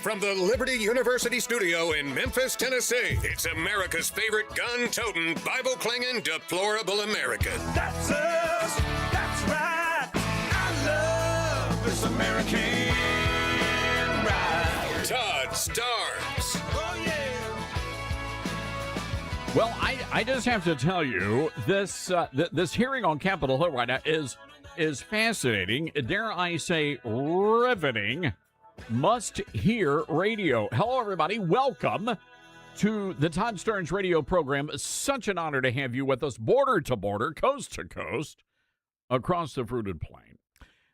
from the Liberty University studio in Memphis, Tennessee, it's America's favorite gun-toting, Bible-clinging, deplorable American. That's us. That's right. I love this American ride. Todd Starnes. Oh, yeah. Well, I just have to tell you, this this hearing on Capitol Hill right now is fascinating. Dare I say, riveting. Must-hear radio. Hello, everybody. Welcome to the Todd Starnes radio program. Such an honor to have you with us, border to border, coast to coast, across the fruited plain.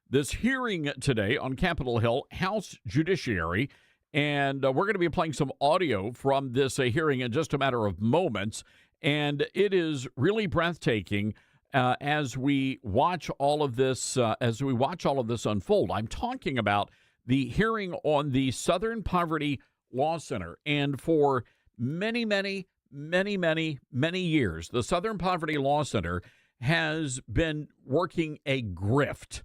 This hearing today on Capitol Hill, House Judiciary, and we're going to be playing some audio from this hearing in just a matter of moments, and it is really breathtaking as we watch all of this unfold. I'm talking about the hearing on the Southern Poverty Law Center. And for many years, the Southern Poverty Law Center has been working a grift.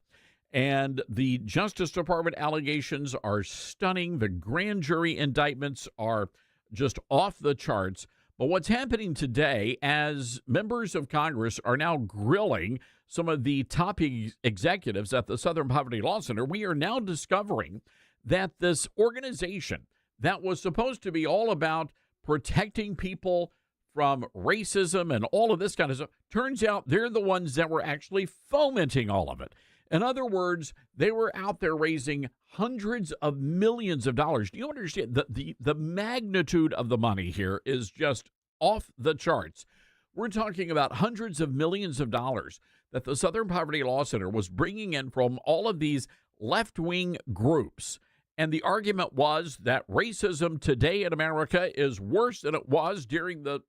And the Justice Department allegations are stunning. The grand jury indictments are just off the charts. But what's happening today, as members of Congress are now grilling some of the top executives at the Southern Poverty Law Center, we are now discovering that this organization that was supposed to be all about protecting people from racism and all of this kind of stuff, turns out they're the ones that were actually fomenting all of it. In other words, they were out there raising hundreds of millions of dollars. Do you understand? The magnitude of the money here is just off the charts. We're talking about hundreds of millions of dollars that the Southern Poverty Law Center was bringing in from all of these left-wing groups. And the argument was that racism today in America is worse than it was during the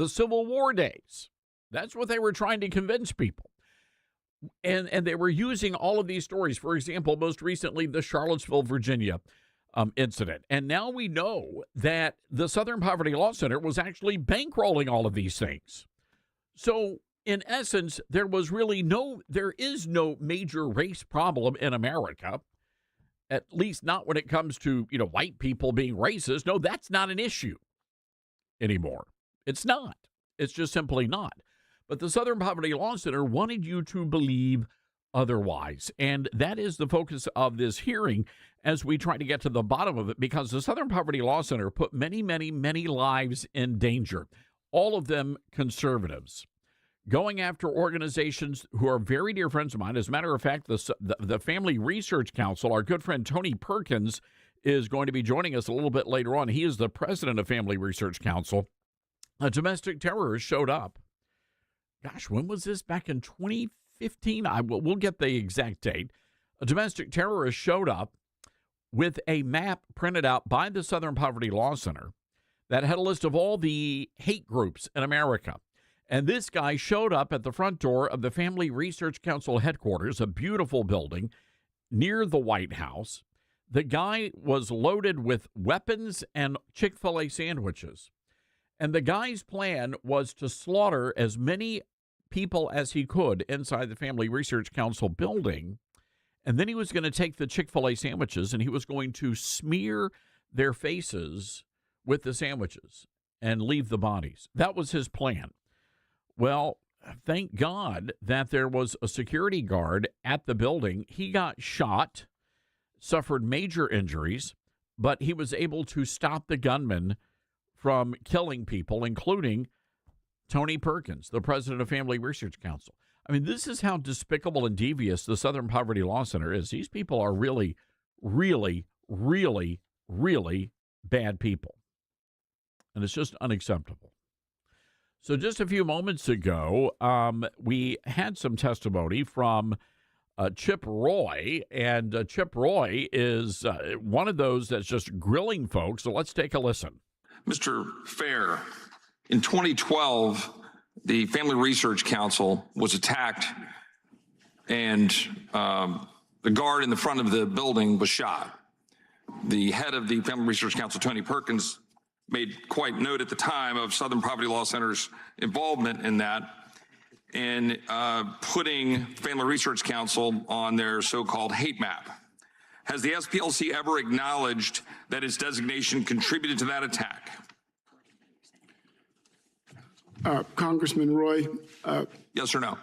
Civil War days. That's what they were trying to convince people. And they were using all of these stories. For example, most recently, the Charlottesville, Virginia incident. And now we know that the Southern Poverty Law Center was actually bankrolling all of these things. So in essence, there is no major race problem in America, at least not when it comes to, white people being racist. No, that's not an issue anymore. It's not. It's just simply not. But the Southern Poverty Law Center wanted you to believe otherwise. And that is the focus of this hearing as we try to get to the bottom of it, because the Southern Poverty Law Center put many lives in danger, all of them conservatives, going after organizations who are very dear friends of mine. As a matter of fact, the Family Research Council, our good friend Tony Perkins, is going to be joining us a little bit later on. He is the president of Family Research Council. A domestic terrorist showed up. Gosh, when was this? Back in 2015? We'll get the exact date. A domestic terrorist showed up with a map printed out by the Southern Poverty Law Center that had a list of all the hate groups in America. And this guy showed up at the front door of the Family Research Council headquarters, a beautiful building near the White House. The guy was loaded with weapons and Chick-fil-A sandwiches. And the guy's plan was to slaughter as many people as he could inside the Family Research Council building. And then he was going to take the Chick-fil-A sandwiches and he was going to smear their faces with the sandwiches and leave the bodies. That was his plan. Well, thank God that there was a security guard at the building. He got shot, suffered major injuries, but he was able to stop the gunman from killing people, including Tony Perkins, the president of Family Research Council. I mean, this is how despicable and devious the Southern Poverty Law Center is. These people are really bad people. And it's just unacceptable. So just a few moments ago, we had some testimony from Chip Roy, and Chip Roy is one of those that's just grilling folks. So let's take a listen. Mr. Fair, in 2012, the Family Research Council was attacked, and the guard in the front of the building was shot. The head of the Family Research Council, Tony Perkins, made quite note at the time of Southern Poverty Law Center's involvement in that, and putting Family Research Council on their so-called hate map. Has the SPLC ever acknowledged that its designation contributed to that attack? Congressman Roy, Yes or no?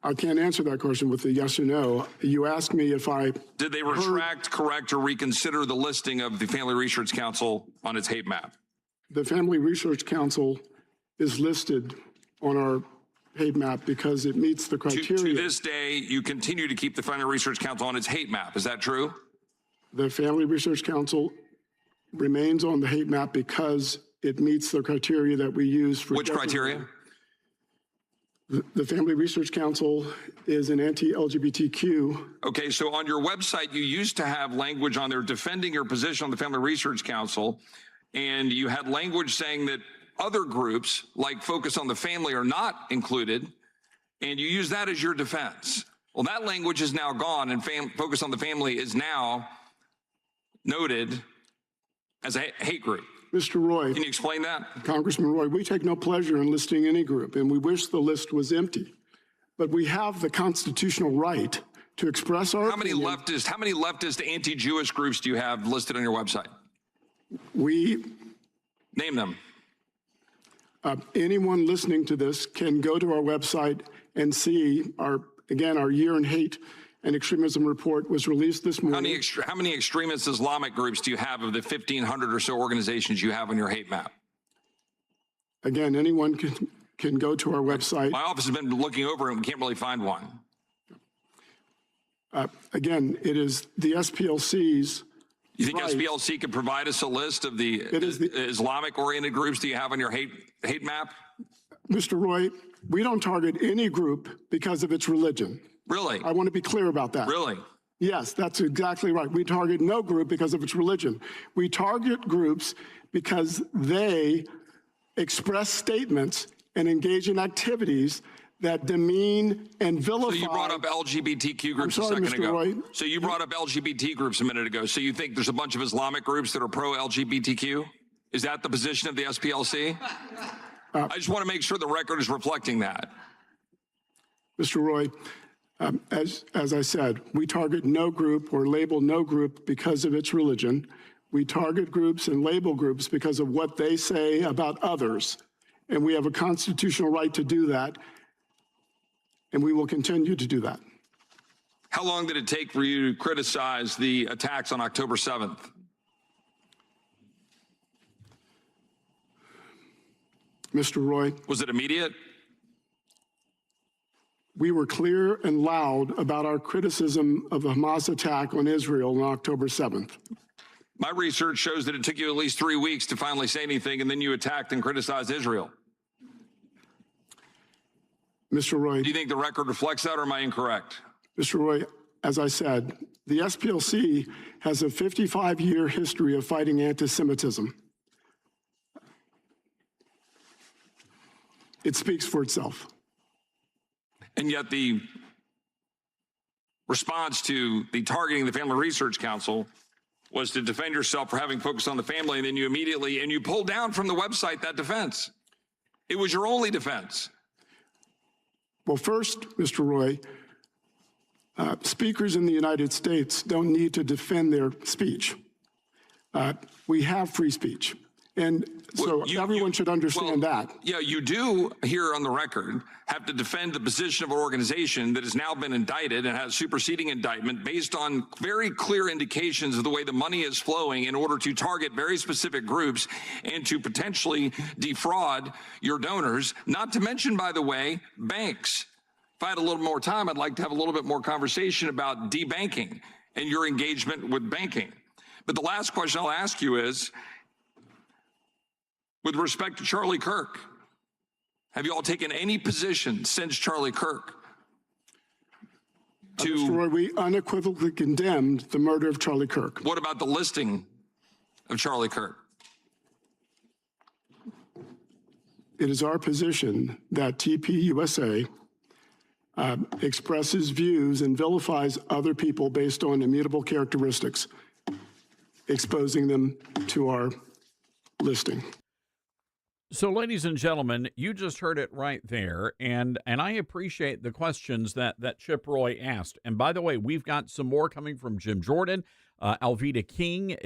I can't answer that question with a yes or no. You asked me if I Did they retract, correct, or reconsider the listing of the Family Research Council on its hate map? The Family Research Council is listed on our hate map because it meets the criteria. To this day, you continue to keep the Family Research Council on its hate map. Is that true? The Family Research Council remains on the hate map because it meets the criteria that we use for— Which criteria? The Family Research Council is an anti-LGBTQ. Okay, so on your website, you used to have language on there defending your position on the Family Research Council, and you had language saying that other groups, like Focus on the Family, are not included, and you use that as your defense. Well, that language is now gone, and Focus on the Family is now noted as a hate group. Mr. Roy. Can you explain that? Congressman Roy, we take no pleasure in listing any group, and we wish the list was empty. But we have the constitutional right to express our opinion. How many leftist anti-Jewish groups do you have listed on your website? Name them. Anyone listening to this can go to our website and see our Year in Hate and Extremism report was released this morning. How many extremist Islamic groups do you have of the 1,500 or so organizations you have on your hate map? Again, anyone can go to our website. My office has been looking over and we can't really find one. Again, it is the SPLC's. You think right. SPLC could provide us a list of the Islamic-oriented groups do you have on your hate map? Mr. Roy, we don't target any group because of its religion. Really? I want to be clear about that. Really? Yes, that's exactly right. We target no group because of its religion. We target groups because they express statements and engage in activities that demean and vilify. So you brought up LGBTQ groups a second ago. Roy. So you brought up LGBT groups a minute ago. So you think there's a bunch of Islamic groups that are pro-LGBTQ? Is that the position of the SPLC? I just want to make sure the record is reflecting that. Mr. Roy, as I said, we target no group or label no group because of its religion. We target groups and label groups because of what they say about others. And we have a constitutional right to do that. And we will continue to do that. How long did it take for you to criticize the attacks on October 7th? Mr. Roy. Was it immediate? We were clear and loud about our criticism of the Hamas attack on Israel on October 7th. My research shows that it took you at least 3 weeks to finally say anything, and then you attacked and criticized Israel. Mr. Roy. Do you think the record reflects that, or am I incorrect? Mr. Roy, as I said, the SPLC has a 55-year history of fighting anti-Semitism. It speaks for itself. And yet the response to the targeting the Family Research Council was to defend yourself for having focused on the family, and then you pulled down from the website that defense. It was your only defense. Well, first, Mr. Roy, speakers in the United States don't need to defend their speech. We have free speech. And so everyone should understand that. Yeah, you do here on the record have to defend the position of an organization that has now been indicted and has superseding indictment based on very clear indications of the way the money is flowing in order to target very specific groups and to potentially defraud your donors, not to mention, by the way, banks. If I had a little more time, I'd like to have a little bit more conversation about debanking and your engagement with banking. But the last question I'll ask you is, with respect to Charlie Kirk, have you all taken any position since Charlie Kirk to— Mr. Roy, we unequivocally condemned the murder of Charlie Kirk. What about the listing of Charlie Kirk? It is our position that TPUSA expresses views and vilifies other people based on immutable characteristics, exposing them to our listing. So, ladies and gentlemen, you just heard it right there, and I appreciate the questions that Chip Roy asked. And by the way, we've got some more coming from Jim Jordan. Alveda King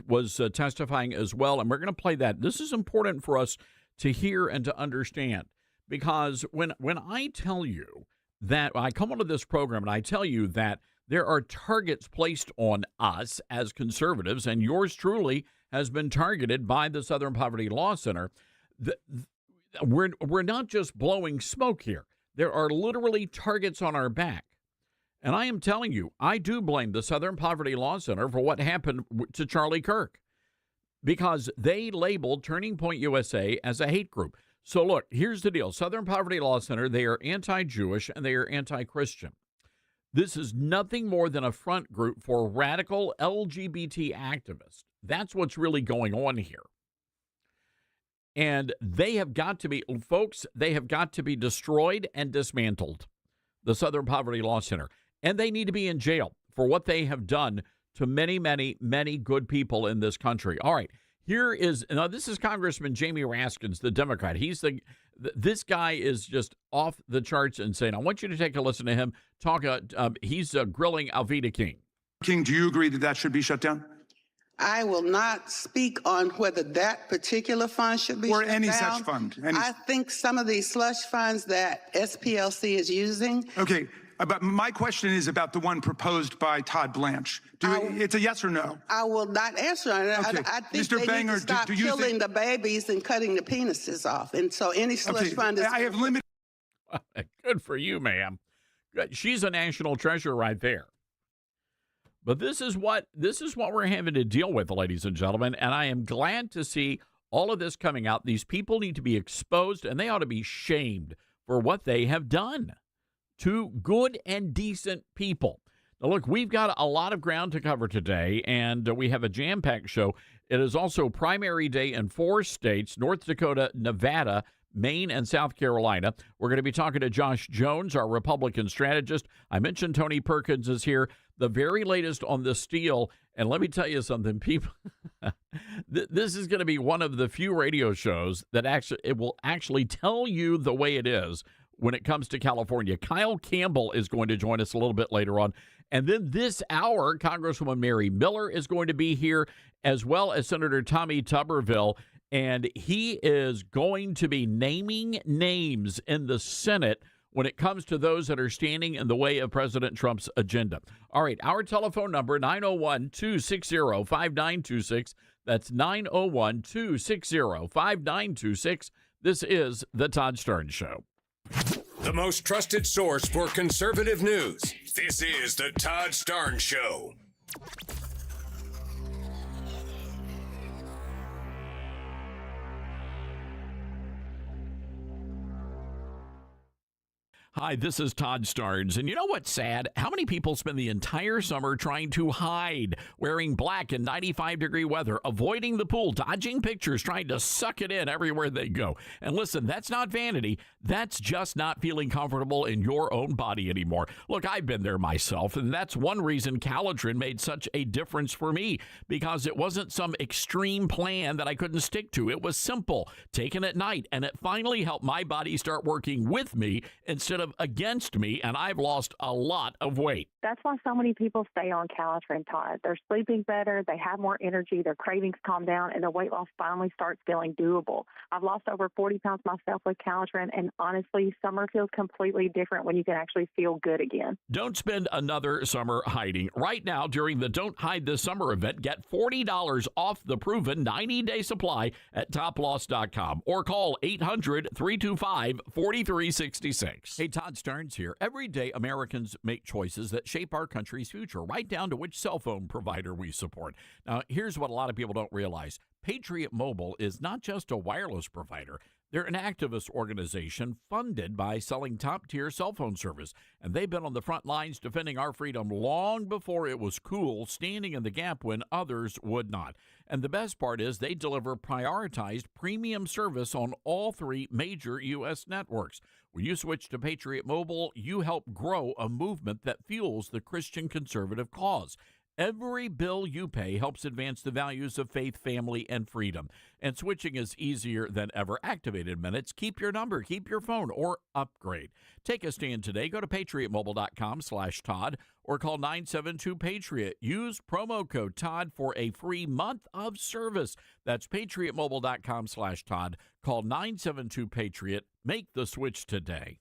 was testifying as well, and we're going to play that. This is important for us to hear and to understand, because when I tell you that I come onto this program and I tell you that there are targets placed on us as conservatives, and yours truly has been targeted by the Southern Poverty Law Center. We're not just blowing smoke here. There are literally targets on our back. And I am telling you, I do blame the Southern Poverty Law Center for what happened to Charlie Kirk, because they labeled Turning Point USA as a hate group. So look, here's the deal. Southern Poverty Law Center, they are anti-Jewish and they are anti-Christian. This is nothing more than a front group for radical LGBT activists. That's what's really going on here. And they have got to be, folks, they have got to be destroyed and dismantled, the Southern Poverty Law Center. And they need to be in jail for what they have done to many, many, many good people in this country. All right, now this is Congressman Jamie Raskins, the Democrat. This guy is just off the charts insane. I want you to take a listen to him talk. He's grilling Alveda King. King, do you agree that that should be shut down? I will not speak on whether that particular fund should be shut down. Or any such fund. I think some of these slush funds that SPLC is using. Okay, but my question is about the one proposed by Todd Blanche. It's a yes or no? I will not answer on it. Okay. I think Mr. they Banger, need to stop killing the babies and cutting the penises off. And so any slush fund is... I have limited... Good for you, ma'am. Good. She's a national treasure right there. But this is what we're having to deal with, ladies and gentlemen, and I am glad to see all of this coming out. These people need to be exposed, and they ought to be shamed for what they have done to good and decent people. Now, look, we've got a lot of ground to cover today, and we have a jam-packed show. It is also primary day in 4 states, North Dakota, Nevada, Maine, and South Carolina. We're going to be talking to Josh Jones, our Republican strategist. I mentioned Tony Perkins is here, the very latest on the steal. And let me tell you something, people, this is going to be one of the few radio shows that it will actually tell you the way it is when it comes to California. Kyle Campbell is going to join us a little bit later on. And then this hour, Congresswoman Mary Miller is going to be here, as well as Senator Tommy Tuberville. And he is going to be naming names in the Senate when it comes to those that are standing in the way of President Trump's agenda. All right, our telephone number, 901-260-5926. That's 901-260-5926. This is The Todd Stern Show. The most trusted source for conservative news. This is The Todd Stern Show. Hi, this is Todd Starnes, and you know what's sad? How many people spend the entire summer trying to hide, wearing black in 95-degree weather, avoiding the pool, dodging pictures, trying to suck it in everywhere they go? And listen, that's not vanity. That's just not feeling comfortable in your own body anymore. Look, I've been there myself, and that's one reason Calitrin made such a difference for me, because it wasn't some extreme plan that I couldn't stick to. It was simple, taken at night, and it finally helped my body start working with me instead of against me, and I've lost a lot of weight. That's why so many people stay on Calitrin, Todd. They're sleeping better, they have more energy, their cravings calm down, and their weight loss finally starts feeling doable. I've lost over 40 pounds myself with Calitrin, and honestly, summer feels completely different when you can actually feel good again. Don't spend another summer hiding. Right now, during the Don't Hide This Summer event, get $40 off the proven 90-day supply at toploss.com or call 800-325-4366. Hey, Todd Stearns here. Every day, Americans make choices that shape our country's future, right down to which cell phone provider we support. Now, here's what a lot of people don't realize. Patriot Mobile is not just a wireless provider. They're an activist organization funded by selling top-tier cell phone service, and they've been on the front lines defending our freedom long before it was cool, standing in the gap when others would not. And the best part is they deliver prioritized premium service on all 3 major U.S. networks. When you switch to Patriot Mobile, you help grow a movement that fuels the Christian conservative cause. Every bill you pay helps advance the values of faith, family, and freedom. And switching is easier than ever. Activated minutes. Keep your number, keep your phone, or upgrade. Take a stand today. Go to patriotmobile.com/Todd or call 972-PATRIOT. Use promo code Todd for a free month of service. That's patriotmobile.com/Todd. Call 972-PATRIOT. Make the switch today.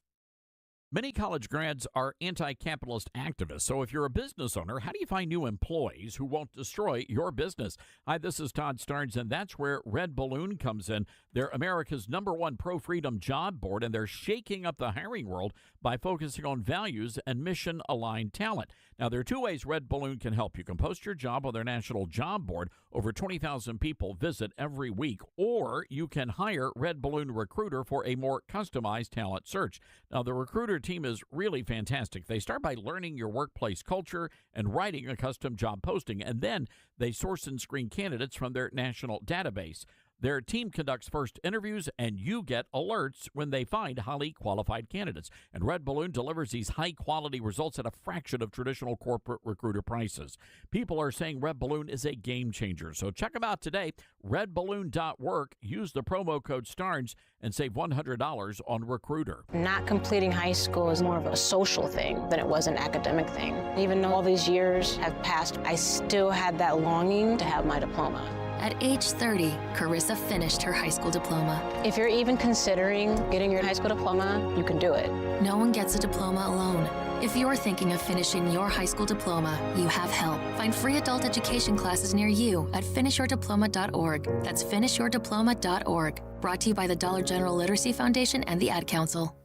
Many college grads are anti-capitalist activists, so if you're a business owner, how do you find new employees who won't destroy your business? Hi, this is Todd Starnes, and that's where Red Balloon comes in. They're America's #1 pro-freedom job board, and they're shaking up the hiring world by focusing on values and mission-aligned talent. Now, there are two ways Red Balloon can help. You can post your job on their national job board. Over 20,000 people visit every week, or you can hire Red Balloon Recruiter for a more customized talent search. Now, the Recruiter team is really fantastic. They start by learning your workplace culture and writing a custom job posting, and then they source and screen candidates from their national database. Their team conducts first interviews, and you get alerts when they find highly qualified candidates. And Red Balloon delivers these high-quality results at a fraction of traditional corporate recruiter prices. People are saying Red Balloon is a game changer. So check them out today, redballoon.work. Use the promo code STARNS and save $100 on Recruiter. Not completing high school is more of a social thing than it was an academic thing. Even though all these years have passed, I still had that longing to have my diploma. At age 30, Carissa finished her high school diploma. If you're even considering getting your high school diploma, you can do it. No one gets a diploma alone. If you're thinking of finishing your high school diploma, you have help. Find free adult education classes near you at finishyourdiploma.org. That's finishyourdiploma.org. Brought to you by the Dollar General Literacy Foundation and the Ad Council.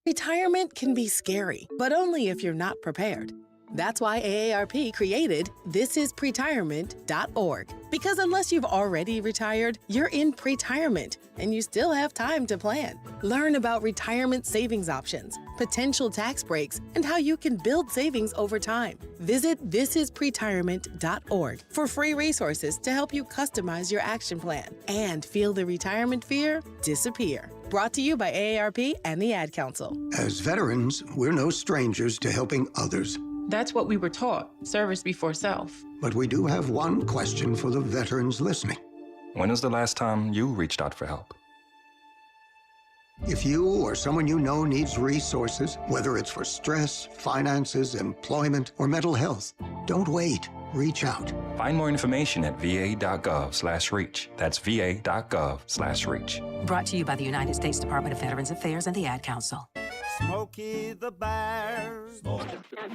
Retirement can be scary, but only if you're not prepared. That's why AARP created thisispretirement.org. Because unless you've already retired, you're in pretirement, and you still have time to plan. Learn about retirement savings options, potential tax breaks, and how you can build savings over time. Visit thisispretirement.org for free resources to help you customize your action plan and feel the retirement fear disappear. Brought to you by AARP and the Ad Council. As veterans, we're no strangers to helping others. That's what we were taught, service before self. But we do have one question for the veterans listening. When was the last time you reached out for help? If you or someone you know needs resources, whether it's for stress, finances, employment, or mental health, don't wait. Reach out. Find more information at va.gov/reach. That's va.gov/reach. Brought to you by the United States Department of Veterans Affairs and the Ad Council. Smokey the Bear.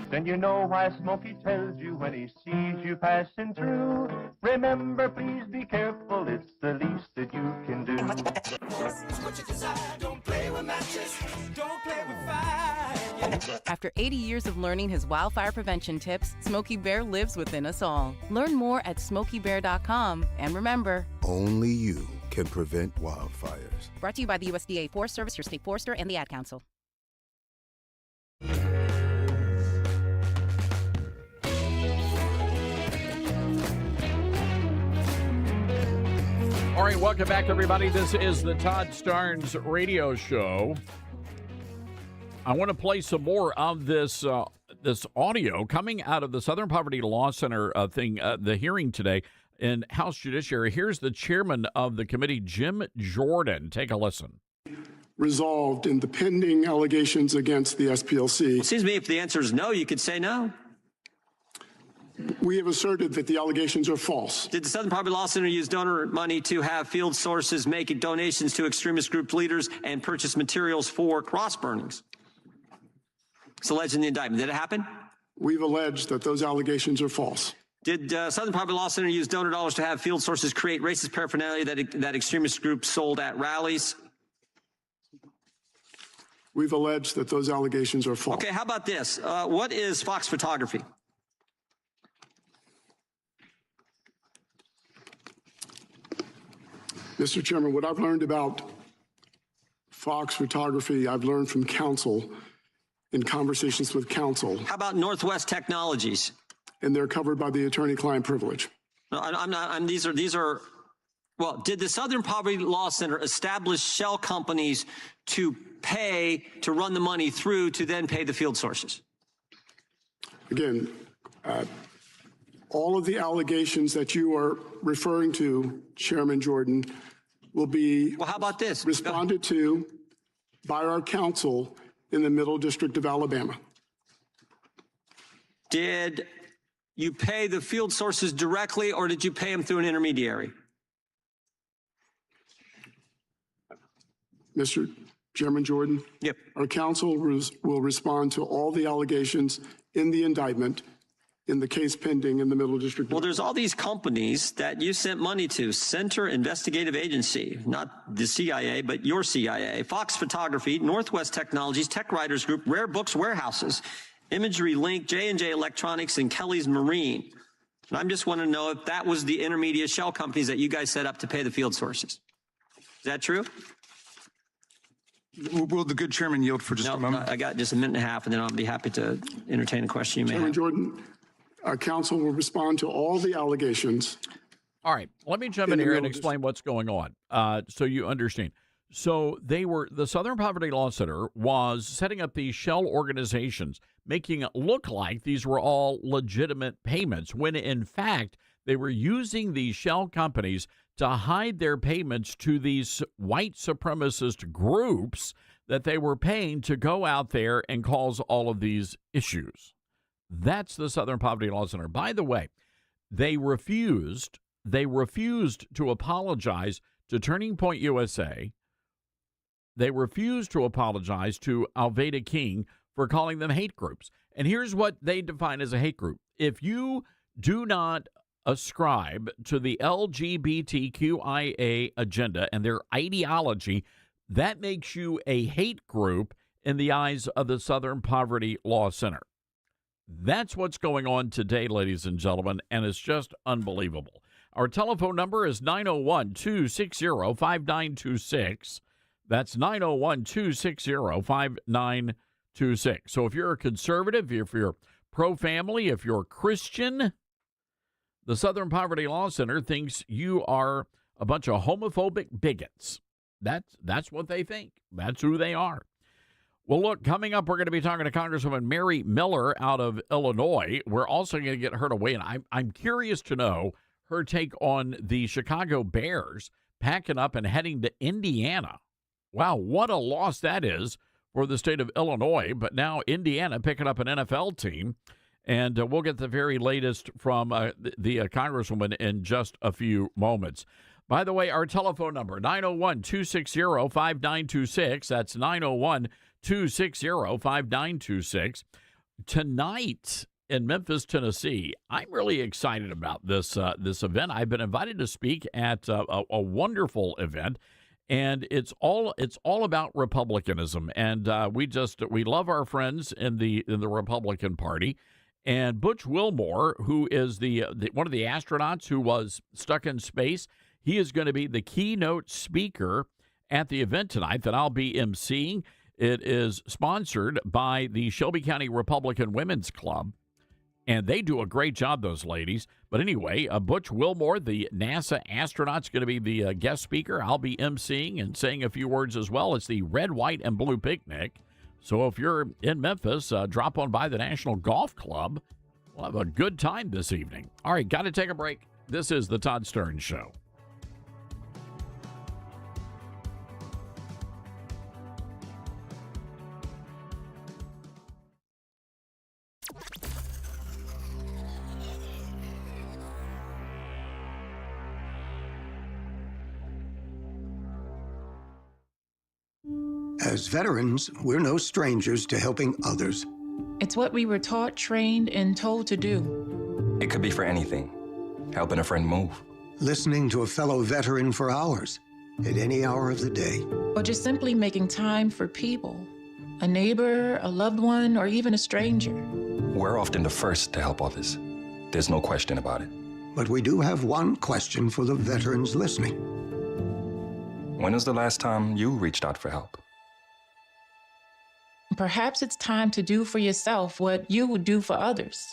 Then you know why Smokey tells you when he sees you passing through. Remember, please be careful, it's the least that you can do. What you desire, don't play with matches, don't play with fire. After 80 years of learning his wildfire prevention tips, Smokey Bear lives within us all. Learn more at SmokeyBear.com, and remember, only you can prevent wildfires. Brought to you by the USDA Forest Service, your state forester, and the Ad Council. All right, welcome back, everybody. This is the Todd Starnes radio show. I want to play some more of this this audio coming out of the Southern Poverty Law Center the hearing today in House Judiciary. Here's the chairman of the committee, Jim Jordan. Take a listen. Resolved in the pending allegations against the SPLC. It seems to me if the answer is no, you could say no. We have asserted that the allegations are false. Did the Southern Poverty Law Center use donor money to have field sources make donations to extremist group leaders and purchase materials for cross burnings? It's alleged in the indictment. Did it happen? We've alleged that those allegations are false. Did Southern Poverty Law Center use donor dollars to have field sources create racist paraphernalia that extremist groups sold at rallies? We've alleged that those allegations are false. Okay, how about this? What is Fox Photography? Mr. Chairman, what I've learned about Fox Photography, I've learned from counsel in conversations with counsel. How about Northwest Technologies? And they're covered by the attorney-client privilege. No, I'm not. These are. Well, did the Southern Poverty Law Center establish shell companies to pay to run the money through to then pay the field sources? Again, all of the allegations that you are referring to, Chairman Jordan, will be Well, how about this? responded to by our counsel in the Middle District of Alabama. Did you pay the field sources directly, or did you pay them through an intermediary? Mr. Chairman Jordan? Yep. Our counsel will respond to all the allegations in the indictment in the case pending in the Middle District. Well, there's all these companies that you sent money to. Center Investigative Agency, not the CIA, but your CIA. Fox Photography, Northwest Technologies, Tech Writers Group, Rare Books Warehouses, Imagery Link, J&J Electronics, and Kelly's Marine. And I'm just want to know if that was the intermediate shell companies that you guys set up to pay the field sources. Is that true? Will the good chairman yield for just a moment? I got just a minute and a half, and then I'll be happy to entertain a question you may Chairman have. Jordan, our counsel will respond to all the allegations. All right, let me jump in here and explain what's going on so you understand. So the Southern Poverty Law Center was setting up these shell organizations, making it look like these were all legitimate payments, when in fact they were using these shell companies to hide their payments to these white supremacist groups that they were paying to go out there and cause all of these issues. That's the Southern Poverty Law Center. By the way, they refused to apologize to Turning Point USA. They refused to apologize to Alveda King for calling them hate groups. And here's what they define as a hate group. If you do not ascribe to the LGBTQIA agenda and their ideology, that makes you a hate group in the eyes of the Southern Poverty Law Center. That's what's going on today, ladies and gentlemen, and it's just unbelievable. Our telephone number is 901-260-5926. That's 901-260-5926. So if you're a conservative, if you're pro-family, if you're Christian, the Southern Poverty Law Center thinks you are a bunch of homophobic bigots. That's what they think. That's who they are. Well, look, coming up, we're going to be talking to Congresswoman Mary Miller out of Illinois. We're also going to get her to weigh in. I'm curious to know her take on the Chicago Bears packing up and heading to Indiana. Wow, what a loss that is for the state of Illinois. But now Indiana picking up an NFL team. And we'll get the very latest from the Congresswoman in just a few moments. By the way, our telephone number, 901-260-5926. That's 901-260-5926. Tonight in Memphis, Tennessee, I'm really excited about this event. I've been invited to speak at a wonderful event, and it's all about Republicanism. And we love our friends in the Republican Party. And Butch Wilmore, who is the one of the astronauts who was stuck in space, he is going to be the keynote speaker at the event tonight that I'll be emceeing. It is sponsored by the Shelby County Republican Women's Club, and they do a great job, those ladies. But anyway, Butch Wilmore, the NASA astronaut, is going to be the guest speaker. I'll be emceeing and saying a few words as well. It's the Red, White, and Blue Picnic. So if you're in Memphis, drop on by the National Golf Club. We'll have a good time this evening. All right, got to take a break. This is the Todd Stern Show. As veterans, we're no strangers to helping others. It's what we were taught, trained, and told to do. It could be for anything. Helping a friend move. Listening to a fellow veteran for hours, at any hour of the day. Or just simply making time for people. A neighbor, a loved one, or even a stranger. We're often the first to help others. There's no question about it. But we do have one question for the veterans listening. When was the last time you reached out for help? Perhaps it's time to do for yourself what you would do for others.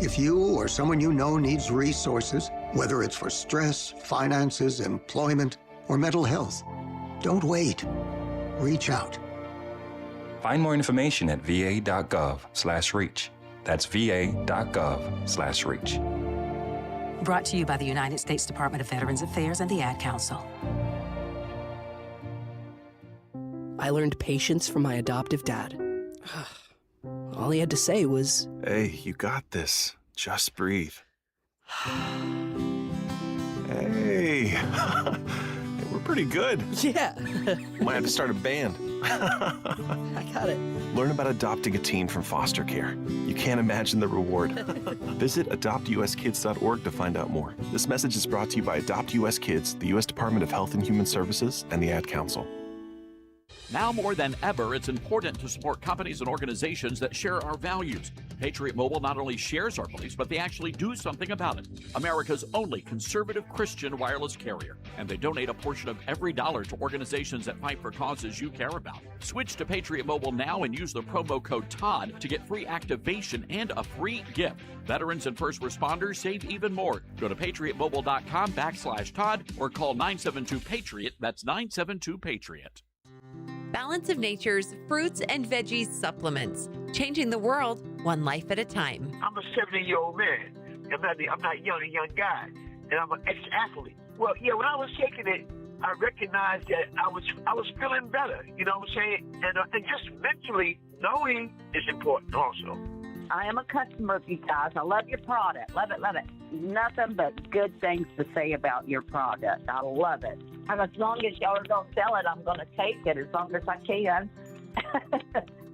If you or someone you know needs resources, whether it's for stress, finances, employment, or mental health, don't wait. Reach out. Find more information at va.gov/reach. That's va.gov/reach. Brought to you by the United States Department of Veterans Affairs and the Ad Council. I learned patience from my adoptive dad. All he had to say was, "Hey, you got this. Just breathe." Hey, we're pretty good. Yeah. Might have to start a band. I got it. Learn about adopting a teen from foster care. You can't imagine the reward. Visit adoptuskids.org to find out more. This message is brought to you by Adopt US Kids, the U.S. Department of Health and Human Services, and the Ad Council. Now more than ever, it's important to support companies and organizations that share our values. Patriot Mobile not only shares our beliefs, but they actually do something about it. America's only conservative Christian wireless carrier. And they donate a portion of every dollar to organizations that fight for causes you care about. Switch to Patriot Mobile now and use the promo code TODD to get free activation and a free gift. Veterans and first responders save even more. Go to patriotmobile.com/Todd or call 972-PATRIOT. That's 972-PATRIOT. Balance of Nature's fruits and veggies supplements, changing the world one life at a time. I'm a 70-year-old man. I'm not a young guy, and I'm an ex-athlete. Well, yeah, when I was taking it, I recognized that I was feeling better. You know what I'm saying? And just mentally knowing is important also. I am a customer of you guys. I love your product. Love it, love it. Nothing but good things to say about your product. I love it. And as long as y'all are going to sell it, I'm going to take it as long as I can.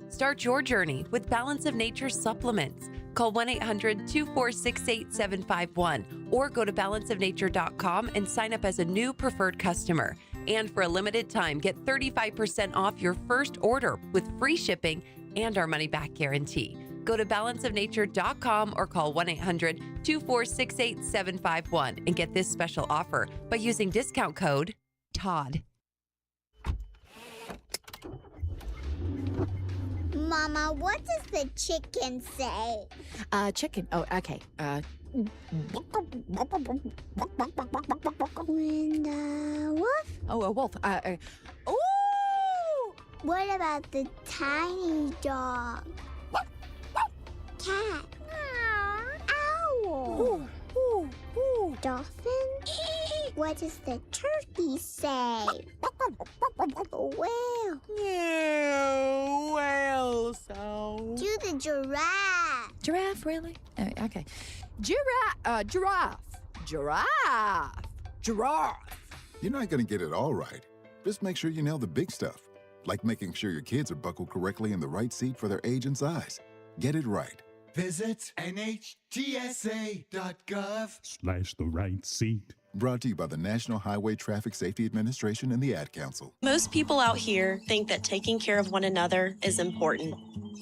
Start your journey with Balance of Nature supplements. Call 1-800-246-8751 or go to balanceofnature.com and sign up as a new preferred customer. And for a limited time, get 35% off your first order with free shipping and our money-back guarantee. Go to balanceofnature.com or call 1-800-246-8751 and get this special offer by using discount code TODD. Mama, what does the chicken say? Chicken. Oh, okay. And wolf? Oh, a wolf. Ooh! What about the tiny dog? Cat. Owl. Dolphin. What does the turkey say? Whale. Whale sound. Do the giraffe. Giraffe, really? Okay. Giraffe. Giraffe. You're not going to get it all right. Just make sure you nail the big stuff, like making sure your kids are buckled correctly in the right seat for their age and size. Get it right. Visit NHTSA.gov/the right seat. Brought to you by the National Highway Traffic Safety Administration and the Ad Council. Most people out here think that taking care of one another is important.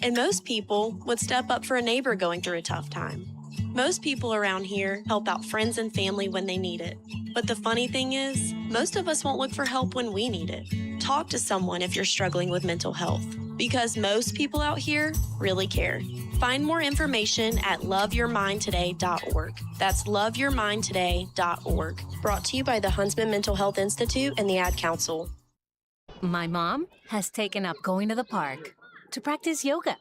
And most people would step up for a neighbor going through a tough time. Most people around here help out friends and family when they need it. But the funny thing is, most of us won't look for help when we need it. Talk to someone if you're struggling with mental health, because most people out here really care. Find more information at loveyourmindtoday.org. That's loveyourmindtoday.org. Brought to you by the Huntsman Mental Health Institute and the Ad Council. My mom has taken up going to the park to practice yoga.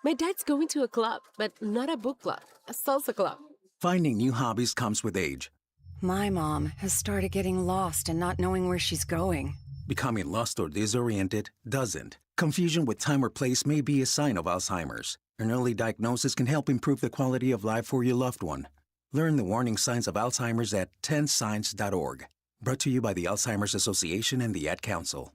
My dad's going to a club, but not a book club, a salsa club. Finding new hobbies comes with age. My mom has started getting lost and not knowing where she's going. Becoming lost or disoriented doesn't. Confusion with time or place may be a sign of Alzheimer's. An early diagnosis can help improve the quality of life for your loved one. Learn the warning signs of Alzheimer's at 10signs.org. Brought to you by the Alzheimer's Association and the Ad Council.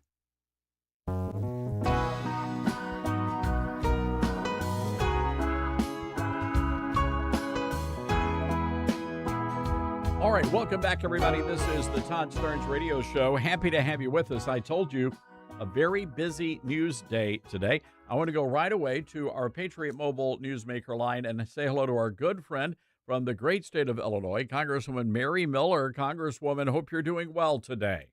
All right, welcome back, everybody. This is the Todd Starnes Radio Show. Happy to have you with us. I told you, a very busy news day today. I want to go right away to our Patriot Mobile Newsmaker line and say hello to our good friend from the great state of Illinois, Congresswoman Mary Miller. Congresswoman, hope you're doing well today.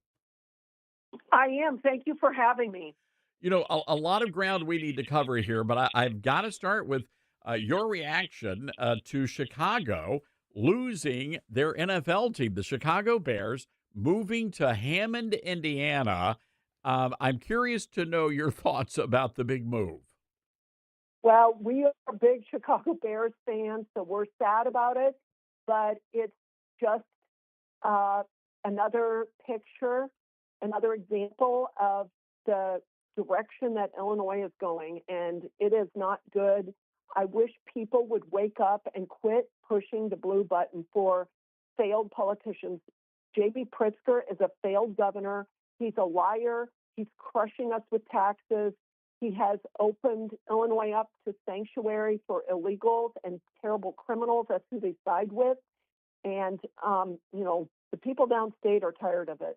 I am. Thank you for having me. You know, a lot of ground we need to cover here, but I've got to start with your reaction to Chicago losing their NFL team, the Chicago Bears, moving to Hammond, Indiana. I'm curious to know your thoughts about the big move. Well, we are big Chicago Bears fans, so we're sad about it, but it's just another picture, another example of the direction that Illinois is going, and it is not good. I wish people would wake up and quit pushing the blue button for failed politicians. J.B. Pritzker is a failed governor. He's a liar. He's crushing us with taxes. He has opened Illinois up to sanctuary for illegals and terrible criminals. That's who they side with. And, the people downstate are tired of it.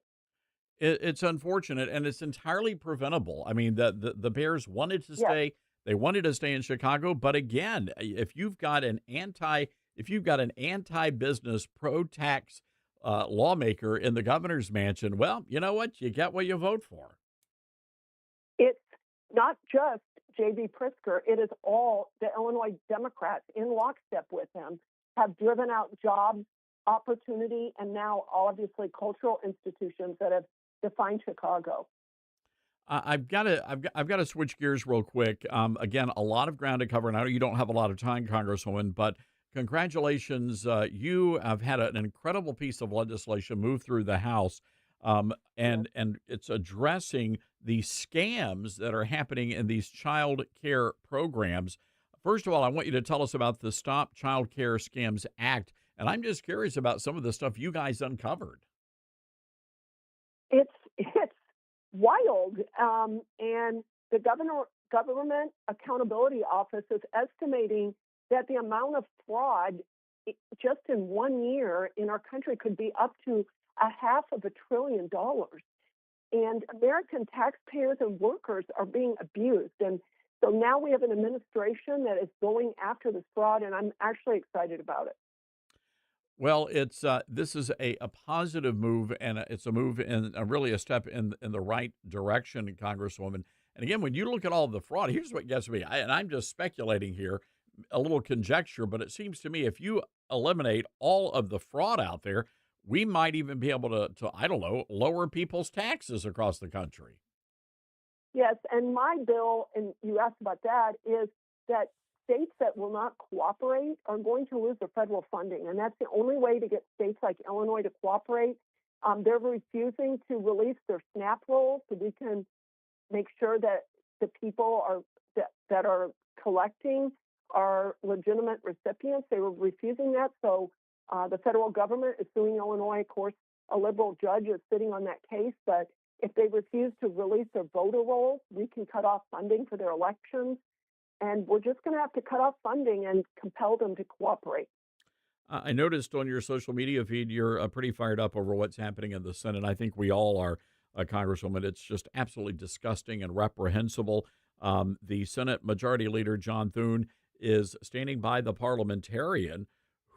It's unfortunate, and it's entirely preventable. I mean, the Bears wanted to stay. They wanted to stay in Chicago, but again, if you've got an anti-business, pro-tax lawmaker in the governor's mansion, well, you know what? You get what you vote for. It's not just J.B. Pritzker. It is all the Illinois Democrats in lockstep with him have driven out jobs, opportunity, and now obviously cultural institutions that have defined Chicago. I've got to switch gears real quick. Again, a lot of ground to cover, and I know you don't have a lot of time, Congresswoman, but congratulations. You have had an incredible piece of legislation move through the House, and it's addressing the scams that are happening in these child care programs. First of all, I want you to tell us about the Stop Child Care Scams Act, and I'm just curious about some of the stuff you guys uncovered. It's wild, and the Government Accountability Office is estimating that the amount of fraud just in 1 year in our country could be up to $500 billion. And American taxpayers and workers are being abused. And so now we have an administration that is going after this fraud, and I'm actually excited about it. Well, this is a positive move, and it's a move in really a step in the right direction, Congresswoman. And again, when you look at all of the fraud, here's what gets me, and I'm just speculating here, a little conjecture, but it seems to me if you eliminate all of the fraud out there, we might even be able to I don't know, lower people's taxes across the country. Yes, and my bill, and you asked about that, is that states that will not cooperate are going to lose their federal funding, and that's the only way to get states like Illinois to cooperate. They're refusing to release their SNAP rolls so we can make sure that the people that are collecting are legitimate recipients. They were refusing that, so the federal government is suing Illinois. Of course, a liberal judge is sitting on that case, but if they refuse to release their voter rolls, we can cut off funding for their elections. And we're just going to have to cut off funding and compel them to cooperate. I noticed on your social media feed you're pretty fired up over what's happening in the Senate. I think we all are, Congresswoman. It's just absolutely disgusting and reprehensible. The Senate Majority Leader John Thune is standing by the parliamentarian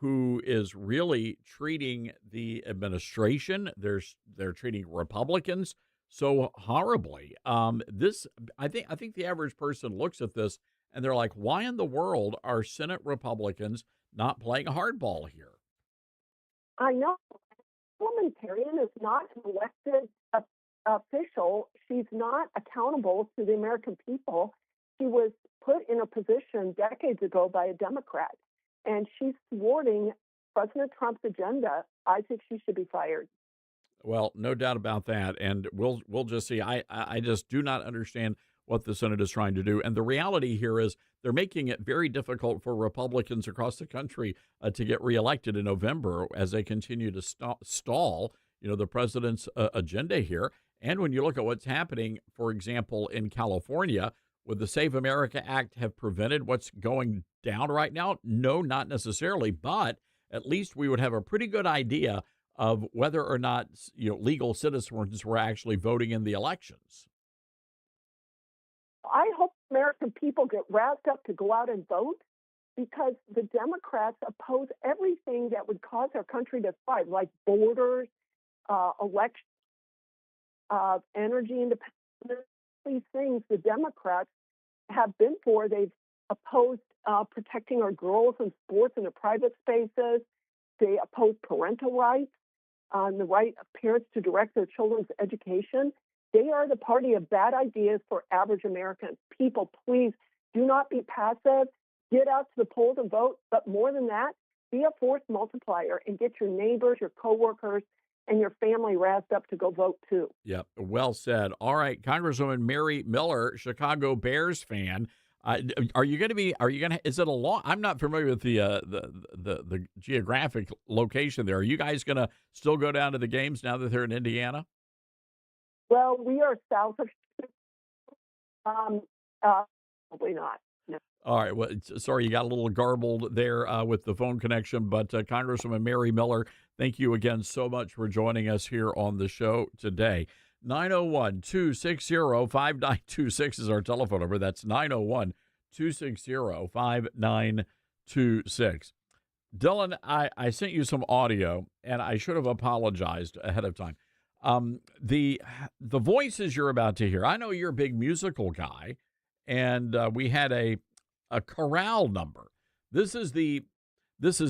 who is really treating the administration. They're treating Republicans so horribly. I think the average person looks at this and they're like, why in the world are Senate Republicans not playing hardball here? I know. Parliamentarian is not an elected official. She's not accountable to the American people. She was put in a position decades ago by a Democrat, and she's thwarting President Trump's agenda. I think she should be fired. Well, no doubt about that, and we'll just see. I just do not understand what the Senate is trying to do. And the reality here is they're making it very difficult for Republicans across the country to get reelected in November as they continue to stall, the president's agenda here. And when you look at what's happening, for example, in California, would the Save America Act have prevented what's going down right now? No, not necessarily, but at least we would have a pretty good idea of whether or not, legal citizens were actually voting in the elections. I hope American people get roused up to go out and vote because the Democrats oppose everything that would cause our country to thrive, like borders, election, energy independence. These things the Democrats have been for. They've opposed protecting our girls in sports and their private spaces. They oppose parental rights, the right of parents to direct their children's education. They are the party of bad ideas for average Americans. People, please do not be passive. Get out to the polls and vote. But more than that, Be a force multiplier and get your neighbors, your coworkers, and your family razzed up to go vote too. Yep, well said. All right, Congresswoman Mary Miller, Chicago Bears fan. Are you going to be? Are you going to? Is it a long? I'm not familiar with the geographic location there. Are you guys going to still go down to the games now that they're in Indiana? Well, we are south of. Probably not. No. All right. Well, sorry, you got a little garbled there with the phone connection, but Congresswoman Mary Miller, thank you again so much for joining us here on the show today. 901-260-5926 is our telephone number. That's 901-260-5926. Dylan, I sent you some audio, and I should have apologized ahead of time. The voices you're about to hear, I know you're a big musical guy, and we had a chorale number. This is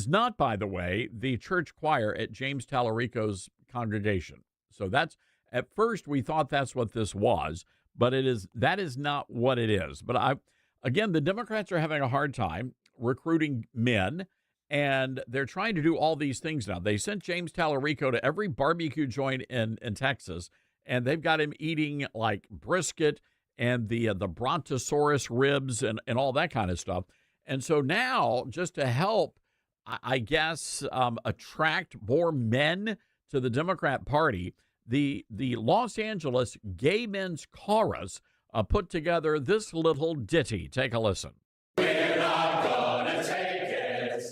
not, by the way, the church choir at James Tallarico's congregation. So that's, at first we thought that's what this was, but that is not what it is. But again, the Democrats are having a hard time recruiting men, and they're trying to do all these things now. They sent James Tallarico to every barbecue joint in Texas, and they've got him eating like brisket and the brontosaurus ribs and all that kind of stuff. And so now, just to help, I guess, attract more men to the Democrat Party, the Los Angeles Gay Men's Chorus put together this little ditty. Take a listen. We're not gonna take it.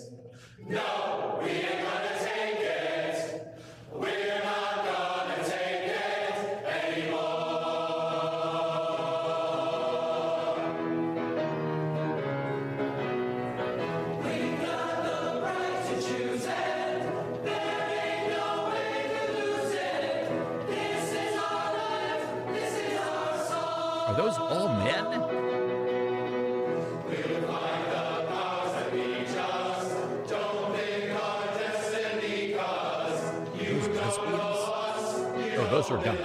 No, we ain't gonna take it. We're not gonna take it anymore. We got the right to choose it. There ain't no way to lose it. This is our life. This is our song. Are those all men? Oh, those are guys.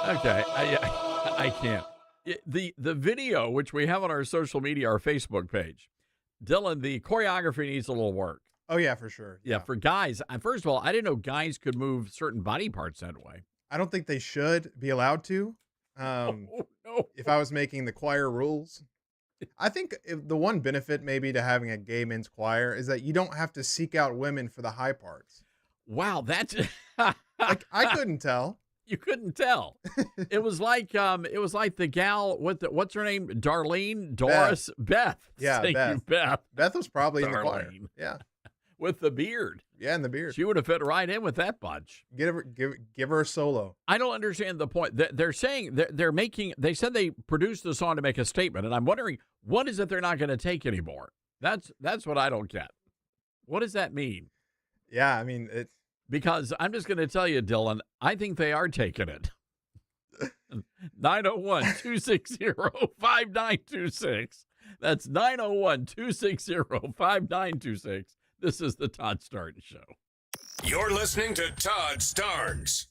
Okay, I can't. The video, which we have on our social media, our Facebook page, Dylan, the choreography needs a little work. Oh, yeah, for sure. Yeah, for guys. First of all, I didn't know guys could move certain body parts that way. I don't think they should be allowed to. No. If I was making the choir rules. I think the one benefit maybe to having a gay men's choir is that you don't have to seek out women for the high parts. Wow, that's like I couldn't tell. You couldn't tell. It was like the gal what's her name? Darlene, Doris, Beth. Yeah, Thank Beth. you, Beth. Beth was probably in the Darlene. choir. Yeah. With the beard. Yeah, and the beard. She would have fit right in with that bunch. Give her a solo. I don't understand the point. They're saying they said they produced the song to make a statement, and I'm wondering what is it they're not going to take anymore. That's what I don't get. What does that mean? Yeah, I mean it's because I'm just going to tell you, Dylan, I think they are taking it. 901-260-5926. That's 901-260-5926. This is the Todd Starnes Show. You're listening to Todd Starnes.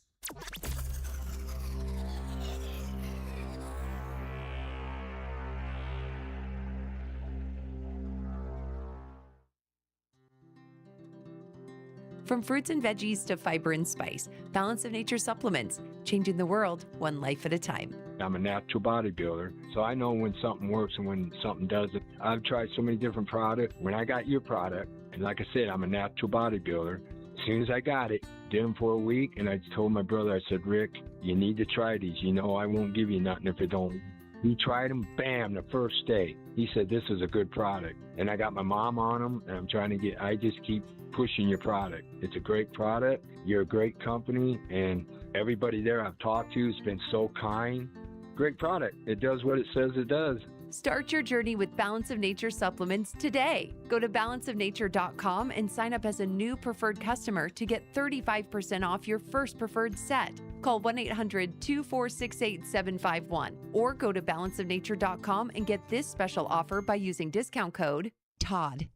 From fruits and veggies to fiber and spice, Balance of Nature supplements, changing the world one life at a time. I'm a natural bodybuilder, so I know when something works and when something doesn't. I've tried so many different products. When I got your product, and like I said, I'm a natural bodybuilder. As soon as I got it, did them for a week, and I told my brother, I said, Rick, you need to try these. You know I won't give you nothing if it don't. He tried them, bam, the first day. He said, this is a good product. And I got my mom on them, and I just keep pushing your product. It's a great product. You're a great company, and everybody there I've talked to has been so kind. Great product. It does what it says it does. Start your journey with Balance of Nature supplements today. Go to balanceofnature.com and sign up as a new preferred customer to get 35% off your first preferred set. Call 1-800-246-8751 or go to balanceofnature.com and get this special offer by using discount code TODD.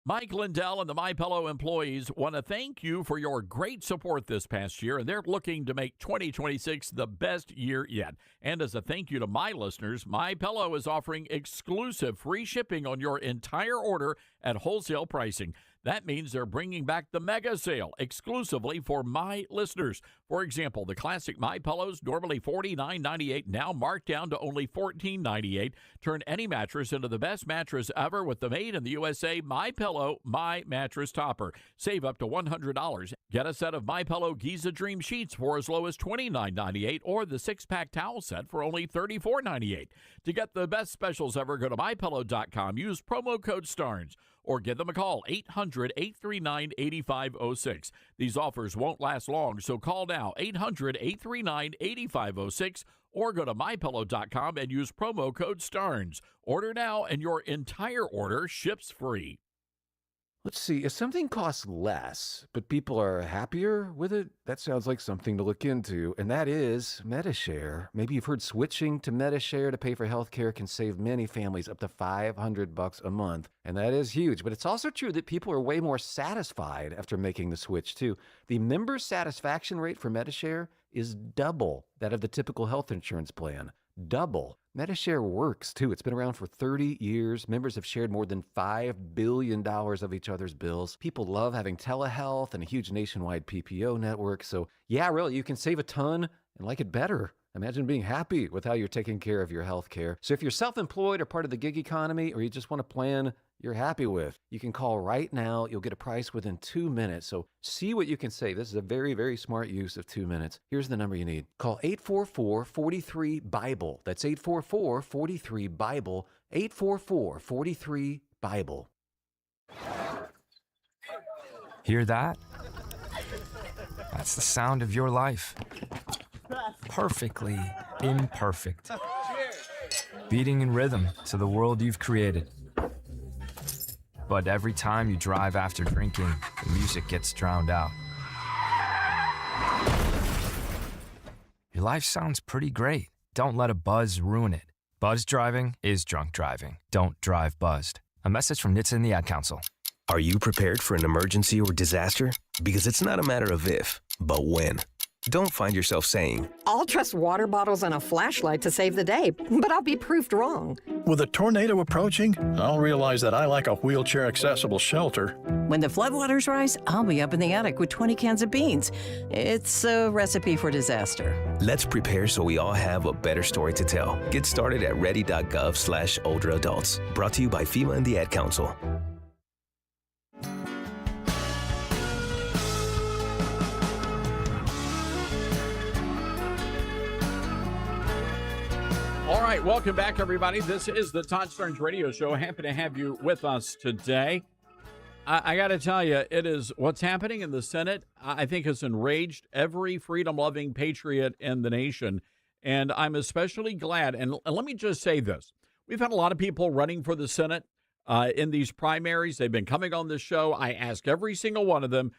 Mike Lindell and the MyPillow employees want to thank you for your great support this past year, and they're looking to make 2026 the best year yet. And as a thank you to my listeners, MyPillow is offering exclusive free shipping on your entire order at wholesale pricing. That means they're bringing back the mega sale exclusively for my listeners. For example, the classic My Pillows, normally $49.98, now marked down to only $14.98. Turn any mattress into the best mattress ever with the made in the USA My Pillow My Mattress Topper. Save up to $100. Get a set of My Pillow Giza Dream Sheets for as low as $29.98 or the 6-pack towel set for only $34.98. To get the best specials ever, go to MyPillow.com. Use promo code STARNS. Or give them a call, 800-839-8506. These offers won't last long, so call now, 800-839-8506, or go to MyPillow.com and use promo code STARNS. Order now, and your entire order ships free. Let's see, if something costs less, but people are happier with it, that sounds like something to look into, and that is MediShare. Maybe you've heard switching to MediShare to pay for healthcare can save many families up to $500 a month, and that is huge. But it's also true that people are way more satisfied after making the switch, too. The member satisfaction rate for MediShare is double that of the typical health insurance plan. Double. MediShare works, too. It's been around for 30 years. Members have shared more than $5 billion of each other's bills. People love having telehealth and a huge nationwide PPO network. So, yeah, really, you can save a ton and like it better. Imagine being happy with how you're taking care of your health care. So if you're self-employed or part of the gig economy, or you just want a plan you're happy with, you can call right now. You'll get a price within 2 minutes. So see what you can save. This is a very, very smart use of 2 minutes. Here's the number you need. Call 844-43-BIBLE. That's 844-43-BIBLE. 844-43-BIBLE. Hear that? That's the sound of your life. Perfectly imperfect. Beating in rhythm to the world you've created. But every time you drive after drinking, the music gets drowned out. Your life sounds pretty great. Don't let a buzz ruin it. Buzz driving is drunk driving. Don't drive buzzed. A message from NHTSA and the Ad Council. Are you prepared for an emergency or disaster? Because it's not a matter of if, but when. Don't find yourself saying, I'll trust water bottles and a flashlight to save the day, but I'll be proved wrong. With a tornado approaching, I'll realize that I lack a wheelchair-accessible shelter. When the floodwaters rise, I'll be up in the attic with 20 cans of beans. It's a recipe for disaster. let's prepare so we all have a better story to tell. Get started at ready.gov/older adults. Brought to you by FEMA and the Ad Council. All right, welcome back, everybody. This is the Todd Starnes Radio Show. Happy to have you with us today. I got to tell you, it is what's happening in the Senate. I think has enraged every freedom-loving patriot in the nation, and I'm especially glad. And let me just say this: we've had a lot of people running for the Senate in these primaries. They've been coming on this show. I ask every single one of them: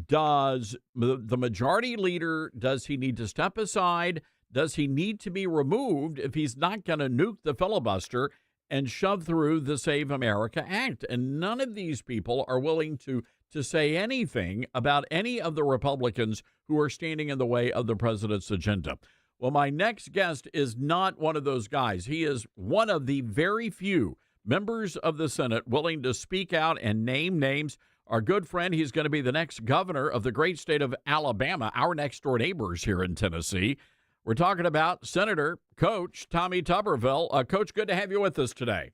does the majority leader, does he need to step aside? Does he need to be removed if he's not going to nuke the filibuster and shove through the Save America Act? And none of these people are willing to say anything about any of the Republicans who are standing in the way of the president's agenda. Well, my next guest is not one of those guys. He is one of the very few members of the Senate willing to speak out and name names. Our good friend, he's going to be the next governor of the great state of Alabama, our next door neighbors here in Tennessee. We're talking about Senator Coach Tommy Tuberville. Coach, good to have you with us today.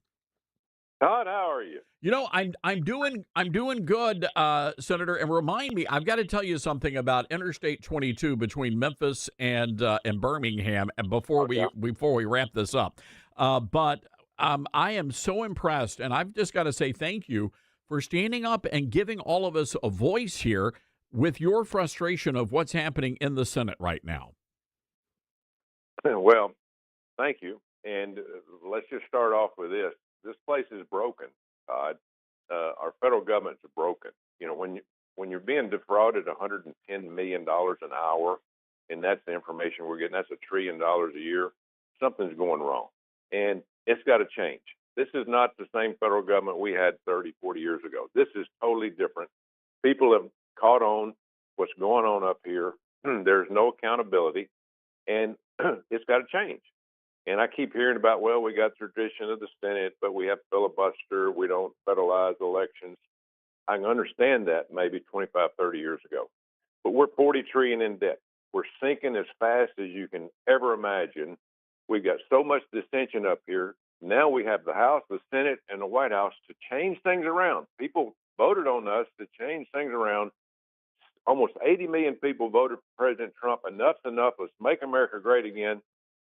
Todd, how are you? You know, I'm doing good, Senator. And remind me, I've got to tell you something about Interstate 22 between Memphis and Birmingham. And before we wrap this up, but I am so impressed, and I've just got to say thank you for standing up and giving all of us a voice here with your frustration of what's happening in the Senate right now. Well, thank you. And let's just start off with this. This place is broken, Todd. Our federal government's broken. You know, when you're being defrauded $110 million an hour, and that's the information we're getting, that's $1 trillion a year, something's going wrong. And it's got to change. This is not the same federal government we had 30, 40 years ago. This is totally different. People have caught on what's going on up here. There's no accountability, and it's got to change. And I keep hearing about, well, we got the tradition of the Senate, but we have filibuster. We don't federalize elections. I can understand that maybe 25, 30 years ago. But we're 40 trillion in debt. We're sinking as fast as you can ever imagine. We've got so much dissension up here. Now we have the House, the Senate, and the White House to change things around. People voted on us to change things around. Almost 80 million people voted for President Trump. Enough's enough. Let's make America great again.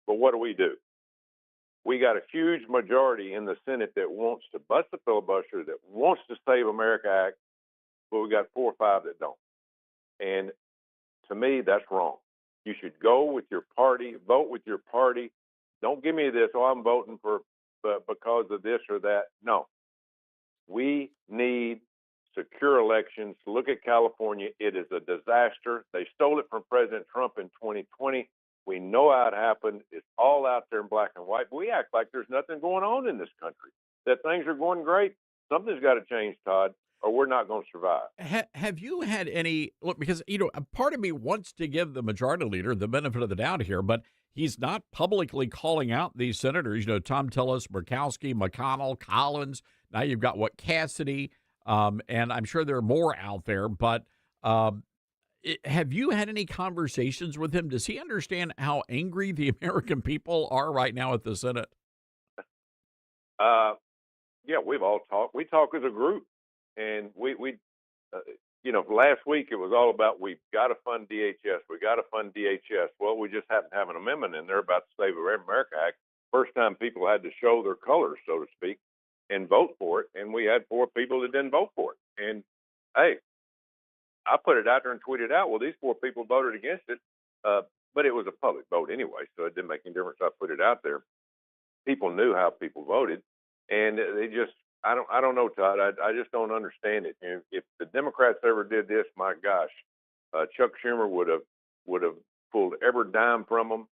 But what do? We got a huge majority in the Senate that wants to bust the filibuster, that wants to Save America Act, but we got 4 or 5 that don't. And to me, that's wrong. You should go with your party, vote with your party. Don't give me this, oh, I'm voting for because of this or that. No. We need secure elections. Look at California. It is a disaster. They stole it from President Trump in 2020. We know how it happened. It's all out there in black and white. But we act like there's nothing going on in this country, that things are going great. Something's got to change, Todd, or we're not going to survive. Have you had any look? Because, a part of me wants to give the majority leader the benefit of the doubt here, but he's not publicly calling out these senators. Tom Tillis, Murkowski, McConnell, Collins. Now you've got Cassidy, and I'm sure there are more out there. But have you had any conversations with him? Does he understand how angry the American people are right now at the Senate? Yeah, we've all talked. We talk as a group, and last week it was all about we've got to fund DHS. We got to fund DHS. Well, we just happen to have an amendment in there about the Save America Act. First time people had to show their colors, so to speak, and vote for it. And we had 4 people that didn't vote for it. And hey, I put it out there and tweeted out, well, these 4 people voted against it, but it was a public vote anyway, so it didn't make any difference. I put it out there. People knew how people voted, and they just, I don't know, Todd. I just don't understand it. If the Democrats ever did this, my gosh, Chuck Schumer would have pulled every dime from them.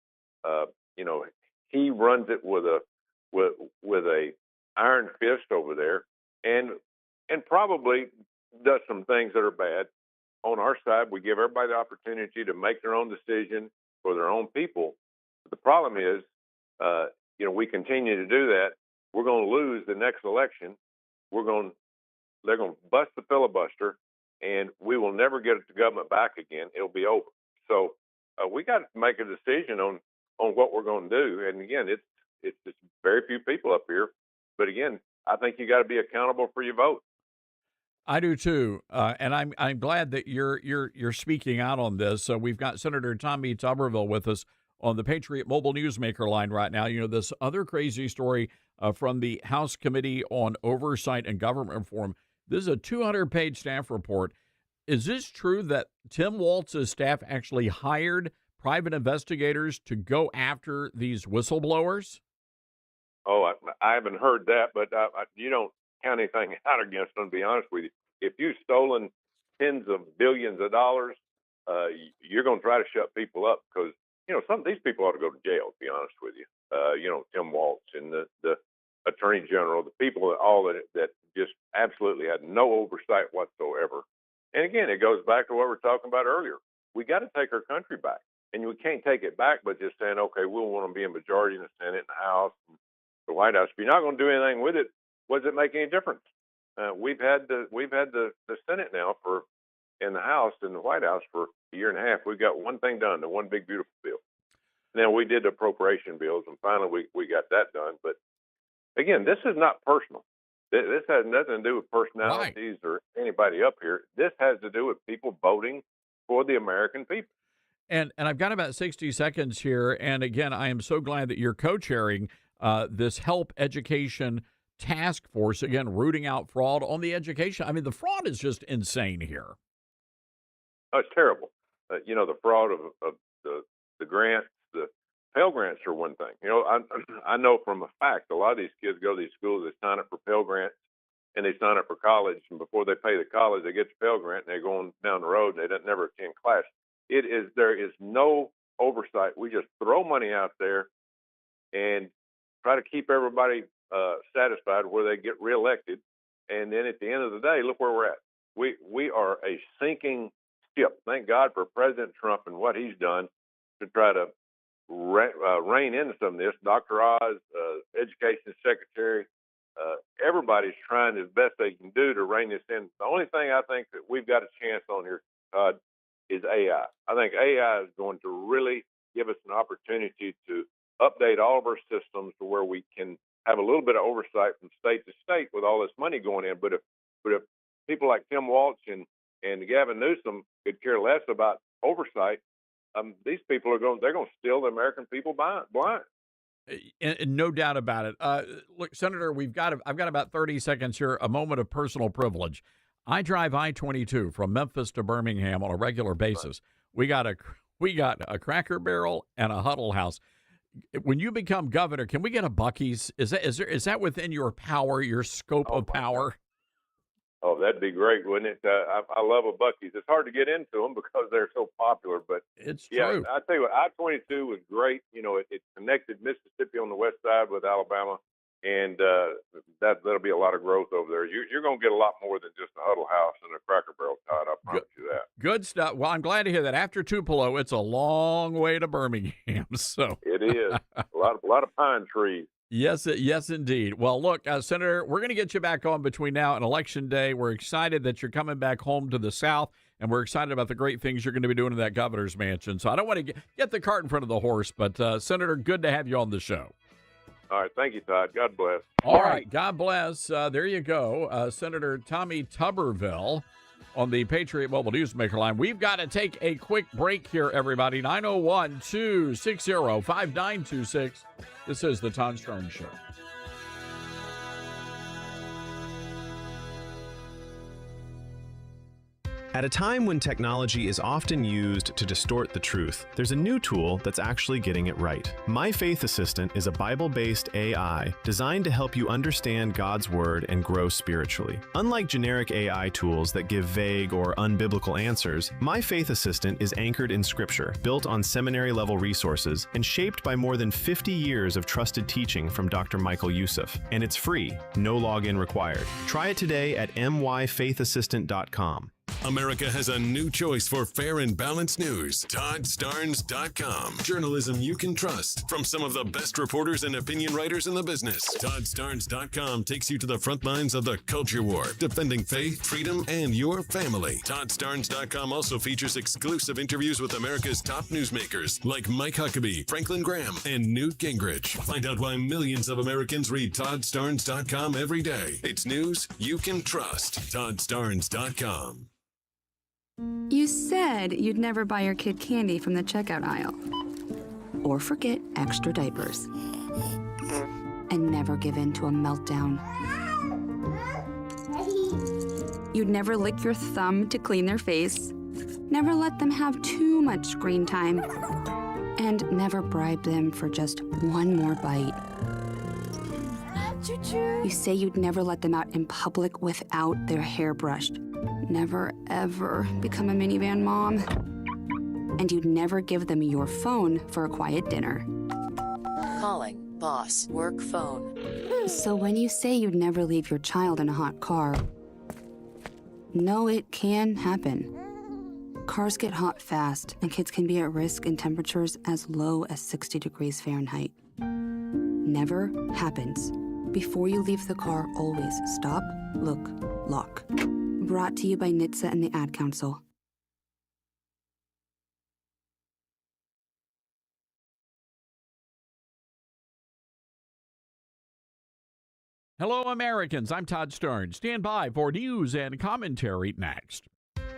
He runs it with a iron fist over there, and probably does some things that are bad. On our side, we give everybody the opportunity to make their own decision for their own people. But the problem is, we continue to do that. We're going to lose the next election. They're going to bust the filibuster, and we will never get the government back again. It'll be over. So we got to make a decision on what we're going to do. And again, it's just very few people up here. But again, I think you got to be accountable for your vote. I do too, and I'm glad that you're speaking out on this. So we've got Senator Tommy Tuberville with us on the Patriot Mobile Newsmaker line right now. This other crazy story from the House Committee on Oversight and Government Reform. This is a 200-page staff report. Is this true that Tim Walz's staff actually hired private investigators to go after these whistleblowers? Oh, I haven't heard that, but you don't count anything out against them, to be honest with you. If you've stolen tens of billions of dollars, you're going to try to shut people up because, some of these people ought to go to jail, to be honest with you. Tim Walz and the Attorney General, the people that just absolutely had no oversight whatsoever. And again, it goes back to what we were talking about earlier. We got to take our country back. And we can't take it back by just saying, okay, we'll want to be a majority in the Senate and the House and the White House. If you're not going to do anything with it, what does it make any difference? We've had the Senate now in the House and the White House for a year and a half. We've got one thing done, the one big beautiful bill. Now we did the appropriation bills, and finally we got that done. But again, this is not personal. This has nothing to do with personalities or anybody up here. This has to do with people voting for the American people. And I've got about 60 seconds here. And again, I am so glad that you're co-chairing this Help Education Task Force, again, rooting out fraud on the education. I mean, the fraud is just insane here. Oh, it's terrible. The fraud of the grants, the Pell Grants are one thing. I know from a fact, a lot of these kids go to these schools, they sign up for Pell Grants, and they sign up for college, and before they pay the college, they get the Pell Grant, and they're going down the road, and they don't never attend class. There is no oversight. We just throw money out there and try to keep everybody satisfied where they get reelected. And then at the end of the day, look where we're at. We are a sinking ship. Thank God for President Trump and what he's done to try to rein in some of this. Dr. Oz, Education Secretary, everybody's trying as best they can do to rein this in. The only thing I think that we've got a chance on here, Todd, is AI. I think AI is going to really give us an opportunity to update all of our systems to where we can have a little bit of oversight from state to state with all this money going in. But if people like Tim Walsh and Gavin Newsom could care less about oversight, these people they're going to steal the American people blind. And no doubt about it. Look, Senator, I've got about 30 seconds here, a moment of personal privilege. I drive I-22 from Memphis to Birmingham on a regular basis. We got a Cracker Barrel and a Huddle House. When you become governor, can we get a Buc-ee's? Is that within your power, your scope of power? Oh, that'd be great, wouldn't it? I love a Buc-ee's. It's hard to get into them because they're so popular, but it's yeah, true. I tell you what, I-22 was great. You know, it connected Mississippi on the west side with Alabama, and that'll be a lot of growth over there. You're going to get a lot more than just a Huddle House and a Cracker Barrel, Todd. I promise you that. Good stuff. Well, I'm glad to hear that. After Tupelo, it's a long way to Birmingham. So it is a lot of pine trees. Yes, indeed. Well, look, Senator, we're going to get you back on between now and Election Day. We're excited that you're coming back home to the South, and we're excited about the great things you're going to be doing in that governor's mansion. So I don't want to get the cart in front of the horse, but, Senator, good to have you on the show. All right. Thank you, Todd. God bless. All right. God bless. There you go. Senator Tommy Tuberville on the Patriot Mobile Newsmaker line. We've got to take a quick break here, everybody. 901-260-5926. This is the Todd Starnes Show. At a time when technology is often used to distort the truth, there's a new tool that's actually getting it right. My Faith Assistant is a Bible-based AI designed to help you understand God's Word and grow spiritually. Unlike generic AI tools that give vague or unbiblical answers, My Faith Assistant is anchored in Scripture, built on seminary-level resources, and shaped by more than 50 years of trusted teaching from Dr. Michael Youssef. And it's free, no login required. Try it today at myfaithassistant.com. America has a new choice for fair and balanced news. ToddStarnes.com. Journalism you can trust from some of the best reporters and opinion writers in the business. ToddStarnes.com takes you to the front lines of the culture war, defending faith, freedom, and your family. ToddStarnes.com also features exclusive interviews with America's top newsmakers like Mike Huckabee, Franklin Graham, and Newt Gingrich. Find out why millions of Americans read ToddStarnes.com every day. It's news you can trust. ToddStarnes.com. You said you'd never buy your kid candy from the checkout aisle. Or forget extra diapers. And never give in to a meltdown. You'd never lick your thumb to clean their face. Never let them have too much screen time. And never bribe them for just one more bite. You say you'd never let them out in public without their hair brushed. Never, ever become a minivan mom. And you'd never give them your phone for a quiet dinner. Calling boss work phone. So when you say you'd never leave your child in a hot car, no, it can happen. Cars get hot fast, and kids can be at risk in temperatures as low as 60 degrees Fahrenheit. Never happens. Before you leave the car, always stop, look, lock. Brought to you by NHTSA and the Ad Council. Hello, Americans. I'm Todd Starnes. Stand by for news and commentary next.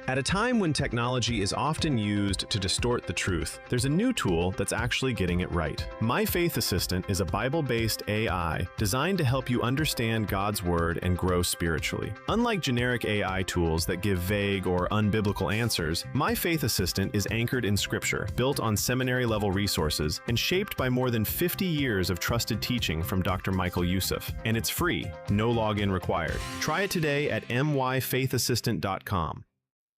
At a time when technology is often used to distort the truth, there's a new tool that's actually getting it right. My Faith Assistant is a Bible-based AI designed to help you understand God's Word and grow spiritually. Unlike generic AI tools that give vague or unbiblical answers, My Faith Assistant is anchored in Scripture, built on seminary-level resources, and shaped by more than 50 years of trusted teaching from Dr. Michael Youssef. And it's free, no login required. Try it today at myfaithassistant.com.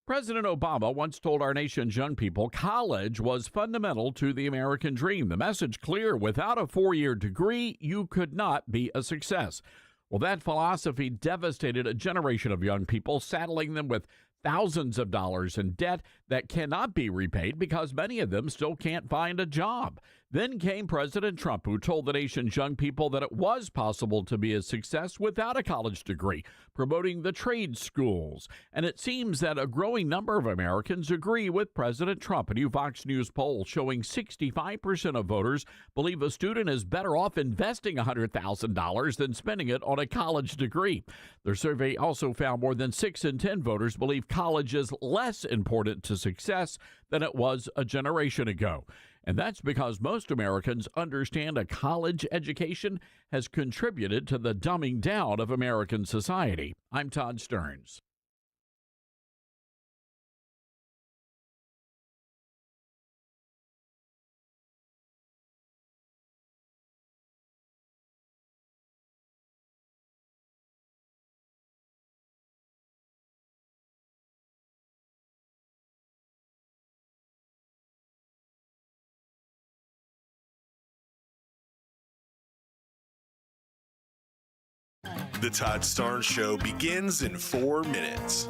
President Obama once told our nation's young people college was fundamental to the American dream. The message clear: without a four-year degree, you could not be a success. Well, that philosophy devastated a generation of young people, saddling them with thousands of dollars in debt that cannot be repaid because many of them still can't find a job. Then came President Trump, who told the nation's young people that it was possible to be a success without a college degree, promoting the trade schools. And it seems that a growing number of Americans agree with President Trump. A new Fox News poll showing 65% of voters believe a student is better off investing $100,000 than spending it on a college degree. Their survey also found more than 6 in 10 voters believe college is less important to success than it was a generation ago. And that's because most Americans understand a college education has contributed to the dumbing down of American society. I'm Todd Stearns. The Todd Starnes Show begins in 4 minutes.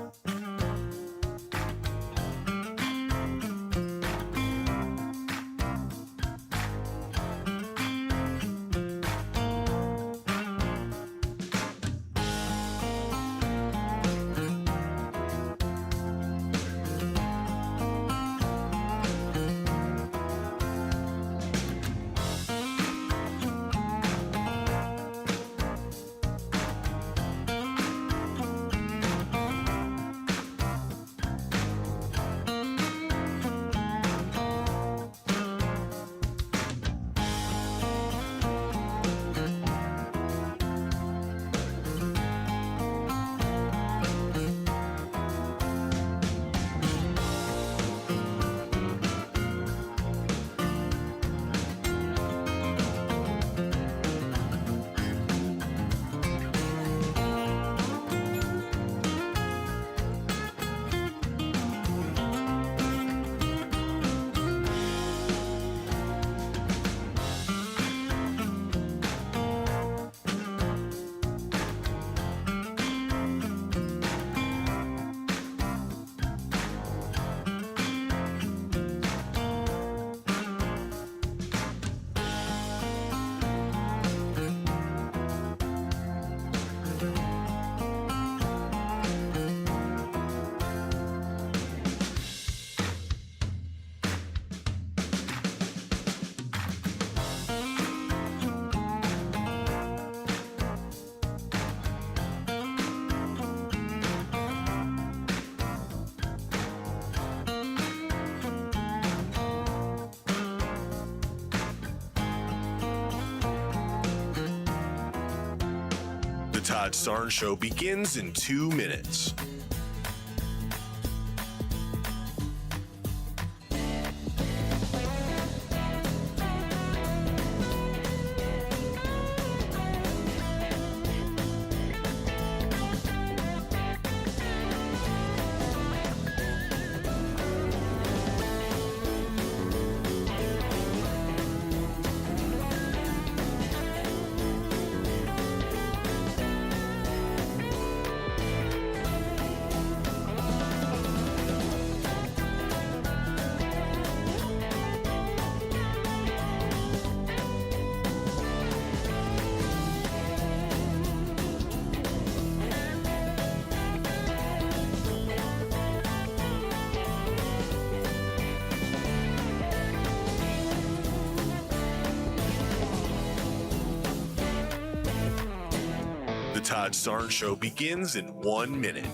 The Todd Starnes Show begins in 2 minutes. The Todd Starnes Show begins in 1 minute.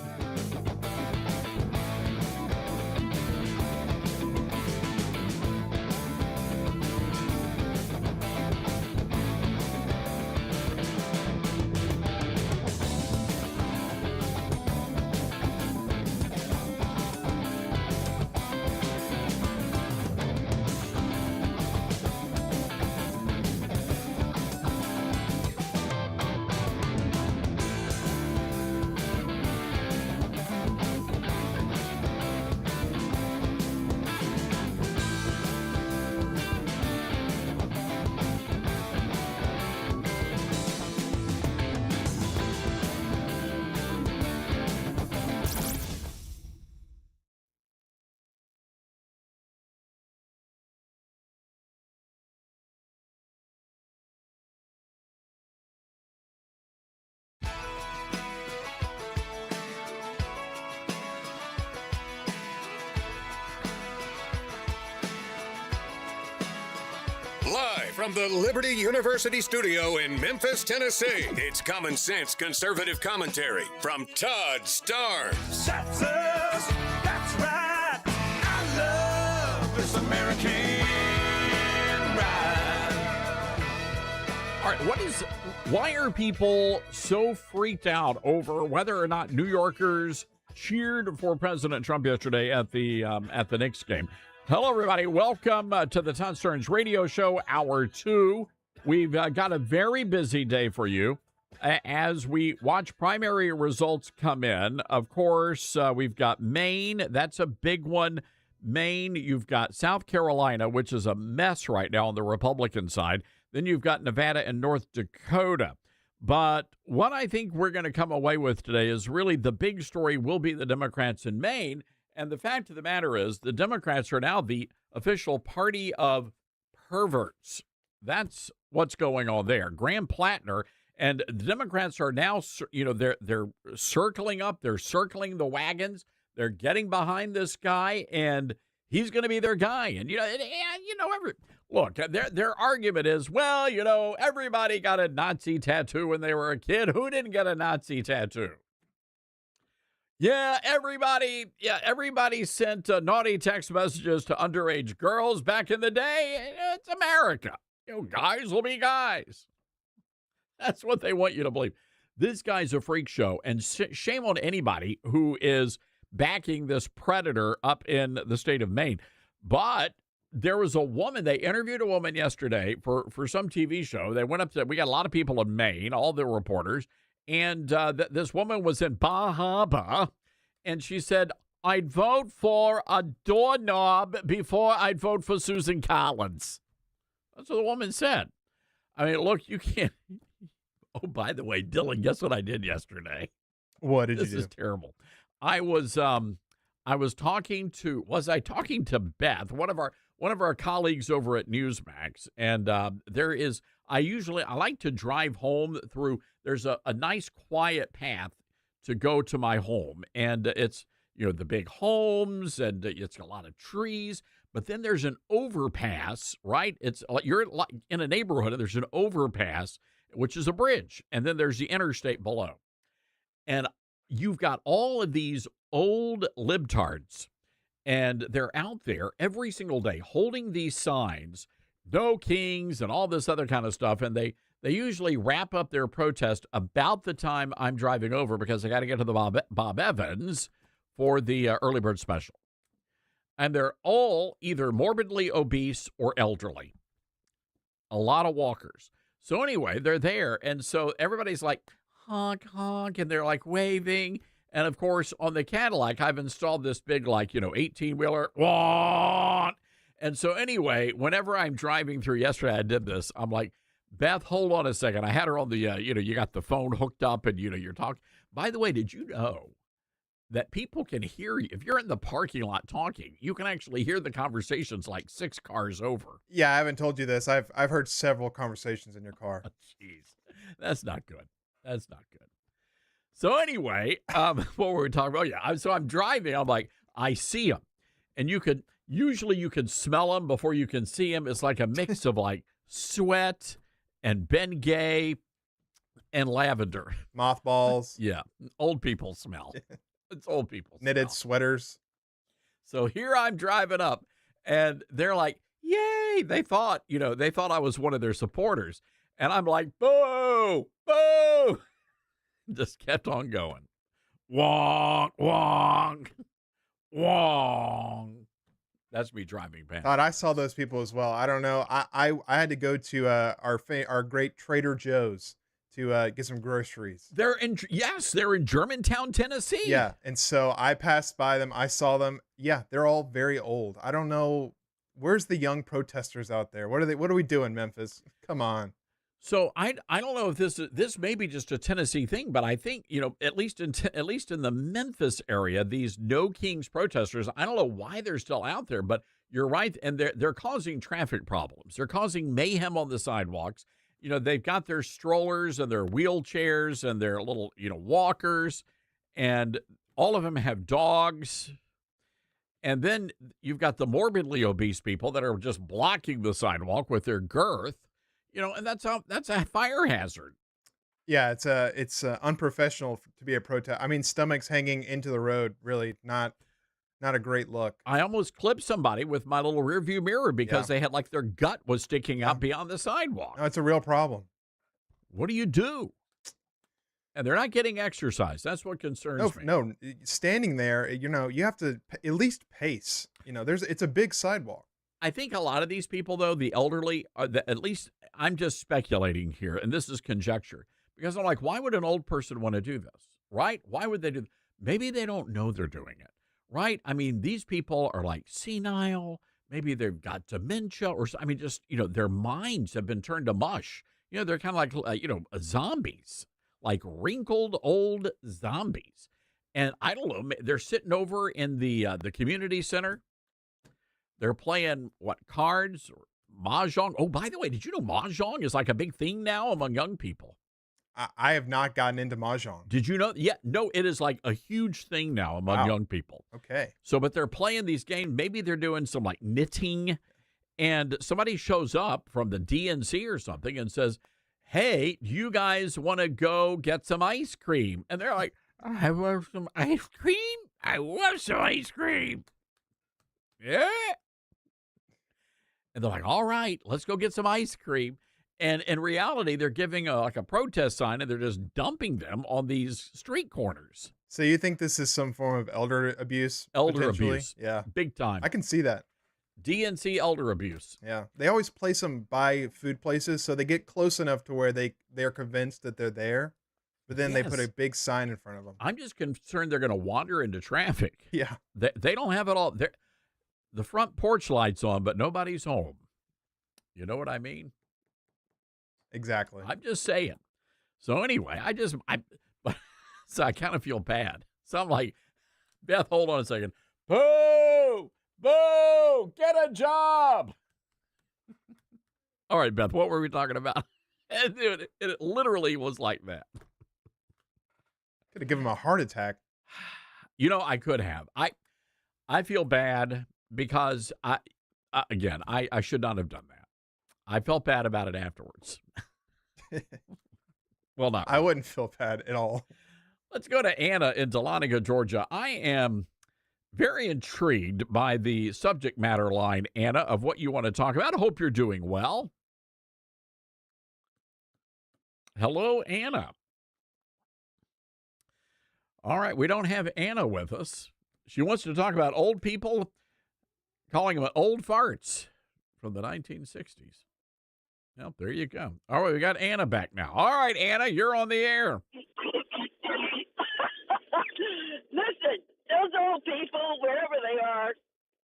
Live from the Liberty University studio in Memphis, Tennessee, it's common sense conservative commentary from Todd Starnes. That's us. That's right. I love this American ride. All right, why are people so freaked out over whether or not New Yorkers cheered for President Trump yesterday at the Knicks game? Hello, everybody. Welcome to the Todd Starnes Radio Show, Hour 2. We've got a very busy day for you as we watch primary results come in. Of course, we've got Maine. That's a big one. Maine, you've got South Carolina, which is a mess right now on the Republican side. Then you've got Nevada and North Dakota. But what I think we're going to come away with today is really the big story will be the Democrats in Maine. And the fact of the matter is the Democrats are now the official party of perverts. That's what's going on there. Graham Plattner and the Democrats are now, they're circling up. They're circling the wagons. They're getting behind this guy, and he's going to be their guy. And, look, their argument is, well, everybody got a Nazi tattoo when they were a kid. Who didn't get a Nazi tattoo? Yeah, everybody sent naughty text messages to underage girls back in the day. It's America. Guys will be guys. That's what they want you to believe. This guy's a freak show, and shame on anybody who is backing this predator up in the state of Maine. But there was a woman, they interviewed a woman yesterday for some TV show. They went up to, we got a lot of people in Maine, all the reporters, and this woman was in Bar Harbor, and she said, I'd vote for a doorknob before I'd vote for Susan Collins. That's what the woman said. I mean, look, you can't. Oh, by the way, Dylan, guess what I did yesterday? What did you do? This is terrible. I was talking to Beth, one of our colleagues over at Newsmax, and I like to drive home through. There's a nice quiet path to go to my home, and it's the big homes, and it's a lot of trees. But then there's an overpass, right? You're in a neighborhood, and there's an overpass, which is a bridge, and then there's the interstate below, and you've got all of these old libtards, and they're out there every single day holding these signs, no kings and all this other kind of stuff. And they usually wrap up their protest about the time I'm driving over because I got to get to the Bob Evans for the early bird special. And they're all either morbidly obese or elderly. A lot of walkers. So anyway, they're there. And so everybody's like, honk, honk, and they're like waving. And of course, on the Cadillac, I've installed this big, 18-wheeler. And so anyway, whenever I'm driving through, yesterday I did this, I'm like, Beth, hold on a second. I had her on the, you got the phone hooked up and, you're talking. By the way, did you know that people can hear you? If you're in the parking lot talking, you can actually hear the conversations like 6 cars over. Yeah, I haven't told you this. I've heard several conversations in your car. Jeez, that's not good. That's not good. So anyway, what were we talking about? Yeah, so I'm driving. I'm like, I see them. And you can smell them before you can see them. It's like a mix of like sweat and Bengay and lavender. Mothballs. Yeah, old people smell. It's old people knitted sweaters. So here I'm driving up, and they're like, yay. They thought I was one of their supporters. And I'm like, boo, boo. Just kept on going. Wong, wong, wong. That's me driving past. God, I saw those people as well. I don't know. I had to go to our great Trader Joe's to get some groceries. They're in Germantown, Tennessee. Yeah, and so I passed by them. I saw them. Yeah, they're all very old. I don't know. Where's the young protesters out there? What are we doing, Memphis? Come on. So I don't know if this may be just a Tennessee thing, but I think at least in the Memphis area, these No Kings protesters, I don't know why they're still out there, but you're right, and they're causing traffic problems. They're causing mayhem on the sidewalks. They've got their strollers and their wheelchairs and their little walkers, and all of them have dogs. And then you've got the morbidly obese people that are just blocking the sidewalk with their girth, and that's a fire hazard. Yeah, it's unprofessional to be a protest. I mean, stomachs hanging into the road, really not a great look. I almost clipped somebody with my little rearview mirror because Yeah. they had their gut was sticking out beyond the sidewalk. No, it's a real problem. What do you do? And they're not getting exercise. That's what concerns me. No, standing there, you have to at least pace. It's a big sidewalk. I think a lot of these people, though, the elderly, at least I'm just speculating here, and this is conjecture, because I'm like, why would an old person want to do this, right? Why would they do this? Maybe they don't know they're doing it, right? I mean, these people are senile. Maybe they've got dementia or, their minds have been turned to mush. They're kind of like, zombies, like wrinkled old zombies. And I don't know, they're sitting over in the community center. They're playing, cards or mahjong? Oh, by the way, did you know mahjong is like a big thing now among young people? I have not gotten into mahjong. Did you know? Yeah, no, it is like a huge thing now among young people. Okay. So, but they're playing these games. Maybe they're doing some knitting, and somebody shows up from the DNC or something and says, hey, do you guys want to go get some ice cream? And they're like, I want some ice cream? I want some ice cream. Yeah. And they're like, all right, let's go get some ice cream. And in reality, they're giving a protest sign, and they're just dumping them on these street corners. So you think this is some form of elder abuse? Elder abuse. Yeah. Big time. I can see that. DNC elder abuse. Yeah. They always place them by food places, so they get close enough to where they're convinced that they're there, but then they put a big sign in front of them. I'm just concerned they're going to wander into traffic. Yeah. They don't have it all. The front porch light's on, but nobody's home. You know what I mean? Exactly. I'm just saying. So anyway, so I kind of feel bad. So I'm like, Beth, hold on a second. Boo! Boo! Get a job! All right, Beth, what were we talking about? Dude, it literally was like that. Could have given him a heart attack. I could have. I feel bad because I should not have done that. I felt bad about it afterwards. Well, not. I wouldn't feel bad at all. Let's go to Anna in Dahlonega, Georgia. I am very intrigued by the subject matter line, Anna, of what you want to talk about. I hope you're doing well. Hello, Anna. All right, we don't have Anna with us. She wants to talk about old people, calling them old farts from the 1960s. Well, there you go. All right, we got Anna back now. All right, Anna, you're on the air. Listen, those old people, wherever they are,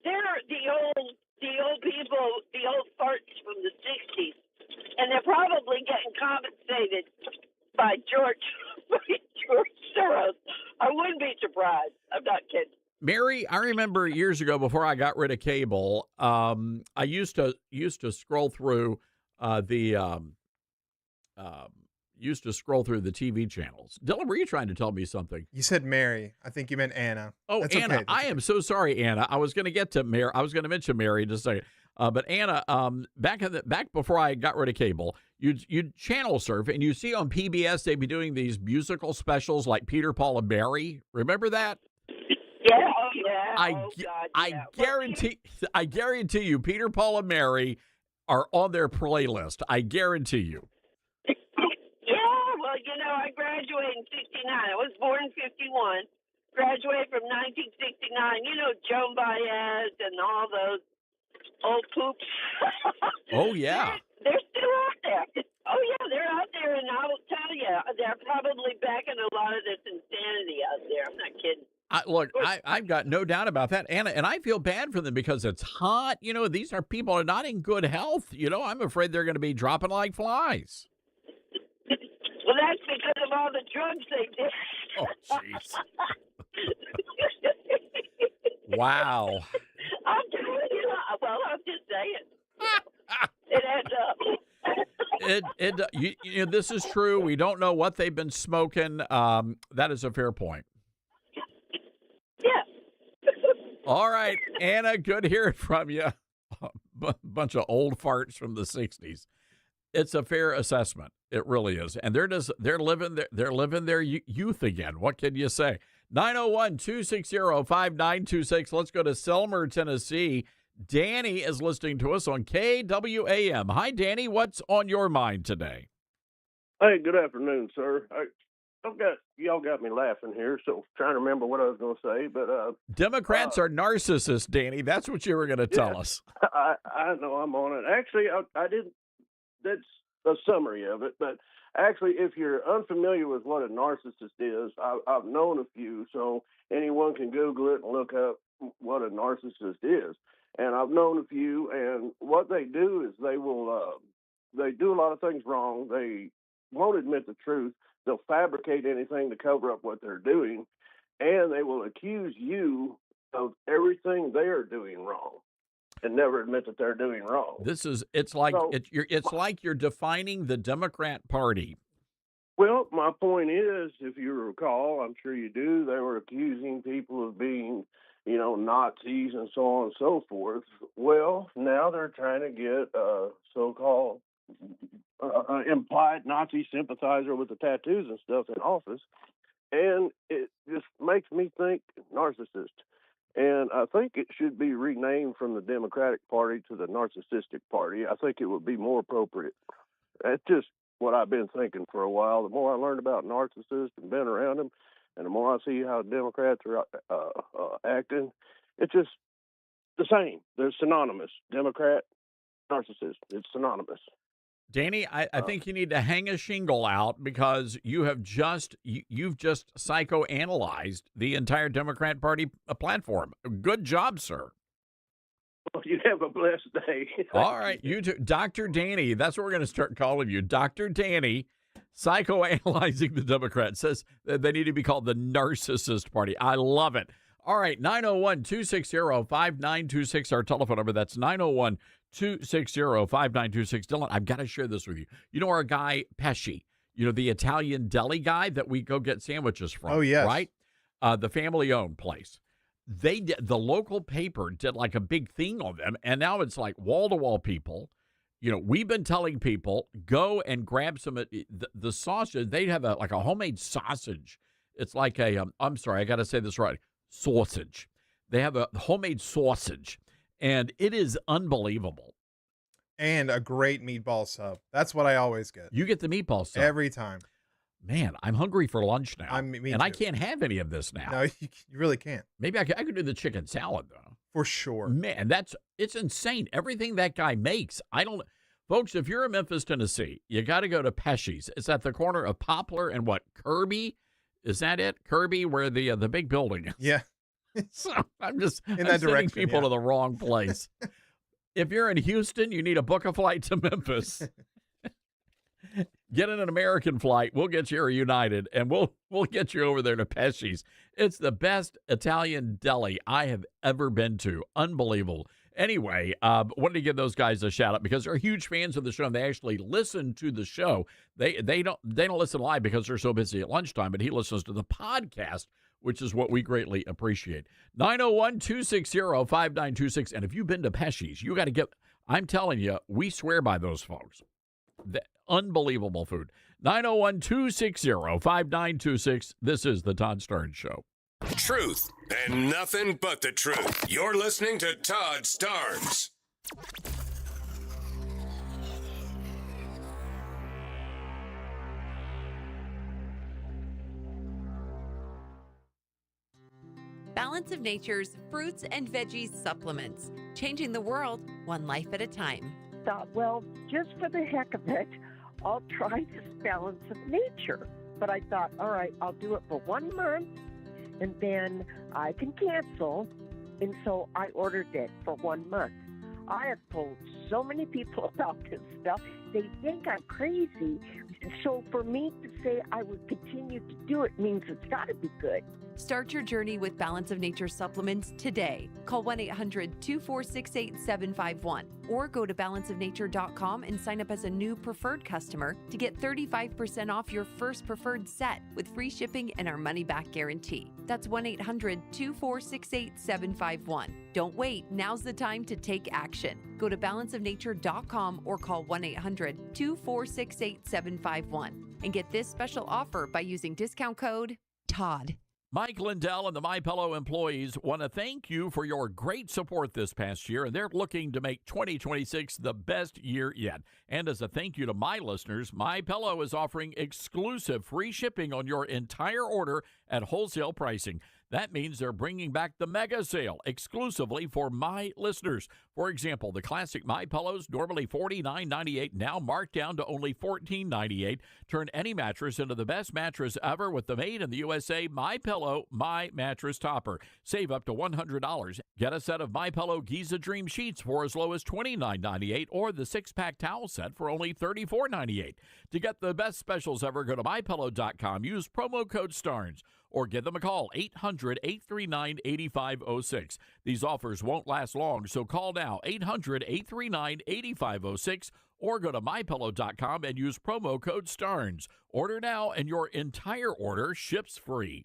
they're the old people, the old farts from the 60s. And they're probably getting compensated by George Soros. I wouldn't be surprised. I'm not kidding. Mary, I remember years ago before I got rid of cable, I used to scroll through the TV channels. Dylan, were you trying to tell me something? You said Mary. I think you meant Anna. Oh, That's Anna, okay. I am so sorry, Anna. I was going to get to Mary. I was going to mention Mary in just a second. But Anna, back before I got rid of cable, you'd channel surf, and you see on PBS they'd be doing these musical specials like Peter, Paul, and Mary. Remember that? Yeah, oh yeah. I guarantee you, Peter, Paul, and Mary are on their playlist. I guarantee you. Yeah, well, I graduated in 69. I was born in 51. Graduated from 1969. Joan Baez and all those old poops. Oh, yeah. They're still out there. Oh, yeah, they're out there, and I will tell you, they're probably backing a lot of this insanity out there. I'm not kidding. I've got no doubt about that, Anna, and I feel bad for them because it's hot. These are people are not in good health. I'm afraid they're going to be dropping like flies. Well, that's because of all the drugs they did. Oh, jeez. Wow. I'm telling you. Well, I'm just saying. It adds up. This is true. We don't know what they've been smoking. That is a fair point. Yeah. All right, Anna, good hearing from you. Bunch of old farts from the 60s. It's a fair assessment. It really is. And they're living their youth again. What can you say? 901-260-5926. Let's go to Selmer, Tennessee. Danny is listening to us on KWAM. Hi, Danny. What's on your mind today? Hey, good afternoon, sir. Y'all got me laughing here, so trying to remember what I was going to say. But Democrats are narcissists, Danny. That's what you were going to tell us. I know I'm on it. Actually, I didn't. That's a summary of it. But actually, if you're unfamiliar with what a narcissist is, I've known a few, so anyone can Google it and look up what a narcissist is. And I've known a few, and what they do is they do a lot of things wrong. They won't admit the truth. They'll fabricate anything to cover up what they're doing, and they will accuse you of everything they're doing wrong and never admit that they're doing wrong. It's like you're defining the Democrat Party. Well, my point is, if you recall, I'm sure you do, they were accusing people of being, Nazis and so on and so forth. Well, now they're trying to get so-called implied Nazi sympathizer with the tattoos and stuff in office, and it just makes me think narcissist. And I think it should be renamed from the Democratic Party to the Narcissistic Party. I think it would be more appropriate. That's just what I've been thinking for a while. The more I learned about narcissists and been around them, and the more I see how Democrats are acting, it's just the same. They're synonymous. Democrat, narcissist. It's synonymous. Danny, I think you need to hang a shingle out because you've just psychoanalyzed the entire Democrat Party platform. Good job, sir. Well, you have a blessed day. All right, you too. Dr. Danny, that's what we're going to start calling you. Dr. Danny, psychoanalyzing the Democrats, says that they need to be called the Narcissist Party. I love it. All right, 901-260-5926, our telephone number. That's 901-260-5926. Dylan, I've got to share this with you. You know our guy, Pesci, the Italian deli guy that we go get sandwiches from? Oh, yes. Right? The family-owned place. The local paper did like a big thing on them, and now it's like wall-to-wall people. We've been telling people, go and grab some of the sausage. They have a homemade sausage. It's like I'm sorry, I got to say this right. Sausage. They have a homemade sausage, and it is unbelievable. And a great meatball sub. That's what I always get. You get the meatball sub. Every time. Man, I'm hungry for lunch now. Me and too. I can't have any of this now. No, you really can't. Maybe I could do the chicken salad, though. For sure. Man, it's insane. Everything that guy makes. Folks, if you're in Memphis, Tennessee, you got to go to Pesci's. It's at the corner of Poplar and Kirby? Is that it? Kirby, where the big building is. Yeah. So I'm sending direction, people to the wrong place. If you're in Houston, you need to book a flight to Memphis. Get in an American flight. We'll get you United, and we'll get you over there to Pesci's. It's the best Italian deli I have ever been to. Unbelievable. Anyway, wanted to give those guys a shout out because they're huge fans of the show and they actually listen to the show. They don't listen live because they're so busy at lunchtime, but he listens to the podcast, which is what we greatly appreciate. 901-260-5926. And if you've been to Pesci's, you got to get, I'm telling you, we swear by those folks. Unbelievable food. 901-260-5926. This is the Todd Starnes Show. Truth and nothing but the truth. You're listening to Todd Starnes. Balance of Nature's fruits and veggies supplements, changing the world one life at a time. Thought, well, just for the heck of it, I'll try this Balance of Nature. But I thought, all right, I'll do it for 1 month, and then I can cancel. And so I ordered it for 1 month. I have told so many people about this stuff. They think I'm crazy. So for me to say I would continue to do it means it's got to be good. Start your journey with Balance of Nature supplements today. Call 1-800-246-8751 or go to balanceofnature.com and sign up as a new preferred customer to get 35% off your first preferred set with free shipping and our money-back guarantee. That's 1-800-246-8751. Don't wait. Now's the time to take action. Go to balanceofnature.com or call 1-800-246-8751 and get this special offer by using discount code TODD. Mike Lindell and the MyPillow employees want to thank you for your great support this past year, and they're looking to make 2026 the best year yet. And as a thank you to my listeners, MyPillow is offering exclusive free shipping on your entire order at wholesale pricing. That means they're bringing back the mega sale exclusively for my listeners. For example, the classic My Pillows, normally $49.98, now marked down to only $14.98. Turn any mattress into the best mattress ever with the made in the USA My Pillow My Mattress Topper. Save up to $100. Get a set of My Pillow Giza Dream Sheets for as low as $29.98 or the 6-pack towel set for only $34.98. To get the best specials ever, go to MyPillow.com. Use promo code STARNS. Or give them a call, 800-839-8506. These offers won't last long, so call now, 800-839-8506, or go to MyPillow.com and use promo code STARNS. Order now, and your entire order ships free.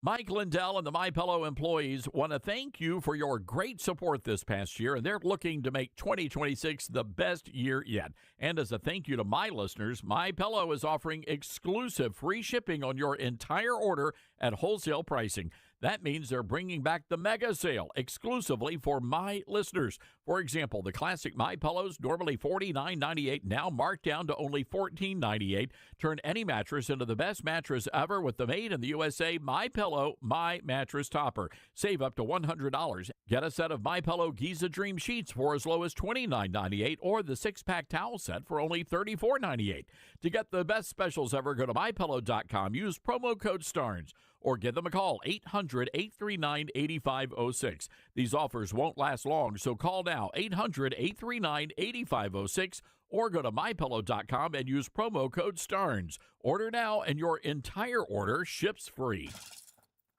Mike Lindell and the MyPillow employees want to thank you for your great support this past year, and they're looking to make 2026 the best year yet. And as a thank you to my listeners, MyPillow is offering exclusive free shipping on your entire order at wholesale pricing. That means they're bringing back the mega sale exclusively for my listeners. For example, the classic My Pillows, normally $49.98, now marked down to only $14.98. Turn any mattress into the best mattress ever with the made in the USA My Pillow My Mattress Topper. Save up to $100. Get a set of My Pillow Giza Dream Sheets for as low as $29.98 or the 6-pack towel set for only $34.98. To get the best specials ever, go to MyPillow.com. Use promo code STARNS. Or give them a call, 800-839-8506. These offers won't last long, so call now, 800-839-8506, or go to MyPillow.com and use promo code STARNS. Order now, and your entire order ships free.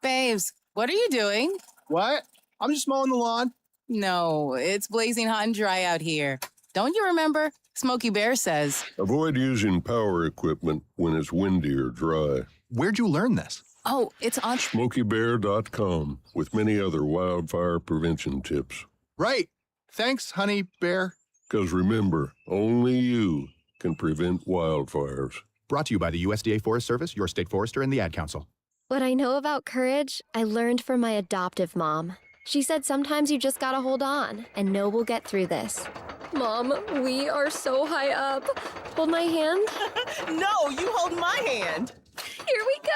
Babes, what are you doing? What? I'm just mowing the lawn. No, it's blazing hot and dry out here. Don't you remember? Smokey Bear says, avoid using power equipment when it's windy or dry. Where'd you learn this? oh, it's on SmokeyBear.com with many other wildfire prevention tips. Right. Thanks, Honey Bear. Because remember, only you can prevent wildfires. Brought to you by the USDA Forest Service, your state forester, and the Ad Council. What I know about courage, I learned from my adoptive mom. She said sometimes you just gotta hold on and know we'll get through this. Mom, we are so high up. Hold my hand. No, you hold my hand. Here we go.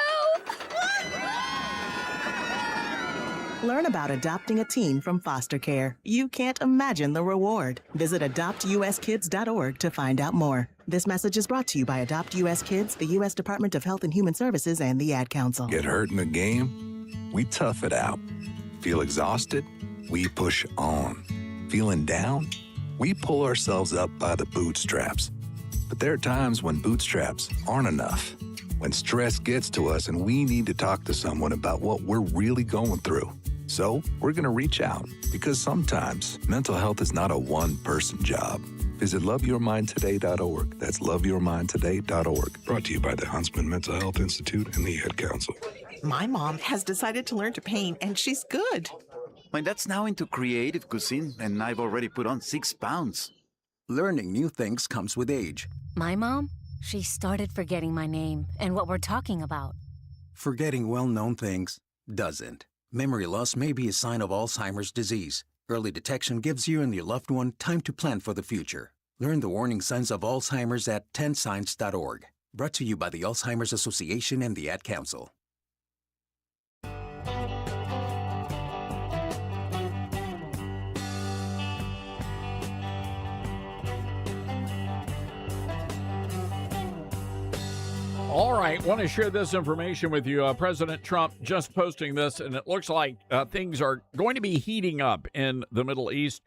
Learn about adopting a teen from foster care. You can't imagine the reward. Visit adoptuskids.org to find out more. This message is brought to you by Adopt US Kids, the U.S. Department of Health and Human Services, and the Ad Council. Get hurt in the game? We tough it out. Feel exhausted? We push on. Feeling down? We pull ourselves up by the bootstraps. But there are times when bootstraps aren't enough. When stress gets to us and we need to talk to someone about what we're really going through. So we're going to reach out because sometimes mental health is not a one-person job. Visit loveyourmindtoday.org. That's loveyourmindtoday.org. Brought to you by the Huntsman Mental Health Institute and the Ad Council. My mom has decided to learn to paint, and she's good. My dad's now into creative cuisine, and I've already put on 6 pounds. Learning new things comes with age. My mom, she started forgetting my name and what we're talking about. Forgetting well-known things doesn't. Memory loss may be a sign of Alzheimer's disease. Early detection gives you and your loved one time to plan for the future. Learn the warning signs of Alzheimer's at 10signs.org. Brought to you by the Alzheimer's Association and the Ad Council. All right, want to share this information with you. President Trump just posting this, and it looks like things are going to be heating up in the Middle East.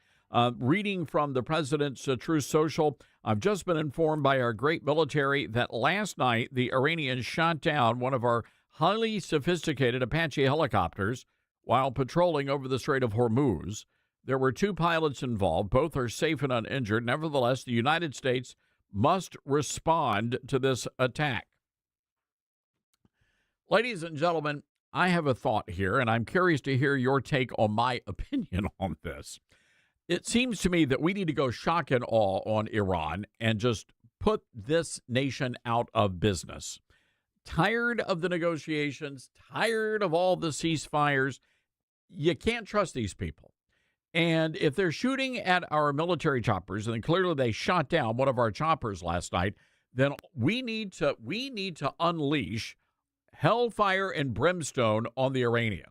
Reading from the president's Truth Social, I've just been informed by our great military that last night the Iranians shot down one of our highly sophisticated Apache helicopters while patrolling over the Strait of Hormuz. There were 2 pilots involved. Both are safe and uninjured. Nevertheless, the United States must respond to this attack. Ladies and gentlemen, I have a thought here, and I'm curious to hear your take on my opinion on this. It seems to me that we need to go shock and awe on Iran and just put this nation out of business. Tired of the negotiations, tired of all the ceasefires. You can't trust these people. And if they're shooting at our military choppers, and clearly they shot down one of our choppers last night, then we need to unleash hellfire and brimstone on the Iranians.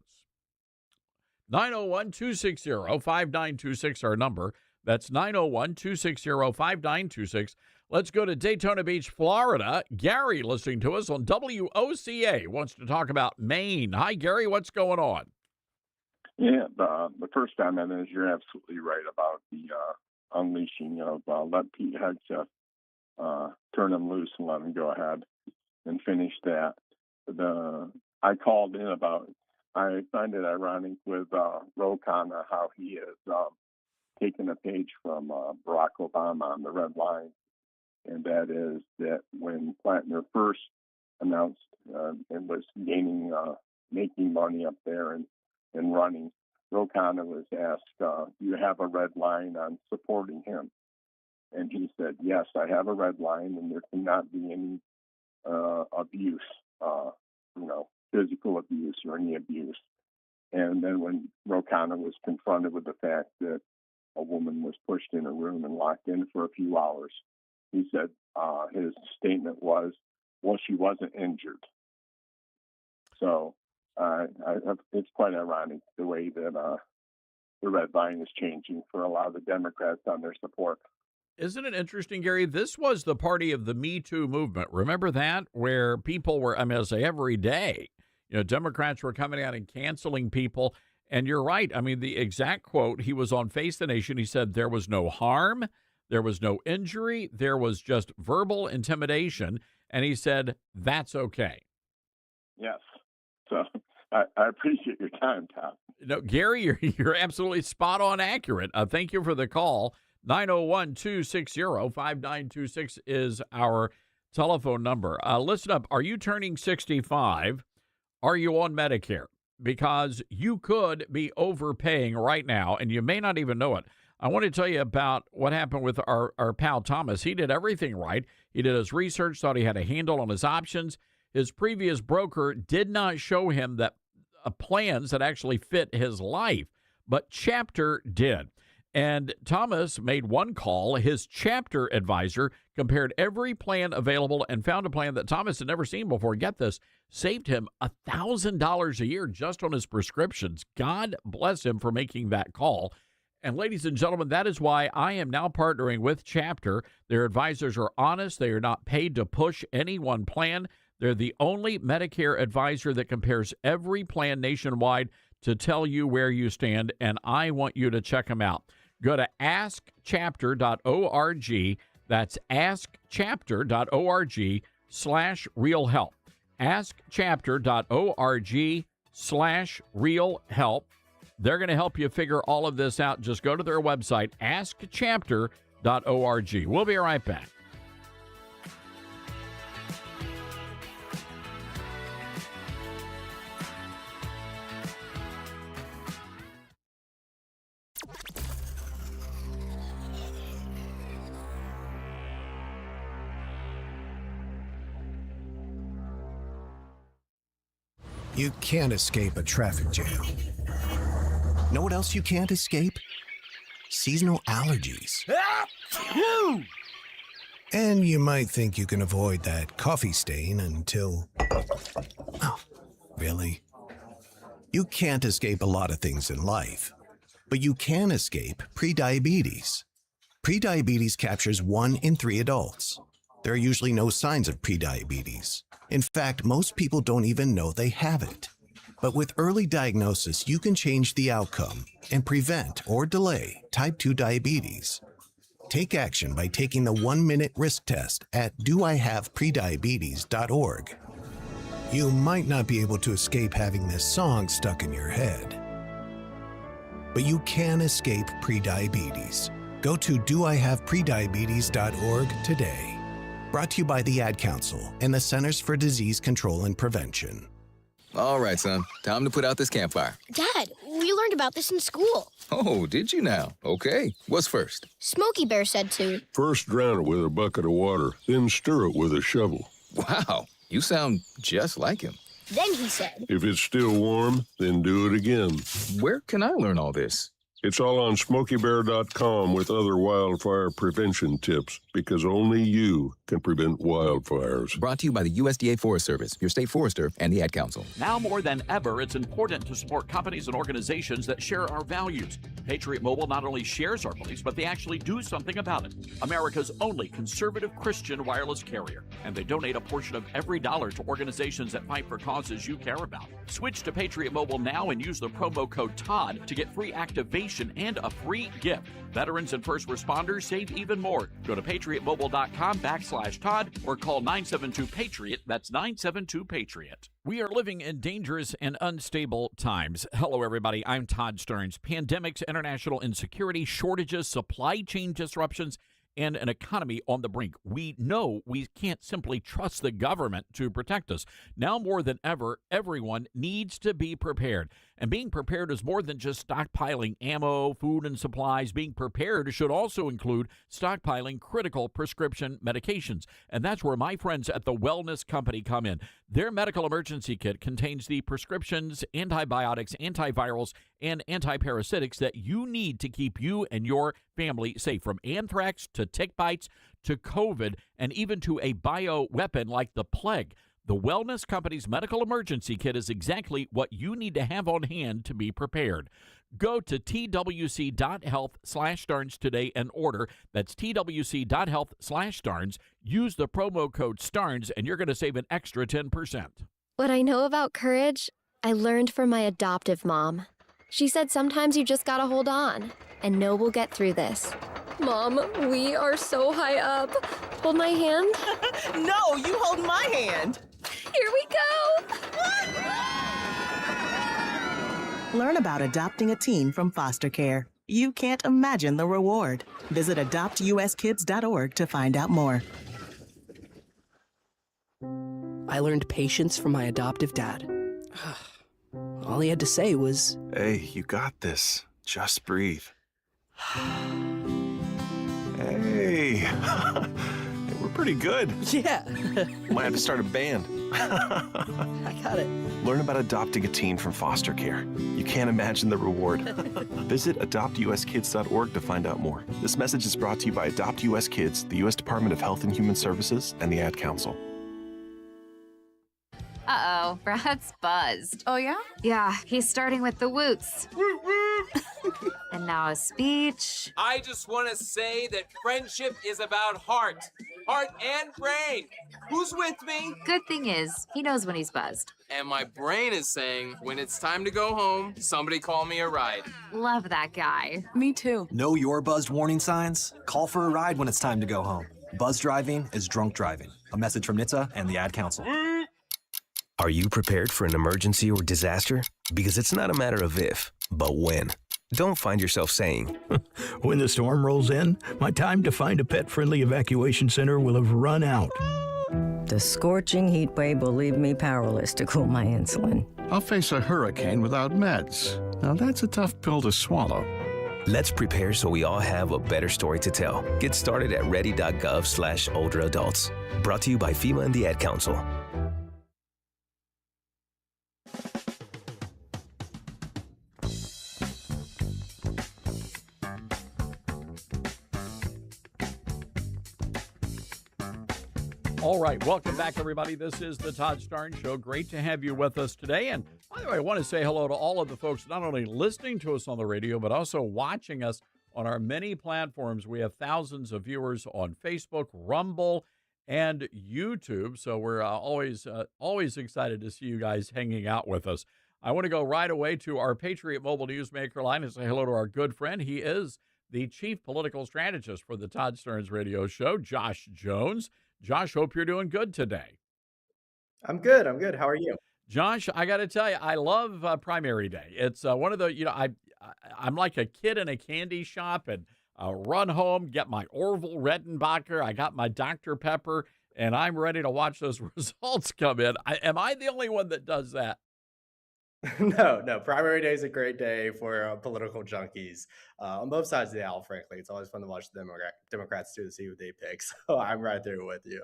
901-260-5926, our number. That's 901-260-5926. Let's go to Daytona Beach, Florida. Gary, listening to us on WOCA, wants to talk about Maine. Hi, Gary. What's going on? Yeah, the first comment is you're absolutely right about the unleashing of let Pete Hegseth turn him loose and let him go ahead and finish that. I called in about, I find it ironic with Ro Khanna how he has taken a page from Barack Obama on the red line, and that is that when Plattner first announced and was gaining, making money up there and running, Ro Khanna was asked, do you have a red line on supporting him? And he said, yes, I have a red line, and there cannot be any abuse, physical abuse or any abuse. And then when Ro Khanna was confronted with the fact that a woman was pushed in a room and locked in for a few hours, he said his statement was, well, she wasn't injured. So it's quite ironic the way that the red line is changing for a lot of the Democrats on their support. Isn't it interesting, Gary? This was the party of the Me Too movement. Remember that? Where people were, I say every day, Democrats were coming out and canceling people. And you're right. The exact quote, he was on Face the Nation. He said there was no harm, there was no injury, there was just verbal intimidation. And he said, that's okay. Yes. So I appreciate your time, Tom. No, Gary, you're absolutely spot on accurate. Thank you for the call. 901-260-5926 is our telephone number. Listen up. Are you turning 65? Are you on Medicare? Because you could be overpaying right now, and you may not even know it. I want to tell you about what happened with our pal Thomas. He did everything right. He did his research, thought he had a handle on his options. His previous broker did not show him that plans that actually fit his life, but Chapter did. And Thomas made one call. His Chapter advisor compared every plan available and found a plan that Thomas had never seen before. Get this, saved him $1,000 a year just on his prescriptions. God bless him for making that call. And ladies and gentlemen, that is why I am now partnering with Chapter. Their advisors are honest. They are not paid to push any one plan. They're the only Medicare advisor that compares every plan nationwide to tell you where you stand, and I want you to check them out. Go to askchapter.org. That's askchapter.org/realhelp. askchapter.org/realhelp. They're going to help you figure all of this out. Just go to their website, askchapter.org. We'll be right back. You can't escape a traffic jam. Know what else you can't escape? Seasonal allergies. And you might think you can avoid that coffee stain until... Oh, really? You can't escape a lot of things in life, but you can escape prediabetes. Prediabetes captures 1 in 3 adults. There are usually no signs of prediabetes. In fact, most people don't even know they have it. But with early diagnosis, you can change the outcome and prevent or delay type 2 diabetes. Take action by taking the 1-minute risk test at doihaveprediabetes.org. You might not be able to escape having this song stuck in your head, but you can escape prediabetes. Go to doihaveprediabetes.org today. Brought to you by the Ad Council and the Centers for Disease Control and Prevention. All right, son. Time to put out this campfire. Dad, we learned about this in school. Oh, did you now? Okay. What's first? Smokey Bear said to. First drown it with a bucket of water, then stir it with a shovel. Wow. You sound just like him. Then he said. If it's still warm, then do it again. Where can I learn all this? It's all on SmokeyBear.com with other wildfire prevention tips, because only you can prevent wildfires. Brought to you by the USDA Forest Service, your state forester, and the Ad Council. Now more than ever, it's important to support companies and organizations that share our values. Patriot Mobile not only shares our beliefs, but they actually do something about it. America's only conservative Christian wireless carrier. And they donate a portion of every dollar to organizations that fight for causes you care about. Switch to Patriot Mobile now and use the promo code TODD to get free activation and a free gift. Veterans and first responders save even more. Go to patriotmobile.com/Todd or call 972-PATRIOT. That's 972-PATRIOT. We are living in dangerous and unstable times. Hello, everybody. I'm Todd Stearns. Pandemics, international insecurity, shortages, supply chain disruptions, and an economy on the brink. We know we can't simply trust the government to protect us. Now more than ever, everyone needs to be prepared. And being prepared is more than just stockpiling ammo, food, and supplies. Being prepared should also include stockpiling critical prescription medications. And that's where my friends at the Wellness Company come in. Their medical emergency kit contains the prescriptions, antibiotics, antivirals, and antiparasitics that you need to keep you and your family safe, from anthrax to tick bites to COVID and even to a bioweapon like the plague. The Wellness Company's medical emergency kit is exactly what you need to have on hand to be prepared. Go to twc.health/Starnes today and order. That's twc.health/Starnes. Use the promo code STARNS and you're going to save an extra 10%. What I know about courage, I learned from my adoptive mom. She said sometimes you just gotta hold on and know we'll get through this. Mom, we are so high up. Hold my hand. No, you hold my hand. Here we go. Learn about adopting a teen from foster care. You can't imagine the reward. Visit adoptuskids.org to find out more. I learned patience from my adoptive dad. All he had to say was, "Hey, you got this. Just breathe." Hey, we're pretty good. Yeah. Might have to start a band. I got it. Learn about adopting a teen from foster care. You can't imagine the reward. Visit adoptuskids.org to find out more. This message is brought to you by Adopt US Kids, the U.S. Department of Health and Human Services, and the Ad Council. Uh-oh, Brad's buzzed. Oh, yeah? Yeah, he's starting with the woots. And now a speech. I just want to say that friendship is about heart and brain. Who's with me? Good thing is, he knows when he's buzzed. And my brain is saying, when it's time to go home, somebody call me a ride. Love that guy. Me too. Know your buzzed warning signs? Call for a ride when it's time to go home. Buzz driving is drunk driving. A message from NHTSA and the Ad Council. Are you prepared for an emergency or disaster? Because it's not a matter of if, but when. Don't find yourself saying, when the storm rolls in, my time to find a pet-friendly evacuation center will have run out. The scorching heat wave will leave me powerless to cool my insulin. I'll face a hurricane without meds. Now that's a tough pill to swallow. Let's prepare so we all have a better story to tell. Get started at ready.gov/older adults. Brought to you by FEMA and the Ad Council. All right, welcome back, everybody. This is the Todd Starnes Show. Great to have you with us today. And by the way, I want to say hello to all of the folks not only listening to us on the radio, but also watching us on our many platforms. We have thousands of viewers on Facebook, Rumble, and YouTube. So we're always excited to see you guys hanging out with us. I want to go right away to our Patriot Mobile Newsmaker line and say hello to our good friend. He is the chief political strategist for the Todd Starnes Radio Show, Josh Jones. Josh, hope you're doing good today. I'm good. I'm good. How are you? Josh, I got to tell you, I love primary day. It's one of the, I'm like a kid in a candy shop and run home, get my Orville Redenbacher, I got my Dr. Pepper, and I'm ready to watch those results come in. Am I the only one that does that? No, no. Primary day is a great day for political junkies on both sides of the aisle. Frankly, it's always fun to watch the Democrats too to see who they pick. So I'm right there with you.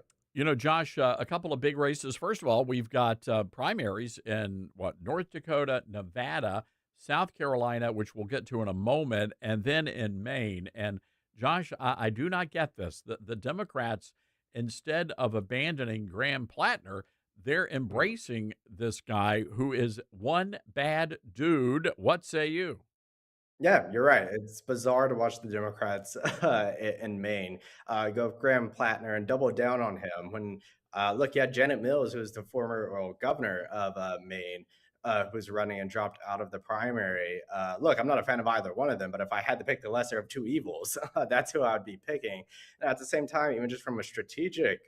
Josh, a couple of big races. First of all, we've got primaries in North Dakota, Nevada, South Carolina, which we'll get to in a moment, and then in Maine. And Josh, I do not get this. The Democrats, instead of abandoning Graham Plattner, they're embracing this guy who is one bad dude. What say you? Yeah, you're right. It's bizarre to watch the Democrats in Maine go with Graham Plattner and double down on him. When look, you had Janet Mills, who was the former governor of Maine, who's running and dropped out of the primary. Look, I'm not a fan of either one of them, but if I had to pick the lesser of two evils, that's who I would be picking. And at the same time, even just from a strategic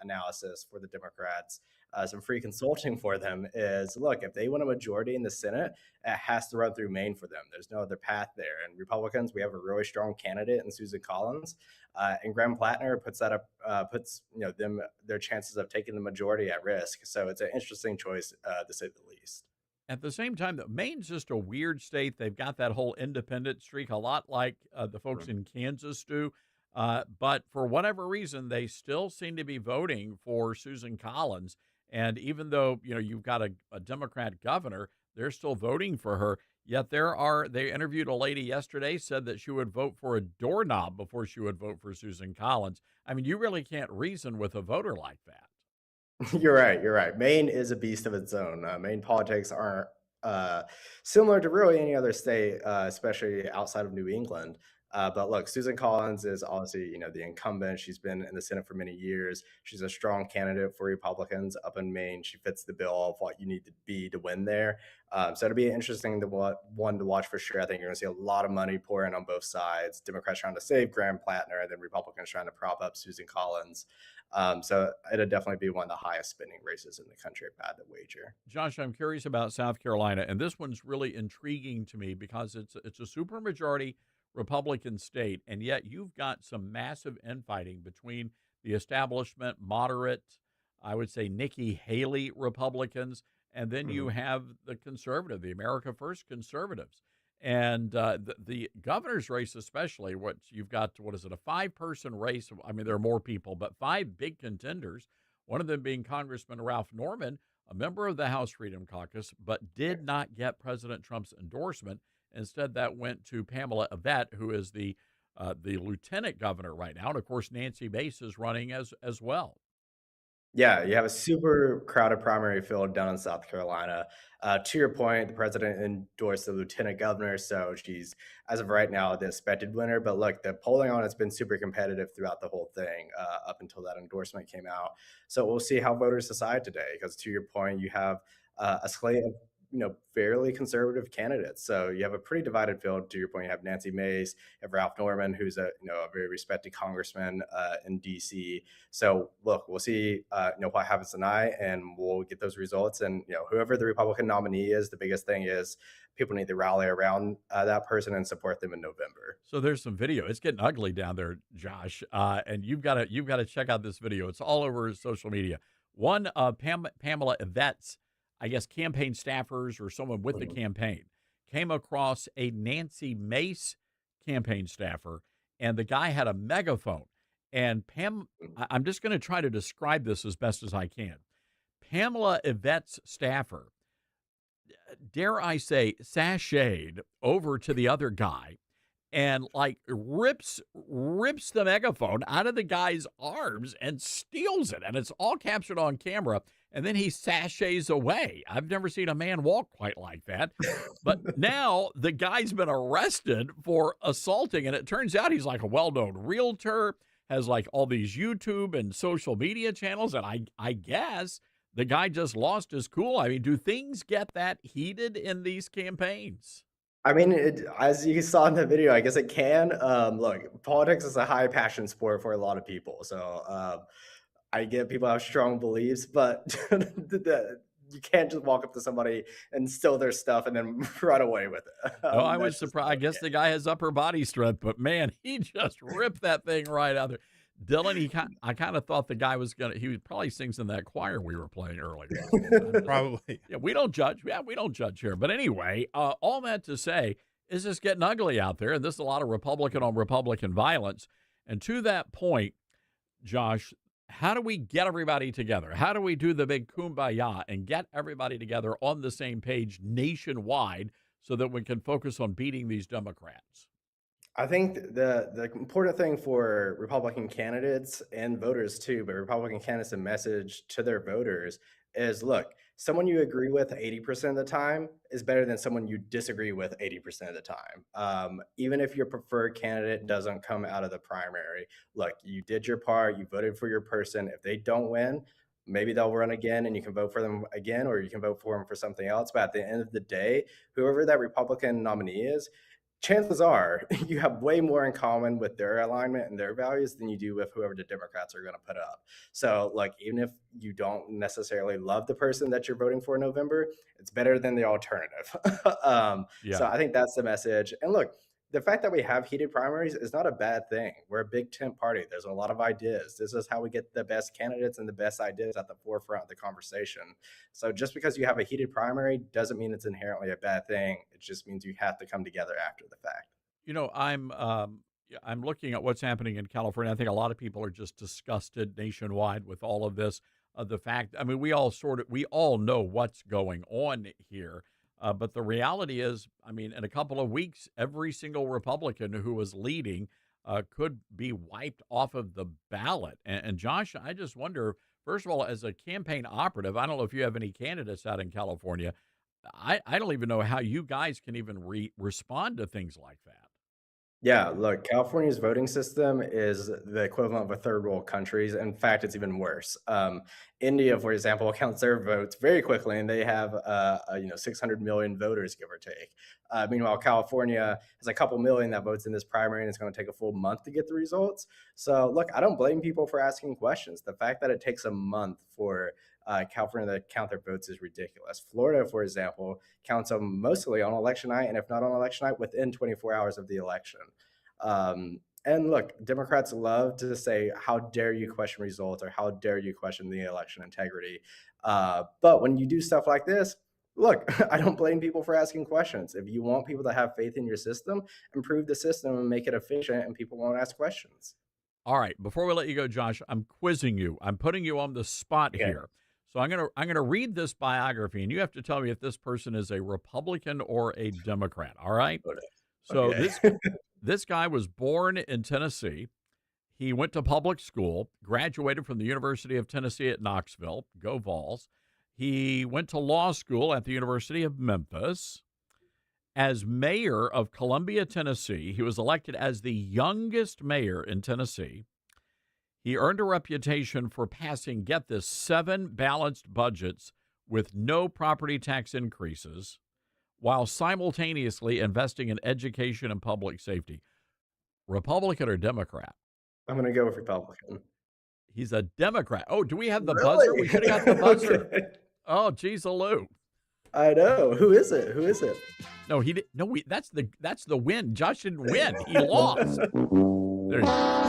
analysis for the Democrats, some free consulting for them is look, if they win a majority in the Senate, it has to run through Maine for them. There's no other path there. And Republicans, we have a really strong candidate in Susan Collins, and Graham Plattner puts that up, puts them their chances of taking the majority at risk. So it's an interesting choice, to say the least. At the same time, though, Maine's just a weird state. They've got that whole independent streak, a lot like the folks in Kansas do. But for whatever reason, they still seem to be voting for Susan Collins. And even though, you've got a Democrat governor, they're still voting for her. Yet they interviewed a lady yesterday, said that she would vote for a doorknob before she would vote for Susan Collins. I mean, you really can't reason with a voter like that. You're right. You're right. Maine is a beast of its own. Maine politics aren't similar to really any other state, especially outside of New England. But look, Susan Collins is obviously, the incumbent. She's been in the Senate for many years. She's a strong candidate for Republicans up in Maine. She fits the bill of what you need to be to win there. So it'll be interesting one to watch for sure. I think you're going to see a lot of money pour in on both sides. Democrats trying to save Graham Plattner, and then Republicans trying to prop up Susan Collins. So it'll definitely be one of the highest spending races in the country if I had to wager. Josh, I'm curious about South Carolina, and this one's really intriguing to me because it's a supermajority Republican state, and yet you've got some massive infighting between the establishment, moderate, I would say Nikki Haley Republicans, and then you have the conservative, the America First conservatives. And the governor's race, especially, what you've got, what is it, a 5-person race? I mean, there are more people, but 5 big contenders, one of them being Congressman Ralph Norman, a member of the House Freedom Caucus, but did not get President Trump's endorsement. Instead, that went to Pamela Yvette, who is the lieutenant governor right now. And, of course, Nancy Mace is running as well. Yeah, you have a super crowded primary field down in South Carolina. To your point, the president endorsed the lieutenant governor, so she's, as of right now, the expected winner. But look, the polling on it's been super competitive throughout the whole thing up until that endorsement came out. So we'll see how voters decide today. Because to your point, you have a slate of fairly conservative candidates. So you have a pretty divided field. To your point, you have Nancy Mace, you have Ralph Norman, who's a very respected congressman in D.C. So look, we'll see what happens tonight, and we'll get those results. And whoever the Republican nominee is, the biggest thing is people need to rally around that person and support them in November. So there's some video. It's getting ugly down there, Josh, and you've got to check out this video. It's all over social media. One Pamela Yvette's, I guess, campaign staffers or someone with the campaign came across a Nancy Mace campaign staffer, and the guy had a megaphone. And I'm just going to try to describe this as best as I can. Pamela Yvette's staffer, dare I say, sashayed over to the other guy and rips the megaphone out of the guy's arms and steals it. And it's all captured on camera. And then he sashays away. I've never seen a man walk quite like that. But now the guy's been arrested for assaulting. And it turns out he's like a well-known realtor, has like all these YouTube and social media channels. And I guess the guy just lost his cool. I mean, do things get that heated in these campaigns? I mean, as you saw in the video, I guess it can. Look, politics is a high passion sport for a lot of people. So I get people have strong beliefs, but you can't just walk up to somebody and steal their stuff and then run away with it. No, I was That's just surprised. not I guess the guy has upper body strength, but man, he just ripped that thing right out there. Dylan, I kind of thought the guy was gonna. He probably sings in that choir we were playing earlier. Probably. Yeah, we don't judge. Yeah, we don't judge here. But anyway, all that to say, is just getting ugly out there, and this is a lot of Republican on Republican violence. And to that point, Josh, how do we get everybody together? How do we do the big kumbaya and get everybody together on the same page nationwide so that we can focus on beating these Democrats? I think the important thing for Republican candidates and voters too, but Republican candidates and message to their voters is look, someone you agree with 80% of the time is better than someone you disagree with 80% of the time. Even if your preferred candidate doesn't come out of the primary, look, you did your part, you voted for your person. If they don't win, maybe they'll run again and you can vote for them again, or you can vote for them for something else. But at the end of the day, whoever that Republican nominee is, chances are you have way more in common with their alignment and their values than you do with whoever the Democrats are going to put up. So, like, even if you don't necessarily love the person that you're voting for in November, it's better than the alternative. So, Yeah. I think that's the message. And look, the fact that we have heated primaries is not a bad thing. We're a big tent party. There's a lot of ideas. This is how we get the best candidates and the best ideas at the forefront of the conversation. So just because you have a heated primary doesn't mean it's inherently a bad thing. It just means you have to come together after the fact. You know, yeah, I'm looking at what's happening in California. I think a lot of people are just disgusted nationwide with all of this. The fact, I mean, we all know what's going on here. But the reality is, I mean, in a couple of weeks, every single Republican who was leading could be wiped off of the ballot. And Josh, I just wonder, first of all, as a campaign operative, I don't know if you have any candidates out in California. I don't even know how you guys can even respond to things like that. Yeah, look, California's voting system is the equivalent of a third world countries. In fact, it's even worse. India, for example, counts their votes very quickly, and they have 600 million voters, give or take. Meanwhile, California has a couple million that votes in this primary, and it's going to take a full month to get the results. So, look, I don't blame people for asking questions. The fact that it takes a month for California to count their votes is ridiculous. Florida, for example, counts them mostly on election night, and if not on election night, within 24 hours of the election. And look, Democrats love to say, how dare you question results or how dare you question the election integrity. But when you do stuff like this, look, I don't blame people for asking questions. If you want people to have faith in your system, improve the system and make it efficient, and people won't ask questions. All right, before we let you go, Josh, I'm quizzing you. I'm putting you on the spot Okay. here. So I'm gonna read this biography, and you have to tell me if this person is a Republican or a Democrat. All right. So Okay. this guy was born in Tennessee. He went to public school, graduated from the University of Tennessee at Knoxville. Go Vols. He went to law school at the University of Memphis. As mayor of Columbia, Tennessee, he was elected as the youngest mayor in Tennessee. He earned a reputation for passing, get this, 7 balanced budgets with no property tax increases while simultaneously investing in education and public safety. Republican or Democrat? I'm going to go with Republican. He's a Democrat. Oh, do we have the buzzer? We should have got the buzzer. Okay. Oh, geez, Lou. I know. Who is it? Who is it? No, he didn't. No, that's the win. Josh didn't win. He lost. There you go.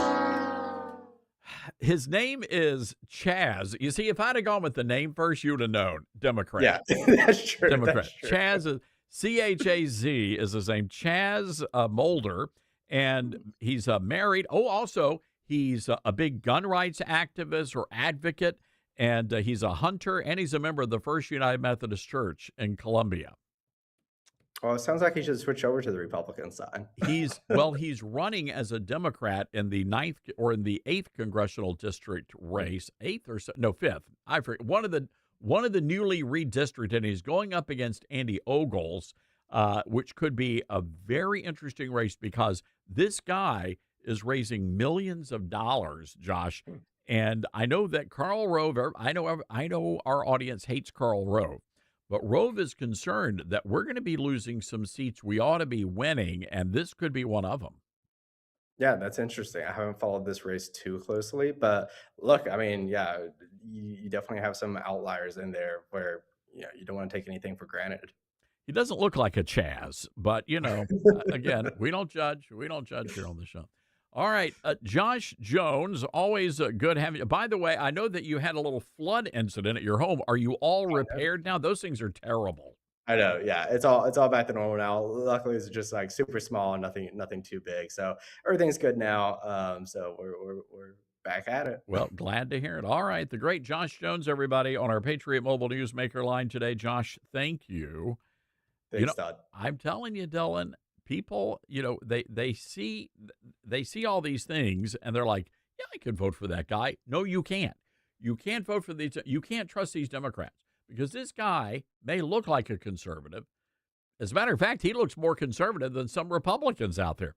His name is Chaz. You see, if I'd have gone with the name first, you'd have known. Democrat. Yeah, that's true. Democrat. That's true. Chaz is Chaz is his name. Chaz Mulder, and he's married. Oh, also he's a big gun rights activist or advocate, and he's a hunter, and he's a member of the First United Methodist Church in Columbia. Well, it sounds like he should switch over to the Republican side. He's running as a Democrat in the 9th or in the 8th congressional district race, 8th or so, no 5th. I forget one of the newly redistricted, and he's going up against Andy Ogles, which could be a very interesting race because this guy is raising millions of dollars, Josh. And I know that Karl Rove, I know our audience hates Karl Rove. But Rove is concerned that we're going to be losing some seats we ought to be winning, and this could be one of them. Yeah, that's interesting. I haven't followed this race too closely, but look, I mean, yeah, you definitely have some outliers in there where you don't want to take anything for granted. He doesn't look like a Chaz, but again, we don't judge. We don't judge here on the show. All right, Josh Jones, always good having you. By the way, I know that you had a little flood incident at your home. Are you all repaired now? Those things are terrible. I know, yeah, it's all back to normal now. Luckily, it's just like super small and nothing too big, so everything's good now. So we're back at it. Well, glad to hear it. All right, the great Josh Jones, everybody, on our Patriot Mobile Newsmaker line today. Josh, thank you. Thanks, Todd. I'm telling you, Dylan, people, they see all these things and they're like, yeah, I could vote for that guy. No, you can't. You can't vote for these. You can't trust these Democrats because this guy may look like a conservative. As a matter of fact, he looks more conservative than some Republicans out there.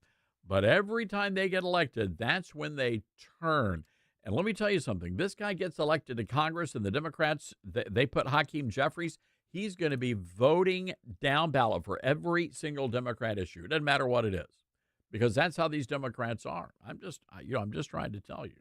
But every time they get elected, that's when they turn. And let me tell you something. This guy gets elected to Congress, and the Democrats, they put Hakeem Jeffries. He's going to be voting down ballot for every single Democrat issue. It doesn't matter what it is, because that's how these Democrats are. I'm just trying to tell you.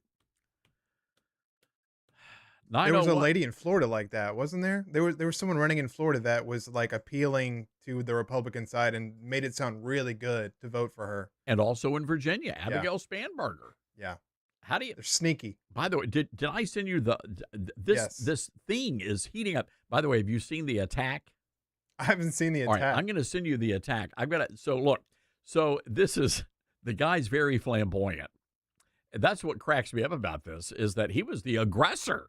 There was a lady in Florida like that, wasn't there? There was someone running in Florida that was like appealing to the Republican side and made it sound really good to vote for her. And also in Virginia, Abigail Spanberger. Yeah. How do you? They're sneaky. By the way, did I send you this thing is heating up? By the way, have you seen the attack? I haven't seen the attack. All right, I'm going to send you the attack. I've got it. So look, this is the guy's very flamboyant. And that's what cracks me up about this is that he was the aggressor.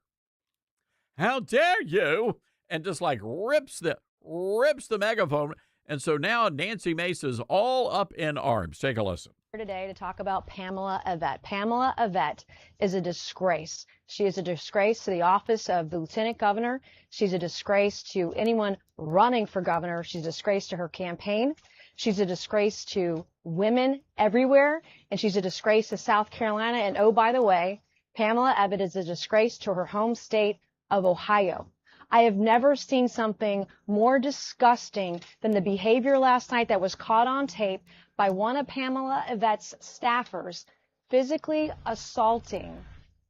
How dare you? And just like rips the megaphone. And so now Nancy Mace is all up in arms. Take a listen. Today to talk about Pamela Yvette. Pamela Yvette is a disgrace. She is a disgrace to the office of the lieutenant governor. She's a disgrace to anyone running for governor. She's a disgrace to her campaign. She's a disgrace to women everywhere. And she's a disgrace to South Carolina. And oh, by the way, Pamela Yvette is a disgrace to her home state of Ohio. I have never seen something more disgusting than the behavior last night that was caught on tape by one of Pamela Yvette's staffers physically assaulting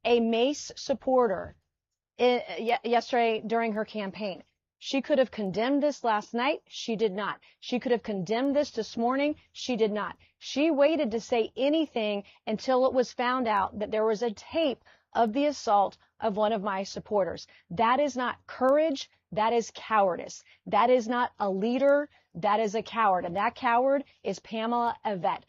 a Mace supporter yesterday during her campaign. She could have condemned this last night. She did not. She could have condemned this morning. She did not. She waited to say anything until it was found out that there was a tape of the assault of one of my supporters. That is not courage. That is cowardice. That is not a leader. That is a coward. And that coward is Pamela Yvette.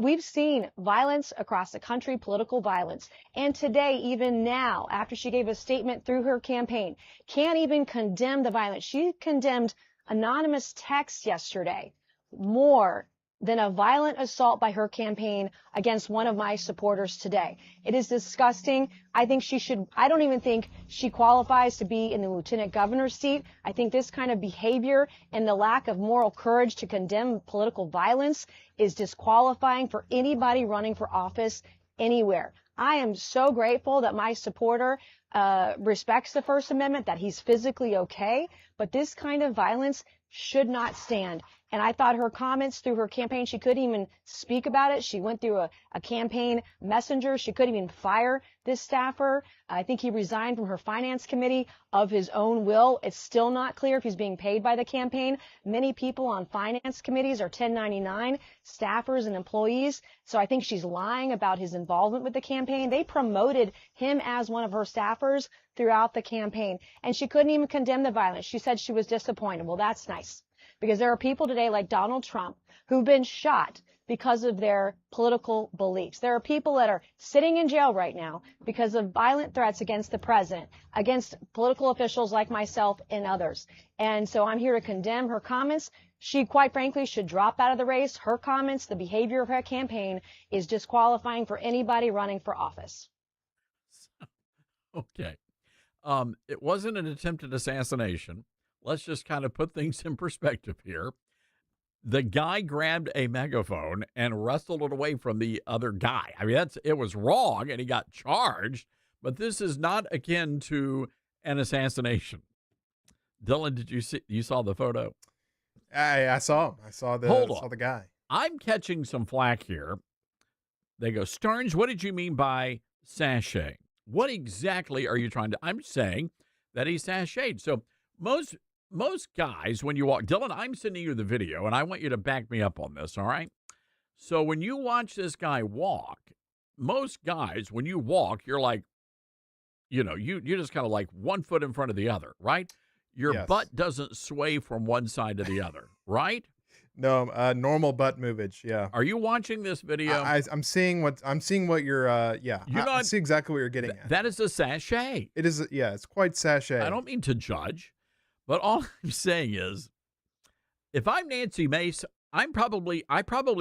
We've seen violence across the country, political violence. And today, even now, after she gave a statement through her campaign, can't even condemn the violence. She condemned anonymous texts yesterday more than a violent assault by her campaign against one of my supporters today. It is disgusting. I don't even think she qualifies to be in the lieutenant governor's seat. I think this kind of behavior and the lack of moral courage to condemn political violence is disqualifying for anybody running for office anywhere. I am so grateful that my supporter respects the First Amendment, that he's physically okay, but this kind of violence should not stand. And I thought her comments through her campaign, she couldn't even speak about it. She went through a campaign messenger. She couldn't even fire this staffer. I think he resigned from her finance committee of his own will. It's still not clear if he's being paid by the campaign. Many people on finance committees are 1099 staffers and employees. So I think she's lying about his involvement with the campaign. They promoted him as one of her staffers throughout the campaign. And she couldn't even condemn the violence. She said she was disappointed. Well, that's nice. Because there are people today like Donald Trump who've been shot because of their political beliefs. There are people that are sitting in jail right now because of violent threats against the president, against political officials like myself and others. And so I'm here to condemn her comments. She, quite frankly, should drop out of the race. Her comments, the behavior of her campaign is disqualifying for anybody running for office. Okay. It wasn't an attempted assassination. Let's just kind of put things in perspective here. The guy grabbed a megaphone and wrestled it away from the other guy. I mean, it was wrong, and he got charged, but this is not akin to an assassination. Dylan, you saw the photo? I saw him. I saw the guy. I'm catching some flack here They go, Stearns, what did you mean by sashay? What exactly are you trying to? I'm saying that he sashayed. So most guys, when you walk, Dylan, I'm sending you the video, and I want you to back me up on this, all right? So when you watch this guy walk, most guys, when you walk, you're like, you just kind of like 1 foot in front of the other, right? Your butt doesn't sway from one side to the other, right? No, normal butt movage. Yeah. Are you watching this video? I'm seeing what you're. Yeah. I see exactly what you're getting at. That is a sachet. It is. Yeah, it's quite sachet. I don't mean to judge, but all I'm saying is, if I'm Nancy Mace, I probably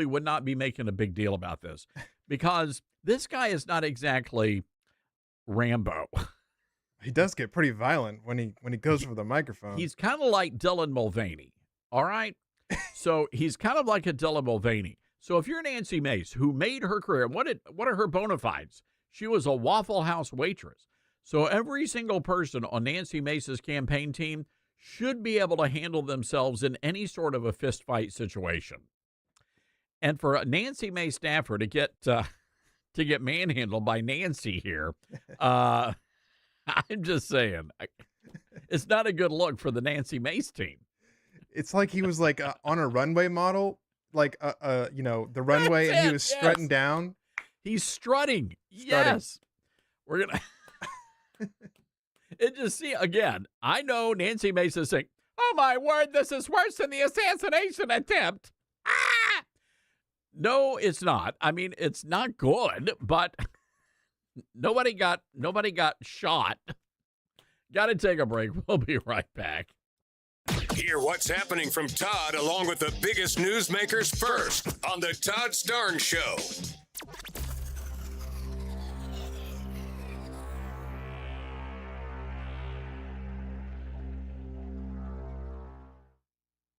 would not be making a big deal about this, because this guy is not exactly Rambo. He does get pretty violent when he goes for the microphone. He's kind of like Dylan Mulvaney. All right. So he's kind of like a Dylan Mulvaney. So if you're Nancy Mace, who made her career, what are her bona fides? She was a Waffle House waitress. So every single person on Nancy Mace's campaign team should be able to handle themselves in any sort of a fist fight situation. And for a Nancy Mace staffer to get manhandled by Nancy here, I'm just saying, it's not a good look for the Nancy Mace team. It's like he was like on a runway model, like the runway, and he was strutting down. He's strutting. Yes, we're gonna. It just see again. I know Nancy Mace is saying, "Oh my word, this is worse than the assassination attempt." Ah! No, it's not. I mean, it's not good, but nobody got shot. Got to take a break. We'll be right back. Hear what's happening from Todd along with the biggest newsmakers first on the Todd Starnes Show.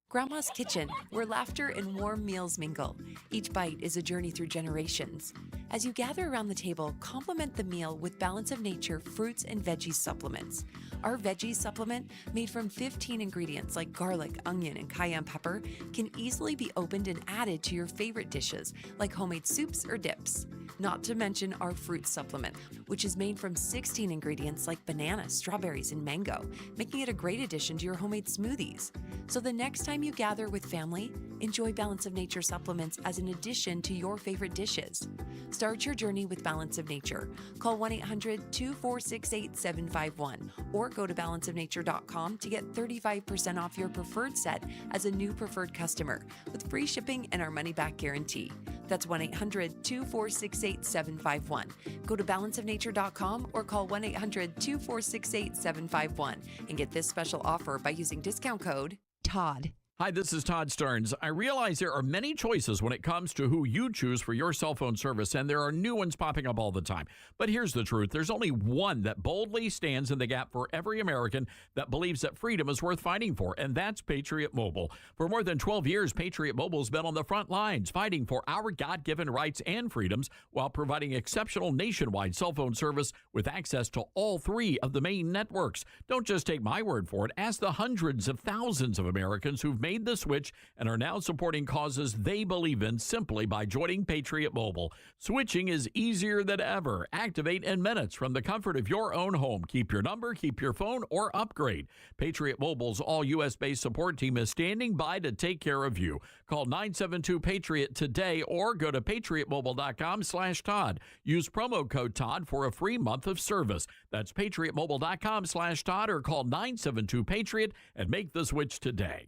Grandma's Kitchen, where laughter and warm meals mingle. Each bite is a journey through generations. As you gather around the table, complement the meal with Balance of Nature fruits and veggies supplements. Our veggies supplement, made from 15 ingredients like garlic, onion, and cayenne pepper, can easily be opened and added to your favorite dishes, like homemade soups or dips. Not to mention our fruit supplement, which is made from 16 ingredients like banana, strawberries, and mango, making it a great addition to your homemade smoothies. So the next time you gather with family, enjoy Balance of Nature supplements as an addition to your favorite dishes. Start your journey with Balance of Nature. Call 1-800-246-8751 or go to balanceofnature.com to get 35% off your preferred set as a new preferred customer with free shipping and our money-back guarantee. That's 1-800-246-8751. Go to balanceofnature.com or call 1-800-246-8751 and get this special offer by using discount code TODD. Hi, this is Todd Starnes. I realize there are many choices when it comes to who you choose for your cell phone service, and there are new ones popping up all the time. But here's the truth. There's only one that boldly stands in the gap for every American that believes that freedom is worth fighting for, and that's Patriot Mobile. For more than 12 years, Patriot Mobile's been on the front lines fighting for our God-given rights and freedoms while providing exceptional nationwide cell phone service with access to all three of the main networks. Don't just take my word for it. Ask the hundreds of thousands of Americans who've made the switch and are now supporting causes they believe in simply by joining Patriot Mobile. Switching is easier than ever. Activate in minutes from the comfort of your own home. Keep your number, keep your phone, or upgrade. Patriot Mobile's all U.S.-based support team is standing by to take care of you. Call 972-PATRIOT today or go to patriotmobile.com/Todd. Use promo code Todd for a free month of service. That's patriotmobile.com/Todd or call 972-PATRIOT and make the switch today.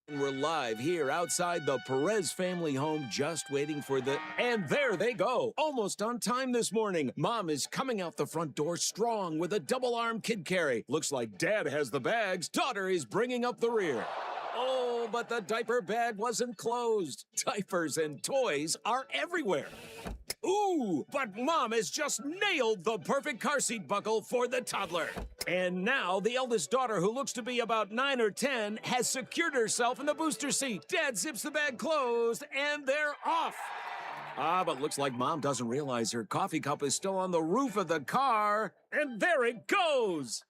We're live here outside the Perez family home, just waiting for the... And there they go, almost on time this morning. Mom is coming out the front door strong with a double-arm kid carry. Looks like Dad has the bags. Daughter is bringing up the rear. Oh, but the diaper bag wasn't closed. Diapers and toys are everywhere. Ooh, but Mom has just nailed the perfect car seat buckle for the toddler. And now the eldest daughter, who looks to be about 9 or 10, has secured herself in the booster seat. Dad zips the bag closed, and they're off. But looks like Mom doesn't realize her coffee cup is still on the roof of the car. And there it goes.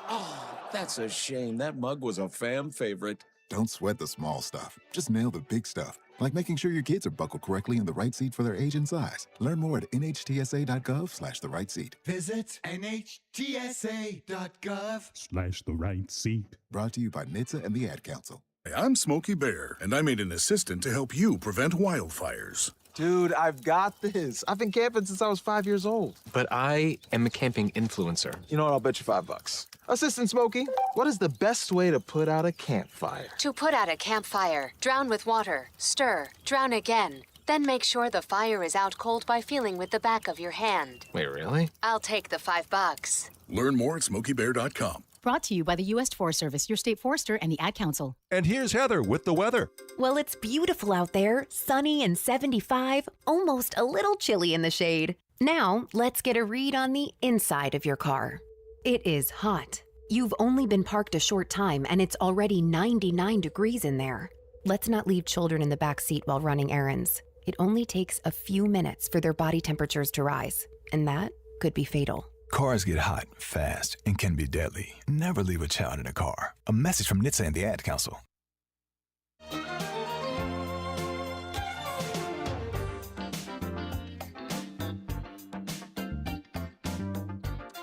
Oh, that's a shame. That mug was a fan favorite. Don't sweat the small stuff. Just nail the big stuff, like making sure your kids are buckled correctly in the right seat for their age and size. Learn more at nhtsa.gov/the right seat. Visit nhtsa.gov/the right seat. Brought to you by NHTSA and the Ad Council. I'm Smokey Bear, and I made an assistant to help you prevent wildfires. Dude, I've got this. I've been camping since I was 5 years old. But I am a camping influencer. You know what? I'll bet you $5. Assistant Smokey, what is the best way to put out a campfire? To put out a campfire, drown with water, stir, drown again. Then make sure the fire is out cold by feeling with the back of your hand. Wait, really? I'll take the $5. Learn more at smokeybear.com. Brought to you by the U.S. Forest Service, your state forester, and the Ad Council. And here's Heather with the weather. Well, it's beautiful out there, sunny and 75, almost a little chilly in the shade. Now, let's get a read on the inside of your car. It is hot. You've only been parked a short time, and it's already 99 degrees in there. Let's not leave children in the back seat while running errands. It only takes a few minutes for their body temperatures to rise, and that could be fatal. Cars get hot, fast, and can be deadly. Never leave a child in a car. A message from NHTSA and the Ad Council.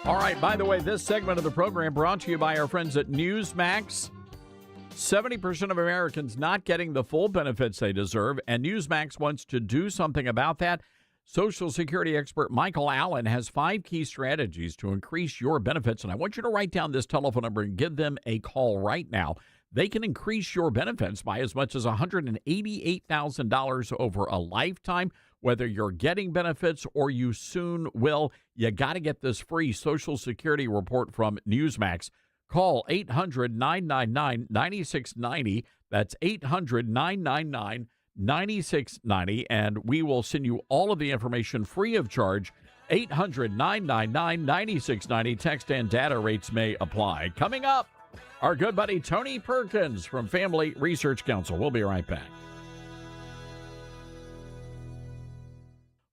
All right, by the way, this segment of the program brought to you by our friends at Newsmax. 70% of Americans not getting the full benefits they deserve, and Newsmax wants to do something about that. Social Security expert Michael Allen has 5 key strategies to increase your benefits, and I want you to write down this telephone number and give them a call right now. They can increase your benefits by as much as $188,000 over a lifetime. Whether you're getting benefits or you soon will, you got to get this free Social Security report from Newsmax. Call 800-999-9690. That's 800-999-9690, and we will send you all of the information free of charge. 800-999-9690. Text and data rates may apply. Coming up, our good buddy Tony Perkins from Family Research Council. We'll be right back.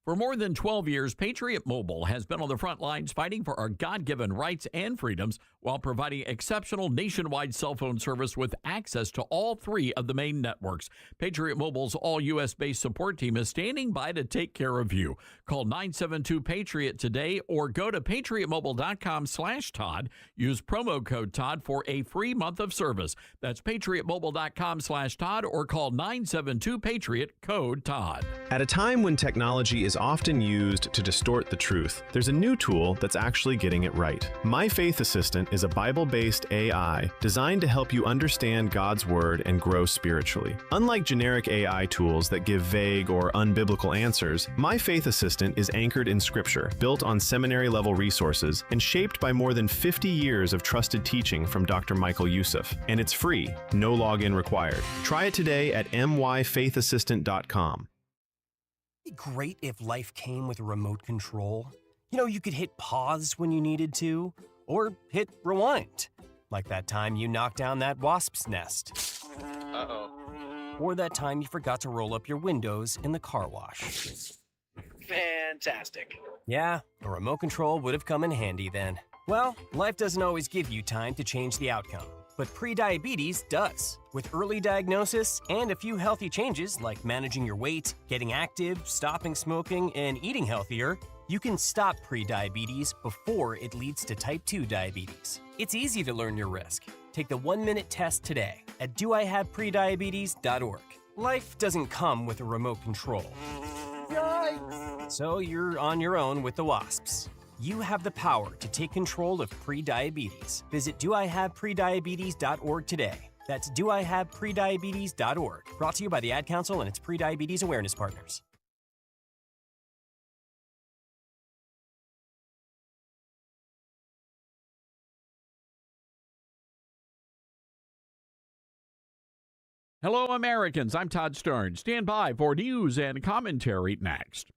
For more than 12 years, Patriot Mobile has been on the front lines fighting for our God-given rights and freedoms while providing exceptional nationwide cell phone service with access to all 3 of the main networks. Patriot Mobile's all-U.S.-based support team is standing by to take care of you. Call 972-PATRIOT today or go to patriotmobile.com/Todd. Use promo code Todd for a free month of service. That's patriotmobile.com/Todd or call 972-PATRIOT, code Todd. At a time when technology is often used to distort the truth, there's a new tool that's actually getting it right. My Faith Assistant is a Bible-based AI designed to help you understand God's Word and grow spiritually. Unlike generic AI tools that give vague or unbiblical answers, My Faith Assistant is anchored in Scripture, built on seminary-level resources, and shaped by more than 50 years of trusted teaching from Dr. Michael Youssef. And it's free, no login required. Try it today at myfaithassistant.com. It'd be great if life came with a remote control. You know, you could hit pause when you needed to, or hit rewind, like that time you knocked down that wasp's nest. Uh-oh. Or that time you forgot to roll up your windows in the car wash. Fantastic. Yeah, a remote control would have come in handy then. Well, life doesn't always give you time to change the outcome, but prediabetes does. With early diagnosis and a few healthy changes like managing your weight, getting active, stopping smoking, and eating healthier, you can stop prediabetes before it leads to type 2 diabetes. It's easy to learn your risk. Take the 1-minute test today at doihaveprediabetes.org. Life doesn't come with a remote control. Yikes! So you're on your own with the wasps. You have the power to take control of prediabetes. Visit doihaveprediabetes.org today. That's doihaveprediabetes.org. Brought to you by the Ad Council and its prediabetes awareness partners. Hello, Americans. I'm Todd Stern. Stand by for news and commentary next.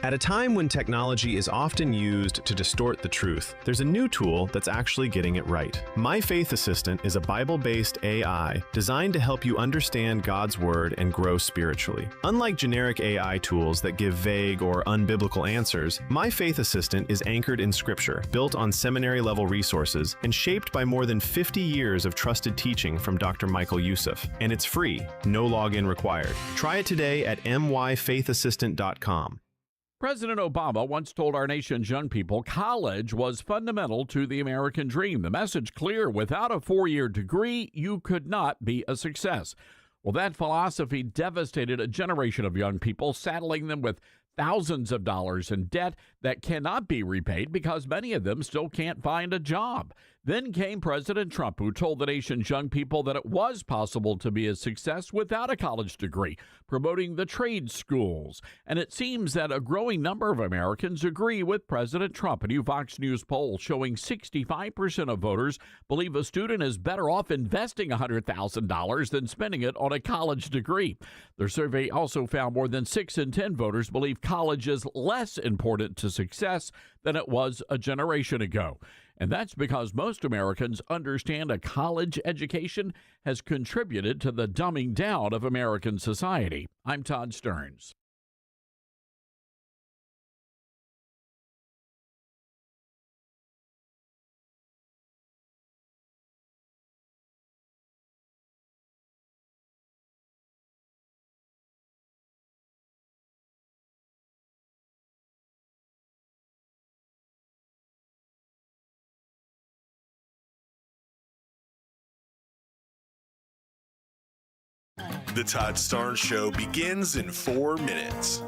At a time when technology is often used to distort the truth, there's a new tool that's actually getting it right. My Faith Assistant is a Bible-based AI designed to help you understand God's Word and grow spiritually. Unlike generic AI tools that give vague or unbiblical answers, My Faith Assistant is anchored in Scripture, built on seminary-level resources, and shaped by more than 50 years of trusted teaching from Dr. Michael Youssef. And it's free, no login required. Try it today at myfaithassistant.com. President Obama once told our nation's young people college was fundamental to the American dream. The message clear: without a four-year degree, you could not be a success. Well, that philosophy devastated a generation of young people, saddling them with thousands of dollars in debt that cannot be repaid because many of them still can't find a job. Then came President Trump, who told the nation's young people that it was possible to be a success without a college degree, promoting the trade schools. And it seems that a growing number of Americans agree with President Trump. A new Fox News poll showing 65% of voters believe a student is better off investing $100,000 than spending it on a college degree. Their survey also found more than 6 in 10 voters believe college is less important to success than it was a generation ago. And that's because most Americans understand a college education has contributed to the dumbing down of American society. I'm Todd Stearns. The Todd Starnes Show begins in 4 minutes.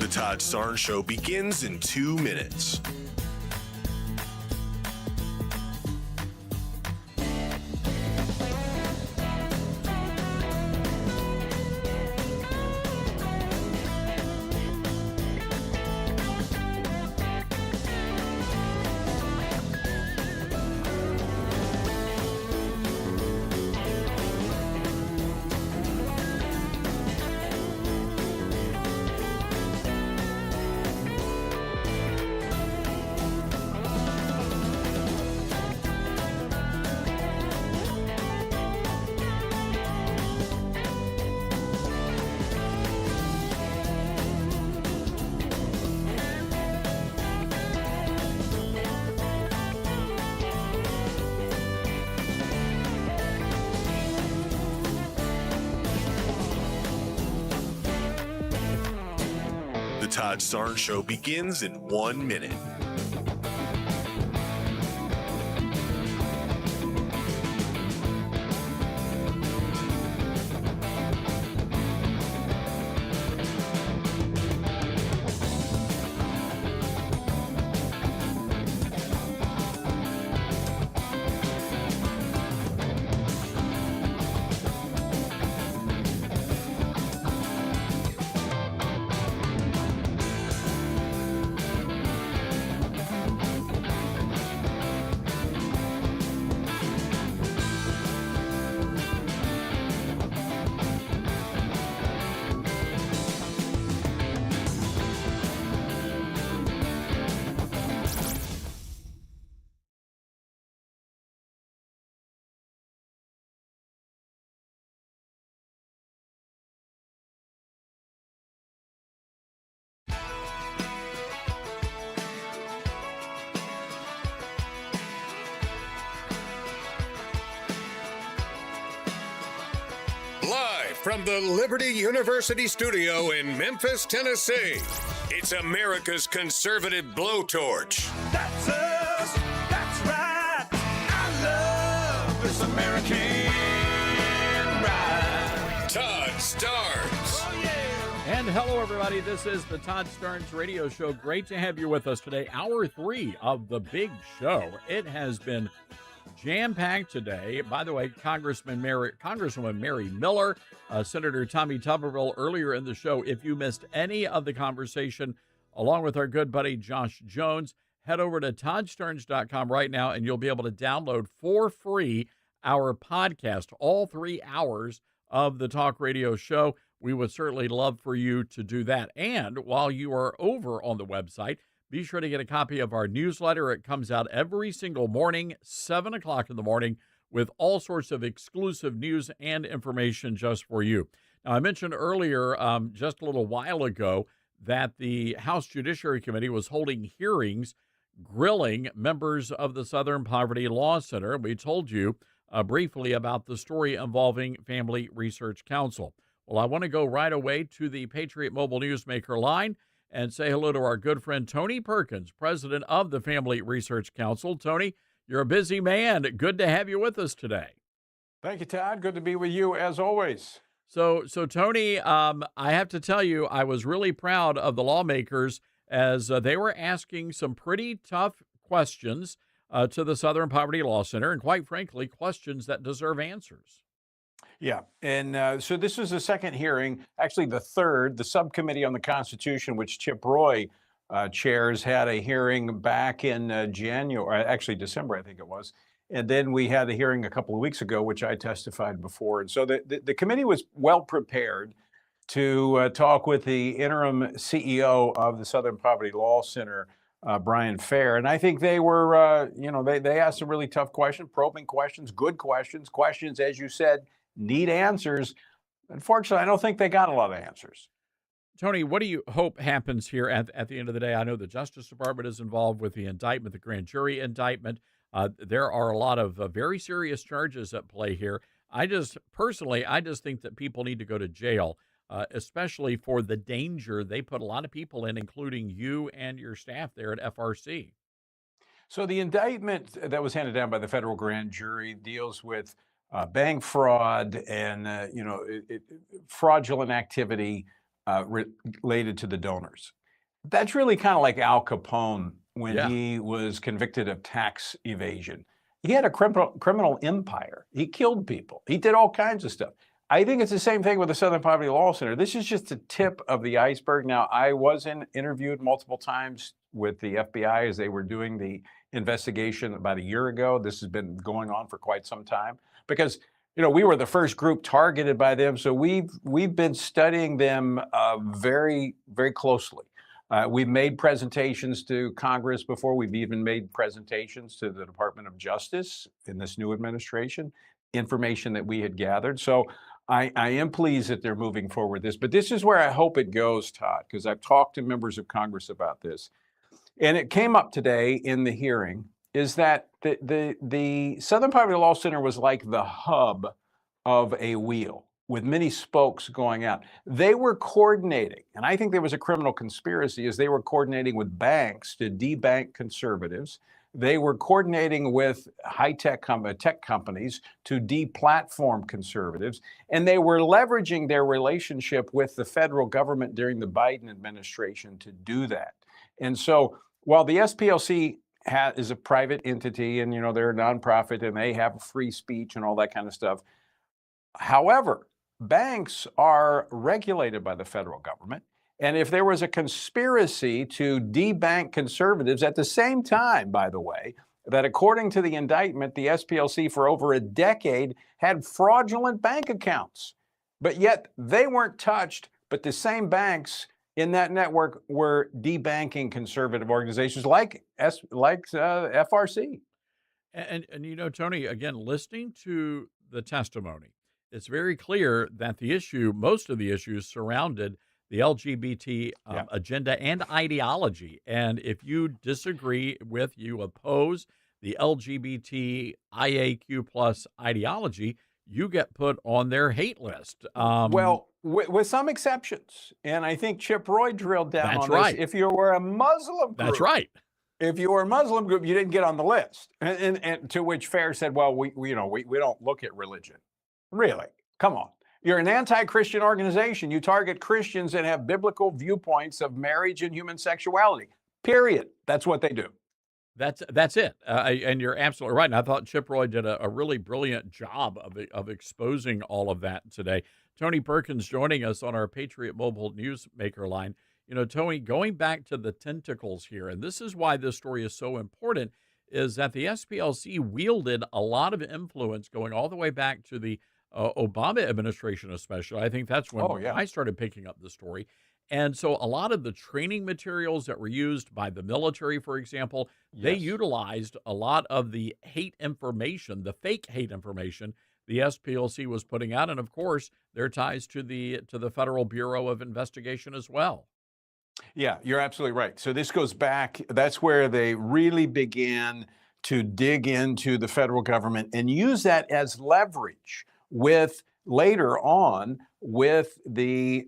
The Todd Starnes Show begins in 2 minutes. The Todd Starnes Show begins in 1 minute. from the Liberty University studio in Memphis, Tennessee, it's America's conservative blowtorch. That's us. That's right. I love this American ride. Todd Starnes. Oh, yeah. And hello, everybody. This is the Todd Starnes Radio Show. Great to have you with us today. Hour 3 of the big show. It has been jam-packed today. By the way, Congresswoman Mary Miller, Senator Tommy Tuberville earlier in the show. If you missed any of the conversation, along with our good buddy Josh Jones, head over to ToddStarnes.com right now, and you'll be able to download for free our podcast, all 3 hours of the talk radio show. We would certainly love for you to do that. And while you are over on the website, be sure to get a copy of our newsletter. It comes out every single morning, 7 o'clock in the morning, with all sorts of exclusive news and information just for you. Now, I mentioned earlier, just a little while ago, that the House Judiciary Committee was holding hearings grilling members of the Southern Poverty Law Center. We told you briefly about the story involving Family Research Council. Well, I want to go right away to the Patriot Mobile Newsmaker line and say hello to our good friend Tony Perkins, president of the Family Research Council. Tony, you're a busy man. Good to have you with us today. Thank you, Todd. Good to be with you as always. So Tony, I have to tell you, I was really proud of the lawmakers as they were asking some pretty tough questions to the Southern Poverty Law Center, and quite frankly, questions that deserve answers. Yeah, and so this is the second hearing, actually the third. The subcommittee on the Constitution, which Chip Roy chairs, had a hearing back in January, actually December, I think it was. And then we had a hearing a couple of weeks ago, which I testified before. And so the committee was well prepared to talk with the interim CEO of the Southern Poverty Law Center, Brian Fair. And I think they were, they asked some really tough questions, probing questions, good questions, as you said, need answers. Unfortunately, I don't think they got a lot of answers. Tony, what do you hope happens here at the end of the day? I know the Justice Department is involved with the indictment, the grand jury indictment. There are a lot of very serious charges at play here. I just think that people need to go to jail, especially for the danger they put a lot of people in, including you and your staff there at FRC. So the indictment that was handed down by the federal grand jury deals with bank fraud and fraudulent activity related to the donors. That's really kind of like Al Capone when he was convicted of tax evasion. He had a criminal empire. He killed people. He did all kinds of stuff. I think it's the same thing with the Southern Poverty Law Center. This is just the tip of the iceberg. Now, I was interviewed multiple times with the FBI as they were doing the investigation about a year ago. This has been going on for quite some time because, we were the first group targeted by them. So we've been studying them very, very closely. We've made presentations to Congress before. We've even made presentations to the Department of Justice in this new administration, information that we had gathered. So I am pleased that they're moving forward this. But this is where I hope it goes, Todd, because I've talked to members of Congress about this. And it came up today in the hearing, is that the Southern Poverty Law Center was like the hub of a wheel with many spokes going out. They were coordinating, and I think there was a criminal conspiracy as they were coordinating with banks to debank conservatives. They were coordinating with high-tech tech companies to deplatform conservatives, and they were leveraging their relationship with the federal government during the Biden administration to do that. And so while the SPLC is a private entity and, they're a nonprofit and they have free speech and all that kind of stuff, however, banks are regulated by the federal government. And if there was a conspiracy to debank conservatives at the same time, by the way, that according to the indictment, the SPLC for over a decade had fraudulent bank accounts, but yet they weren't touched, but the same banks in that network were debanking conservative organizations like FRC. And Tony, again, listening to the testimony, it's very clear that most of the issues surrounded the LGBT agenda and ideology. And if you disagree you oppose the LGBT IAQ plus ideology, you get put on their hate list. Well, with some exceptions, and I think Chip Roy drilled down That's on right. this. If you were a Muslim group, That's right. If you were a Muslim group, you didn't get on the list. And to which Fair said, well, we don't look at religion. Really? Come on. You're an anti-Christian organization. You target Christians that have biblical viewpoints of marriage and human sexuality. Period. That's what they do. That's it. And you're absolutely right. And I thought Chip Roy did a really brilliant job of exposing all of that today. Tony Perkins joining us on our Patriot Mobile Newsmaker line. You know, Tony, going back to the tentacles here, and this is why this story is so important, is that the SPLC wielded a lot of influence going all the way back to the Obama administration, especially. I think that's when I started picking up the story. And so a lot of the training materials that were used by the military, for example, they utilized a lot of the hate information, the fake hate information the SPLC was putting out. And of course, their ties to the Federal Bureau of Investigation as well. Yeah, you're absolutely right. So this goes back, that's where they really began to dig into the federal government and use that as leverage with later on with the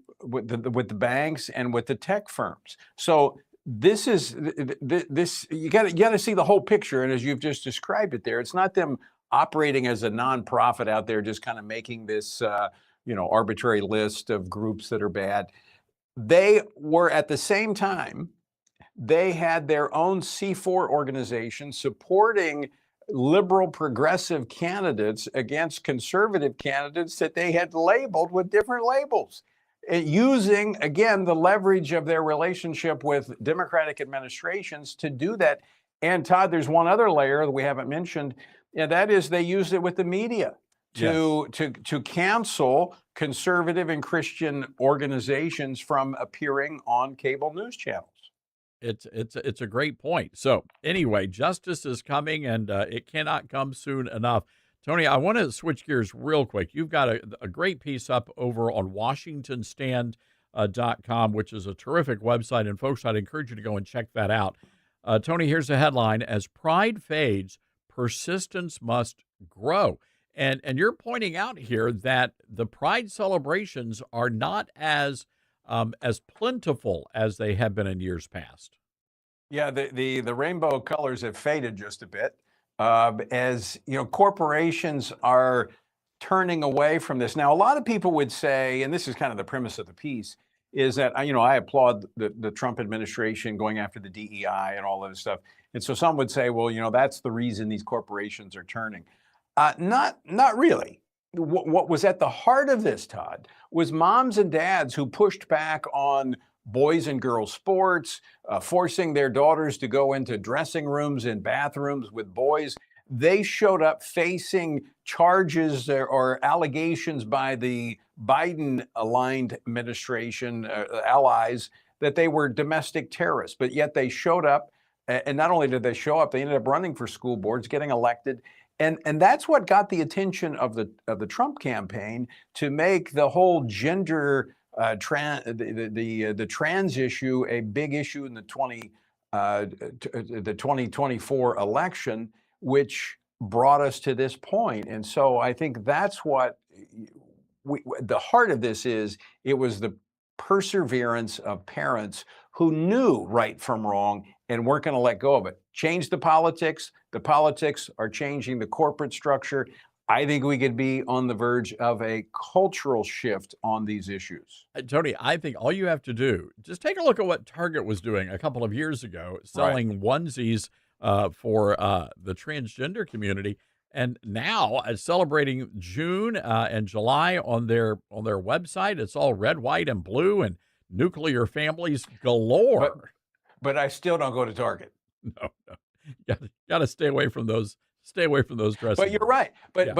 banks and with the tech firms. So this is this you got to see the whole picture. And as you've just described it there, it's not them operating as a nonprofit out there just kind of making this arbitrary list of groups that are bad. They were at the same time, they had their own C4 organization supporting liberal progressive candidates against conservative candidates that they had labeled with different labels, using, again, the leverage of their relationship with Democratic administrations to do that. And Todd, there's one other layer that we haven't mentioned, and that is they used it with the media to cancel conservative and Christian organizations from appearing on cable news channels. It's a great point. So anyway, justice is coming, and it cannot come soon enough. Tony, I want to switch gears real quick. You've got a great piece up over on WashingtonStand.com, which is a terrific website, and folks, I'd encourage you to go and check that out. Tony, here's the headline: As pride fades, persistence must grow. And you're pointing out here that the pride celebrations are not as plentiful as they have been in years past. Yeah, the rainbow colors have faded just a bit. As you know, corporations are turning away from this. Now, a lot of people would say, and this is kind of the premise of the piece, is that I applaud the Trump administration going after the DEI and all of this stuff. And so some would say, well, that's the reason these corporations are turning. Not really. What was at the heart of this, Todd, was moms and dads who pushed back on boys and girls sports, forcing their daughters to go into dressing rooms and bathrooms with boys. They showed up facing charges or allegations by the Biden-aligned administration allies that they were domestic terrorists, but yet they showed up. And not only did they show up, they ended up running for school boards, getting elected. And that's what got the attention of the Trump campaign to make the whole gender the trans issue a big issue in the 2024 election, which brought us to this point. And so I think that's what the heart of this is. It was the perseverance of parents who knew right from wrong and weren't going to let go of it. Change the politics. The politics are changing the corporate structure. I think we could be on the verge of a cultural shift on these issues. Tony, I think all you have to do, just take a look at what Target was doing a couple of years ago, selling onesies for the transgender community. And now, celebrating June and July on their website, it's all red, white, and blue, and nuclear families galore. But I still don't go to Target. No. Got to stay away from those. Stay away from those dresses. But you're right. But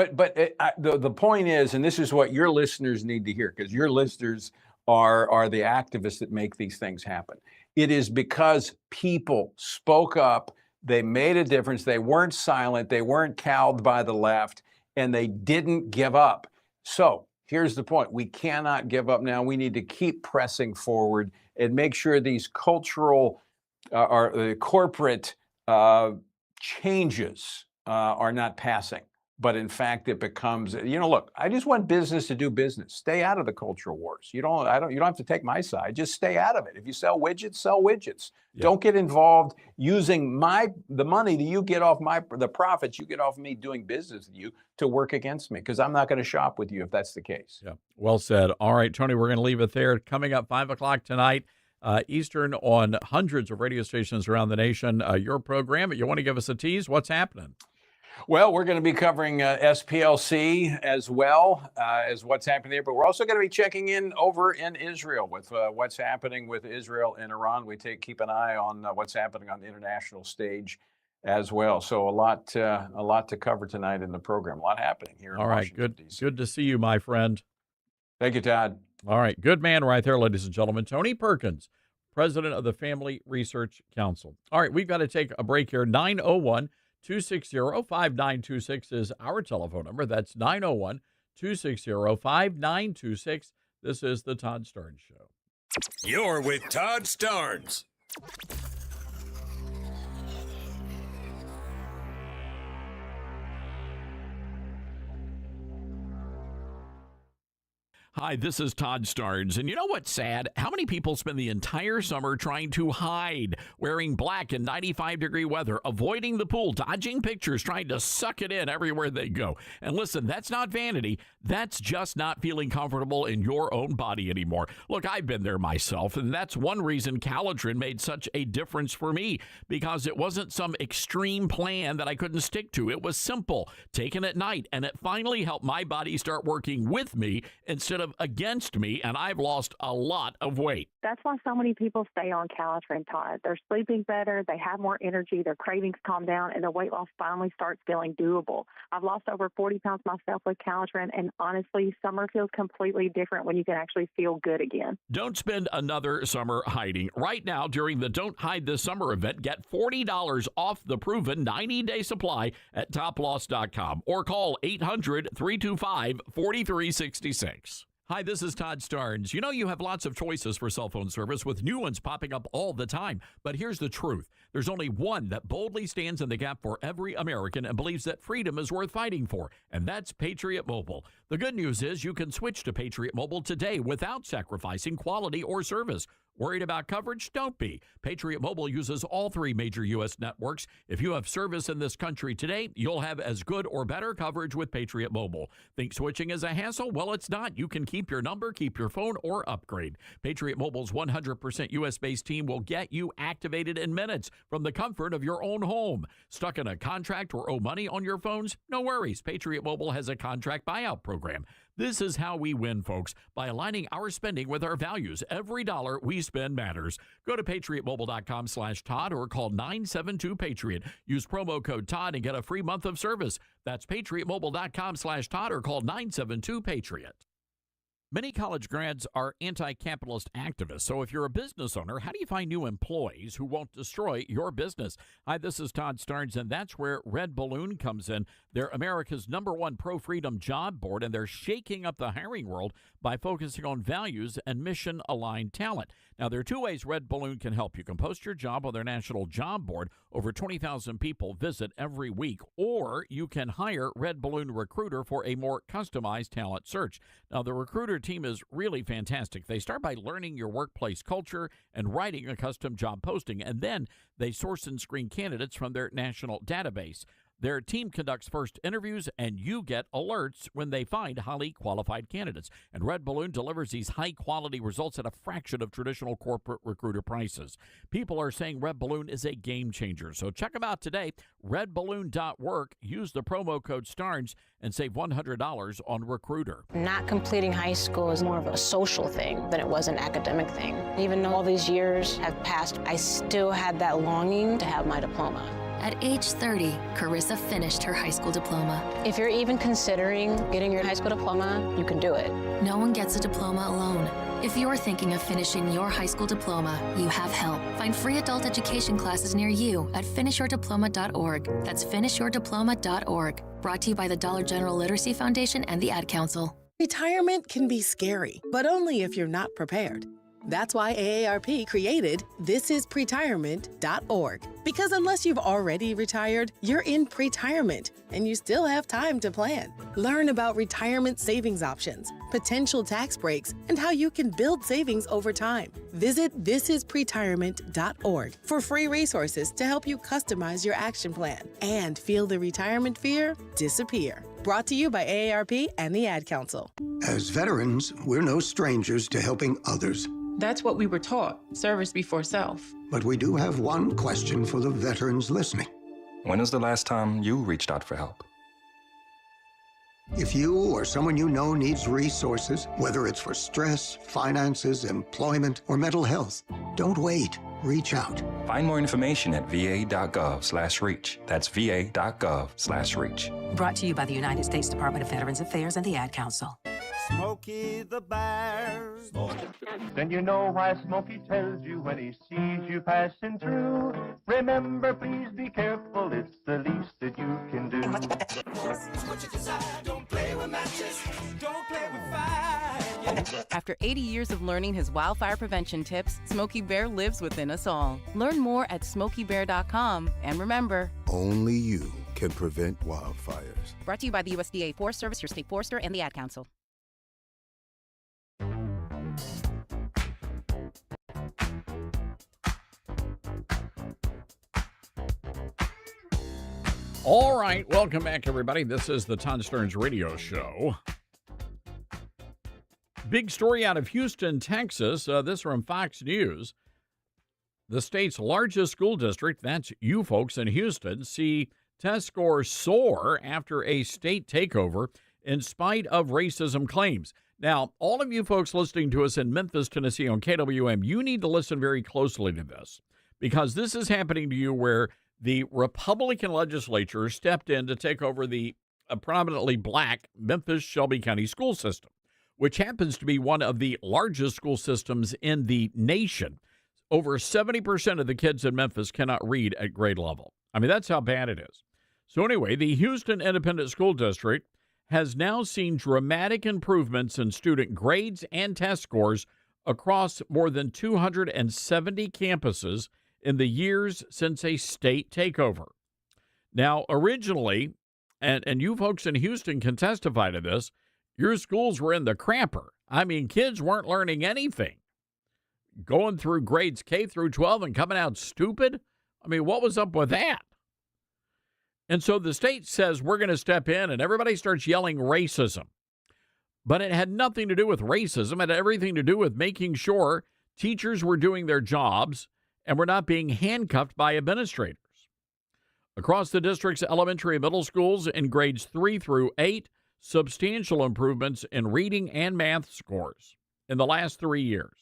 the point is, and this is what your listeners need to hear, because your listeners are the activists that make these things happen. It is because people spoke up. They made a difference. They weren't silent. They weren't cowed by the left, and they didn't give up. So here's the point. We cannot give up now. We need to keep pressing forward and make sure these cultural or corporate changes are not passing. But in fact, it becomes, look, I just want business to do business. Stay out of the cultural wars. You don't have to take my side. Just stay out of it. If you sell widgets, sell widgets. Yeah. Don't get involved using the money that you get off the profits you get off me doing business with you to work against me, because I'm not going to shop with you if that's the case. Yeah, well said. All right, Tony, we're going to leave it there. Coming up 5 o'clock tonight, Eastern, on hundreds of radio stations around the nation. Your program, you want to give us a tease? What's happening? Well, we're going to be covering SPLC as well as what's happening there, but we're also going to be checking in over in Israel with what's happening with Israel and Iran. We keep an eye on what's happening on the international stage as well. So a lot to cover tonight in the program. A lot happening here in Washington, D.C. Good to see you, my friend. Thank you, Todd. All right, good man right there, ladies and gentlemen. Tony Perkins, president of the Family Research Council. All right, we've got to take a break here. 901-260-5926 is our telephone number. That's 901-260-5926. This is the Todd Starnes Show. You're with Todd Starnes. Hi, this is Todd Starnes, and you know what's sad? How many people spend the entire summer trying to hide, wearing black in 95-degree weather, avoiding the pool, dodging pictures, trying to suck it in everywhere they go? And listen, that's not vanity. That's just not feeling comfortable in your own body anymore. Look, I've been there myself, and that's one reason Calotren made such a difference for me, because it wasn't some extreme plan that I couldn't stick to. It was simple, taken at night, and it finally helped my body start working with me instead of against me, and I've lost a lot of weight. That's why so many people stay on Calotren, Todd. They're sleeping better, they have more energy, their cravings calm down, and their weight loss finally starts feeling doable. I've lost over 40 pounds myself with Calotren, and honestly, summer feels completely different when you can actually feel good again. Don't spend another summer hiding. Right now, during the Don't Hide This Summer event, get $40 off the proven 90-day supply at toploss.com or call 800-325-4366. Hi, this is Todd Starnes. You know, you have lots of choices for cell phone service with new ones popping up all the time. But here's the truth. There's only one that boldly stands in the gap for every American and believes that freedom is worth fighting for, and that's Patriot Mobile. The good news is you can switch to Patriot Mobile today without sacrificing quality or service. Worried about coverage? Don't be. Patriot Mobile uses all three major U.S. networks. If you have service in this country today, you'll have as good or better coverage with Patriot Mobile. Think switching is a hassle? Well, it's not. You can keep your number, keep your phone, or upgrade. Patriot Mobile's 100% U.S.-based team will get you activated in minutes from the comfort of your own home. Stuck in a contract or owe money on your phones? No worries. Patriot Mobile has a contract buyout program. This is how we win, folks, by aligning our spending with our values. Every dollar we spend matters. Go to patriotmobile.com/Todd or call 972-PATRIOT. Use promo code Todd and get a free month of service. That's patriotmobile.com/Todd or call 972-PATRIOT. Many college grads are anti-capitalist activists, so if you're a business owner, how do you find new employees who won't destroy your business? Hi, this is Todd Starnes, and that's where Red Balloon comes in. They're America's #1 pro-freedom job board, and they're shaking up the hiring world by focusing on values and mission-aligned talent. Now, there are two ways Red Balloon can help. You can post your job on their national job board. Over 20,000 people visit every week, or you can hire Red Balloon Recruiter for a more customized talent search. Now, the Recruiter team is really fantastic. They start by learning your workplace culture and writing a custom job posting, and then they source and screen candidates from their national database. Their team conducts first interviews, and you get alerts when they find highly qualified candidates. And Red Balloon delivers these high-quality results at a fraction of traditional corporate recruiter prices. People are saying Red Balloon is a game changer. So check them out today, redballoon.work. Use the promo code STARNS and save $100 on Recruiter. Not completing high school is more of a social thing than it was an academic thing. Even though all these years have passed, I still had that longing to have my diploma. At age 30, Carissa finished her high school diploma. If you're even considering getting your high school diploma, you can do it. No one gets a diploma alone. If you're thinking of finishing your high school diploma, you have help. Find free adult education classes near you at finishyourdiploma.org. That's finishyourdiploma.org. Brought to you by the Dollar General Literacy Foundation and the Ad Council. Retirement can be scary, but only if you're not prepared. That's why AARP created thisispretirement.org. Because unless you've already retired, you're in pretirement, and you still have time to plan. Learn about retirement savings options, potential tax breaks, and how you can build savings over time. Visit thisispretirement.org for free resources to help you customize your action plan and feel the retirement fear disappear. Brought to you by AARP and the Ad Council. As veterans, we're no strangers to helping others. That's what we were taught, service before self. But we do have one question for the veterans listening. When is the last time you reached out for help? If you or someone you know needs resources, whether it's for stress, finances, employment, or mental health, don't wait. Reach out. Find more information at va.gov/reach. That's va.gov/reach. Brought to you by the United States Department of Veterans Affairs and the Ad Council. Smokey the Bear. Then you know why Smokey tells you when he sees you passing through. Remember, please be careful, it's the least that you can do. What you decide, don't play with matches, don't play with fire. After 80 years of learning his wildfire prevention tips, Smokey Bear lives within us all. Learn more at SmokeyBear.com. And remember, only you can prevent wildfires. Brought to you by the USDA Forest Service, your state forester, and the Ad Council. All right, welcome back, everybody. This is the Todd Stearns Radio Show. Big story out of Houston, Texas. This from Fox News. The state's largest school district, that's you folks in Houston, see test scores soar after a state takeover in spite of racism claims. Now, all of you folks listening to us in Memphis, Tennessee on KWM, you need to listen very closely to this, because this is happening to you where the Republican legislature stepped in to take over the predominantly black Memphis Shelby County school system, which happens to be one of the largest school systems in the nation. Over 70% of the kids in Memphis cannot read at grade level. I mean, that's how bad it is. So anyway, the Houston Independent School District has now seen dramatic improvements in student grades and test scores across more than 270 campuses in the years since a state takeover. Now, originally, and you folks in Houston can testify to this, your schools were in the crapper. I mean, kids weren't learning anything. Going through grades K through 12 and coming out stupid? I mean, what was up with that? And so the state says we're going to step in, and everybody starts yelling racism. But it had nothing to do with racism. It had everything to do with making sure teachers were doing their jobs and were not being handcuffed by administrators. Across the district's elementary and middle schools in grades 3 through 8, substantial improvements in reading and math scores in the last 3 years.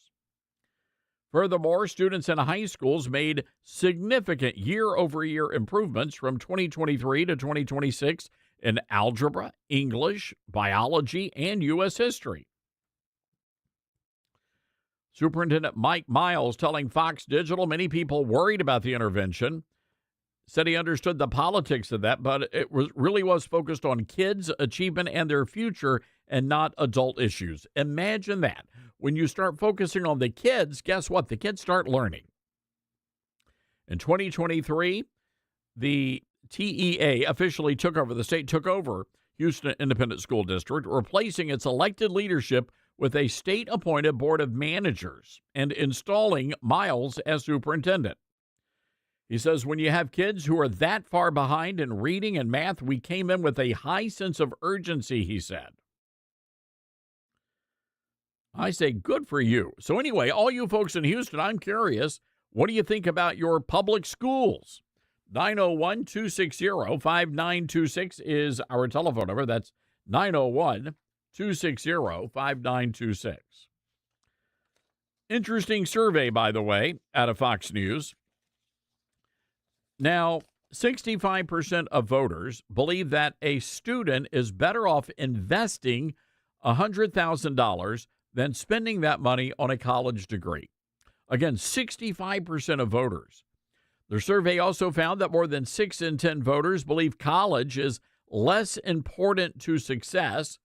Furthermore, students in high schools made significant year-over-year improvements from 2023 to 2026 in algebra, English, biology, and U.S. history. Superintendent Mike Miles telling Fox Digital many people worried about the intervention, said he understood the politics of that, but it really was focused on kids' achievement and their future and not adult issues. Imagine that. When you start focusing on the kids, guess what? The kids start learning. In 2023, the TEA officially took over, the state took over Houston Independent School District, replacing its elected leadership with a state-appointed board of managers and installing Miles as superintendent. He says, when you have kids who are that far behind in reading and math, we came in with a high sense of urgency, he said. I say, good for you. So anyway, all you folks in Houston, I'm curious, what do you think about your public schools? 901-260-5926 is our telephone number. That's 901-260-5926. Interesting survey, by the way, out of Fox News. Now, 65% of voters believe that a student is better off investing $100,000 than spending that money on a college degree. Again, 65% of voters. The survey also found that more than 6 in 10 voters believe college is less important to success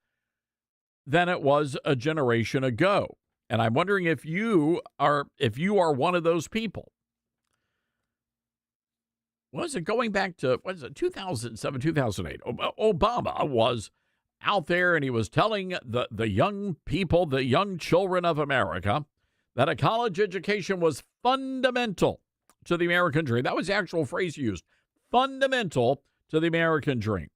than it was a generation ago. And I'm wondering if you are one of those people. Was it going back to, 2007, 2008? Obama was out there and he was telling the young people, the young children of America, that a college education was fundamental to the American dream. That was the actual phrase used, fundamental to the American dream.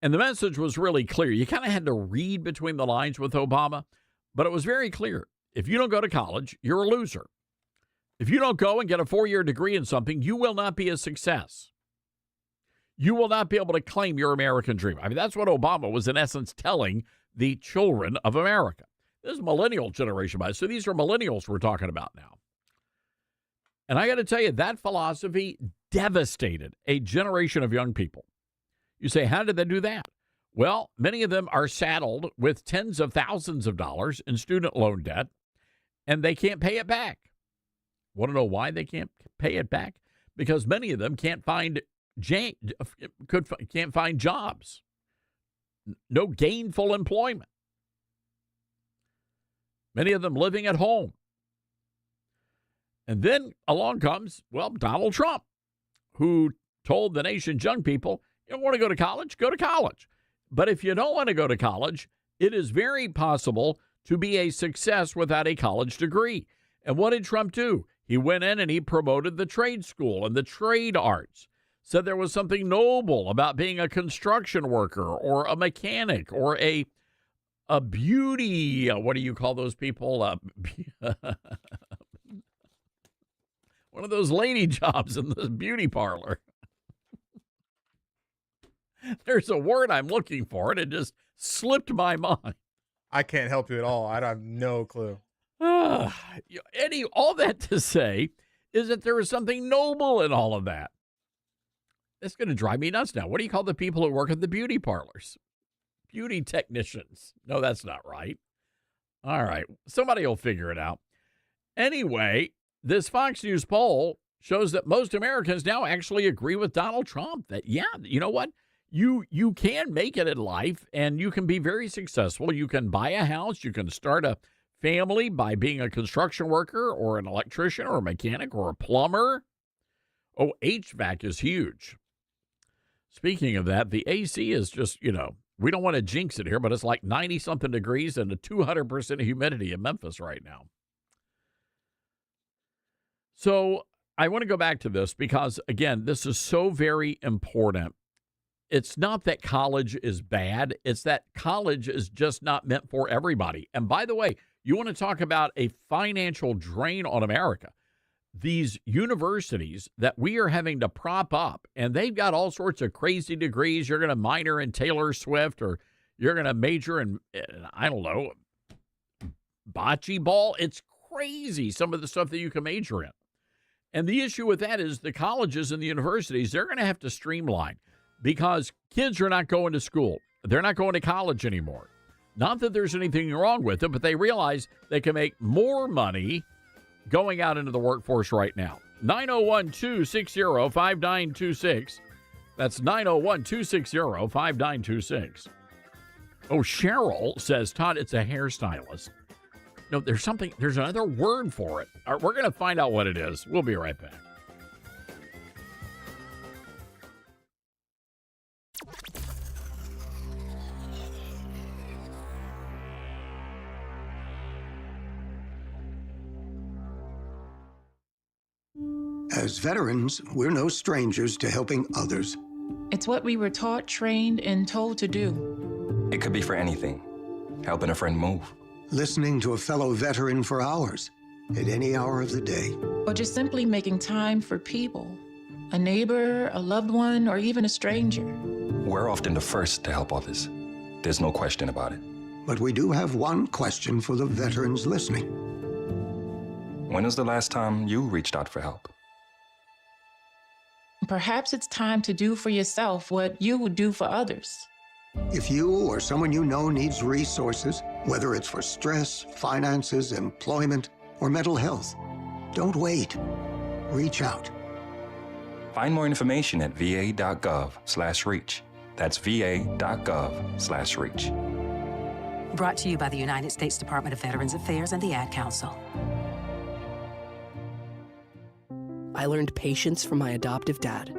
And the message was really clear. You kind of had to read between the lines with Obama, but it was very clear. If you don't go to college, you're a loser. If you don't go and get a 4-year degree in something, you will not be a success. You will not be able to claim your American dream. I mean, that's what Obama was, in essence, telling the children of America. This is millennial generation, by so these are millennials we're talking about now. And I got to tell you, that philosophy devastated a generation of young people. You say, how did they do that? Well, many of them are saddled with tens of thousands of dollars in student loan debt, and they can't pay it back. Want to know why they can't pay it back? Because many of them can't find jobs. No gainful employment. Many of them living at home. And then along comes, Donald Trump, who told the nation's young people, you don't want to go to college? Go to college. But if you don't want to go to college, it is very possible to be a success without a college degree. And what did Trump do? He went in and he promoted the trade school and the trade arts, said there was something noble about being a construction worker or a mechanic or a beauty, what do you call those people? One of those lady jobs in the beauty parlor. There's a word I'm looking for, and it just slipped my mind. I can't help you at all. I have no clue. Eddie, all that to say is that there is something noble in all of that. It's going to drive me nuts now. What do you call the people who work at the beauty parlors? Beauty technicians. No, that's not right. All right. Somebody will figure it out. Anyway, this Fox News poll shows that most Americans now actually agree with Donald Trump that, yeah, you know what? You can make it in life and you can be very successful. You can buy a house. You can start a family by being a construction worker or an electrician or a mechanic or a plumber. Oh, HVAC is huge. Speaking of that, the AC is just, we don't want to jinx it here, but it's like 90-something degrees and a 200% humidity in Memphis right now. So I want to go back to this because, again, this is so very important. It's not that college is bad. It's that college is just not meant for everybody. And by the way, you want to talk about a financial drain on America. These universities that we are having to prop up, and they've got all sorts of crazy degrees. You're going to minor in Taylor Swift, or you're going to major in, I don't know, bocce ball. It's crazy, some of the stuff that you can major in. And the issue with that is the colleges and the universities, they're going to have to streamline because kids are not going to school. They're not going to college anymore. Not that there's anything wrong with it, but they realize they can make more money going out into the workforce right now. 901-260-5926. That's 901-260-5926. Oh, Cheryl says, Todd, it's a hairstylist. No, there's another word for it. All right, we're going to find out what it is. We'll be right back. As veterans, we're no strangers to helping others. It's what we were taught, trained, and told to do. It could be for anything. Helping a friend move. Listening to a fellow veteran for hours, at any hour of the day. Or just simply making time for people. A neighbor, a loved one, or even a stranger. We're often the first to help others. There's no question about it. But we do have one question for the veterans listening. When was the last time you reached out for help? Perhaps it's time to do for yourself what you would do for others. If you or someone you know needs resources, whether it's for stress, finances, employment, or mental health, don't wait. Reach out. Find more information at va.gov/reach. That's va.gov/reach. Brought to you by the United States Department of Veterans Affairs and the Ad Council. I learned patience from my adoptive dad.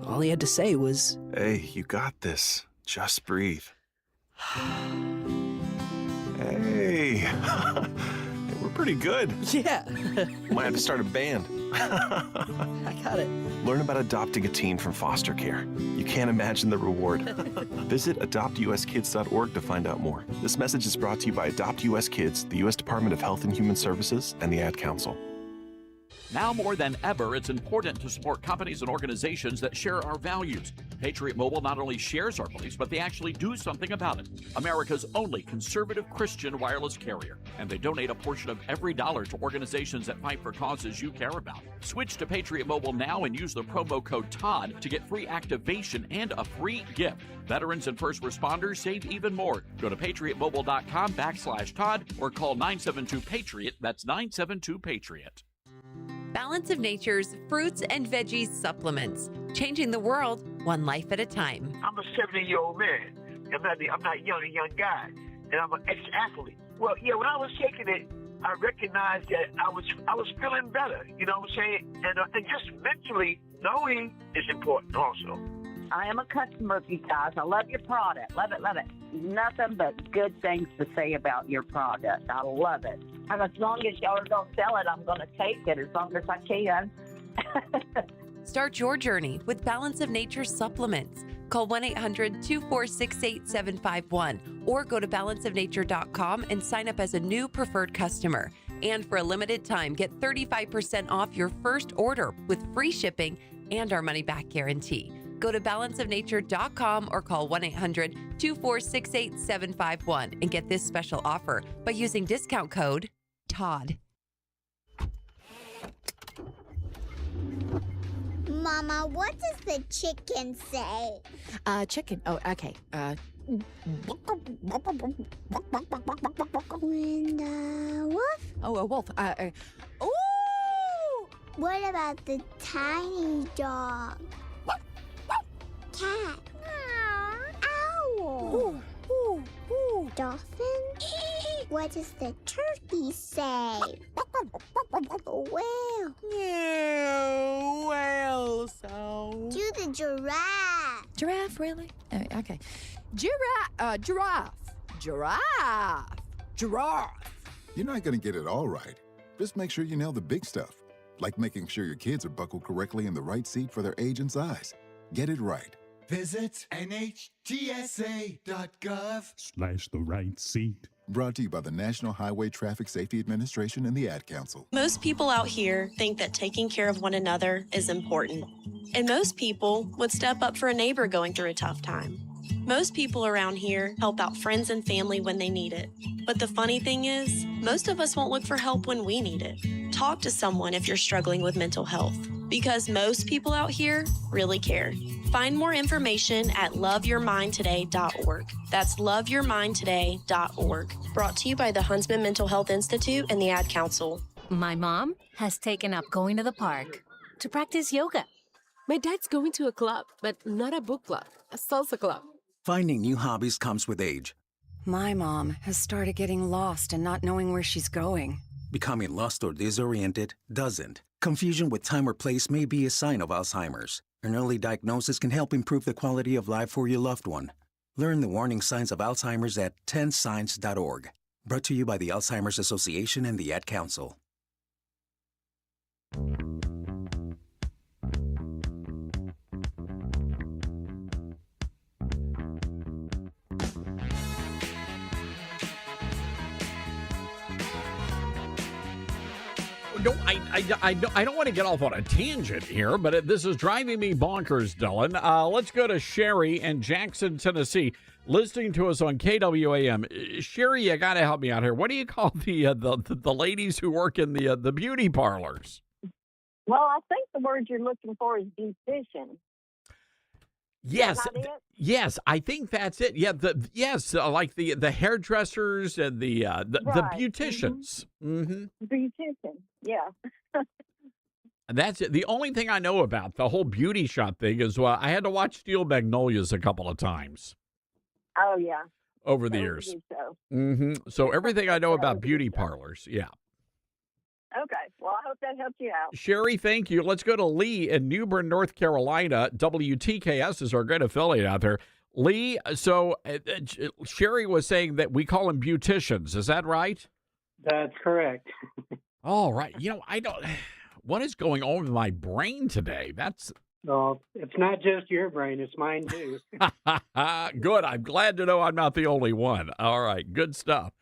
All he had to say was, Hey, you got this. Just breathe. Hey, we're pretty good. yeah. Might have to start a band. I got it. Learn about adopting a teen from foster care. You can't imagine the reward. Visit adoptuskids.org to find out more. This message is brought to you by Adopt US Kids, the U.S. Department of Health and Human Services, and the Ad Council. Now more than ever, it's important to support companies and organizations that share our values. Patriot Mobile not only shares our beliefs, but they actually do something about it. America's only conservative Christian wireless carrier. And they donate a portion of every dollar to organizations that fight for causes you care about. Switch to Patriot Mobile now and use the promo code TODD to get free activation and a free gift. Veterans and first responders save even more. Go to patriotmobile.com/Todd or call 972-PATRIOT. That's 972-PATRIOT. Balance of Nature's fruits and veggies supplements, changing the world one life at a time. I'm a 70-year-old man. I'm not a young guy, and I'm an ex-athlete. Well, yeah, when I was taking it, I recognized that I was feeling better. You know what I'm saying? And just mentally knowing is important also. I am a customer of you guys. I love your product. Love it, love it. Nothing but good things to say about your product. I love it. And as long as y'all are going to sell it, I'm going to take it as long as I can. Start your journey with Balance of Nature supplements. Call 1-800-246-8751 or go to balanceofnature.com and sign up as a new preferred customer. And for a limited time, get 35% off your first order with free shipping and our money-back guarantee. Go to balanceofnature.com or call 1-800-246-8751 and get this special offer by using discount code TODD. Mama, what does the chicken say? Chicken. Oh, okay. And wolf? Oh, a wolf. Ooh! What about the tiny dog? Cat. Owl. Dolphin. What does the turkey say? Whale. Whale sound. Do the giraffe. Giraffe, really? Okay. Giraffe. Giraffe. You're not going to get it all right. Just make sure you nail the big stuff, like making sure your kids are buckled correctly in the right seat for their age and size. Get it right. Visit NHTSA.gov/the right seat. Brought to you by the National Highway Traffic Safety Administration and the Ad Council. Most people out here think that taking care of one another is important. And most people would step up for a neighbor going through a tough time. Most people around here help out friends and family when they need it. But the funny thing is, most of us won't look for help when we need it. Talk to someone if you're struggling with mental health, because most people out here really care. Find more information at loveyourmindtoday.org. That's loveyourmindtoday.org. Brought to you by the Huntsman Mental Health Institute and the Ad Council. My mom has taken up going to the park to practice yoga. My dad's going to a club, but not a book club, a salsa club. Finding new hobbies comes with age. My mom has started getting lost and not knowing where she's going. Becoming lost or disoriented doesn't. Confusion with time or place may be a sign of Alzheimer's. An early diagnosis can help improve the quality of life for your loved one. Learn the warning signs of Alzheimer's at 10signs.org. Brought to you by the Alzheimer's Association and the Ad Council. No, I don't want to get off on a tangent here, but this is driving me bonkers, Dylan. Let's go to Sherry in Jackson, Tennessee, listening to us on KWAM. Sherry, you got to help me out here. What do you call the ladies who work in the beauty parlors? Well, I think the word you're looking for is beautician. Yes, yes, I think that's it. Yeah, like the hairdressers and the beauticians. Mm-hmm. Beautician, yeah. That's it. The only thing I know about the whole beauty shop thing is I had to watch Steel Magnolias a couple of times. Oh yeah. over the I would years. think so. So everything I know I about would beauty think so. parlors. Yeah. Okay. Well, I hope that helps you out. Sherry, thank you. Let's go to Lee in New Bern, North Carolina. WTKS is our great affiliate out there. Lee, so Sherry was saying that we call them beauticians. Is that right? That's correct. All right. I don't. What is going on with my brain today? That's Well, it's not just your brain; it's mine too. good. I'm glad to know I'm not the only one. All right. Good stuff.